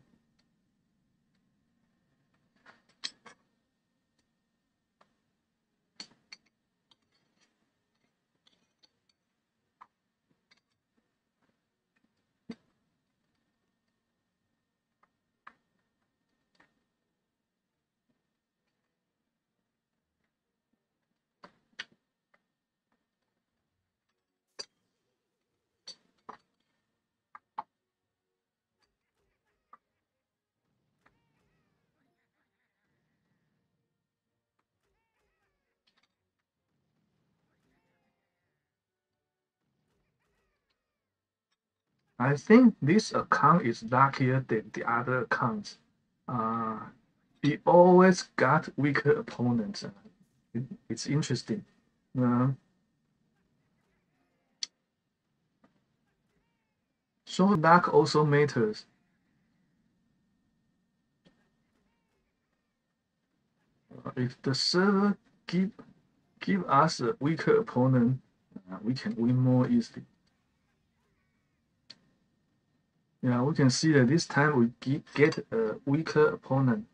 I think this account is luckier than the other accounts. Uh, he always got weaker opponents. It's interesting. Uh, so luck also matters. If the server give us a weaker opponent, we can win more easily. Yeah, we can see that this time we get a weaker opponent.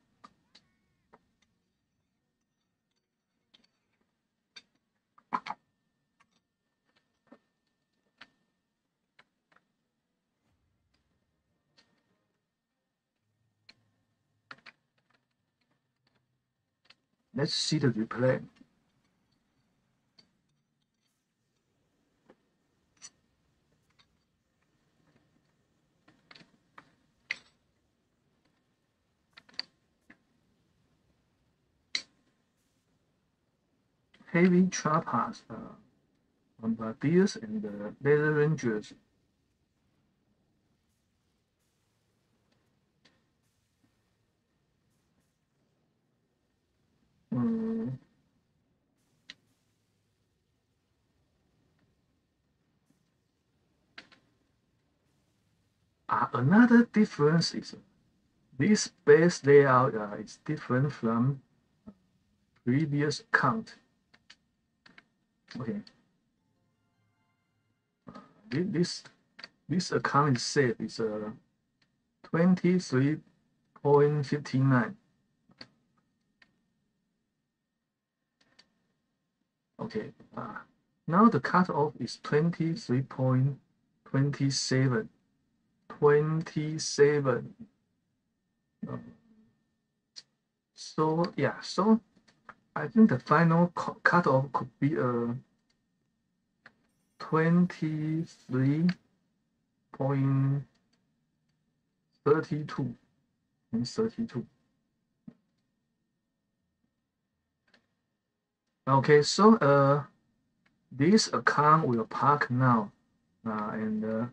Let's see the replay. Heavy trappers, bombardiers, and laser rangers. Um, another difference is this base layout is different from previous count. Okay, this account is safe. It's 23.59. Okay, now the cutoff is 23.27. 27. So yeah, so I think the final cutoff could be 23.32 and 32. Okay, so this account will park now, and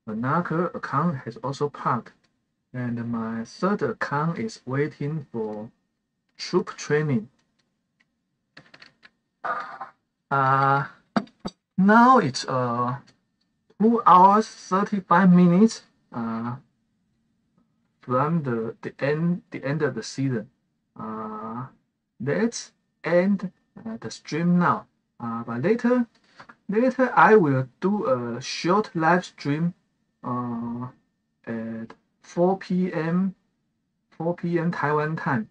another account has also parked, and my third account is waiting for troop training. Now it's 2 hours 35 minutes from the end of the season. Let's end the stream now. But later I will do a short live stream at 4 p.m. Taiwan time.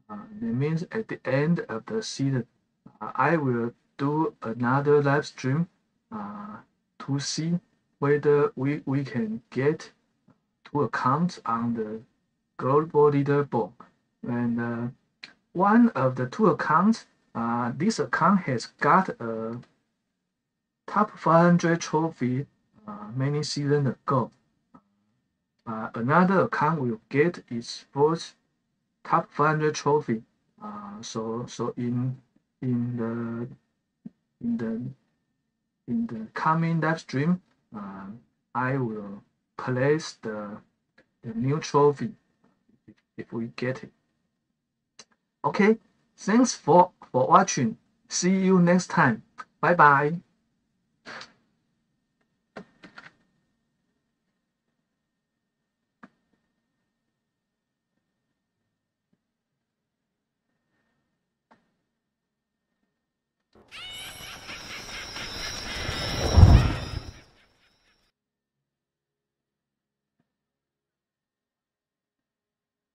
That means at the end of the season, I will do another live stream to see whether we can get 2 accounts on the global leaderboard. And one of the 2 accounts, this account has got a top 500 trophy many seasons ago. Another account will get its first top 500 trophy. So in the coming live stream, I will place the new trophy if we get it. Okay, thanks for watching. See you next time. Bye bye.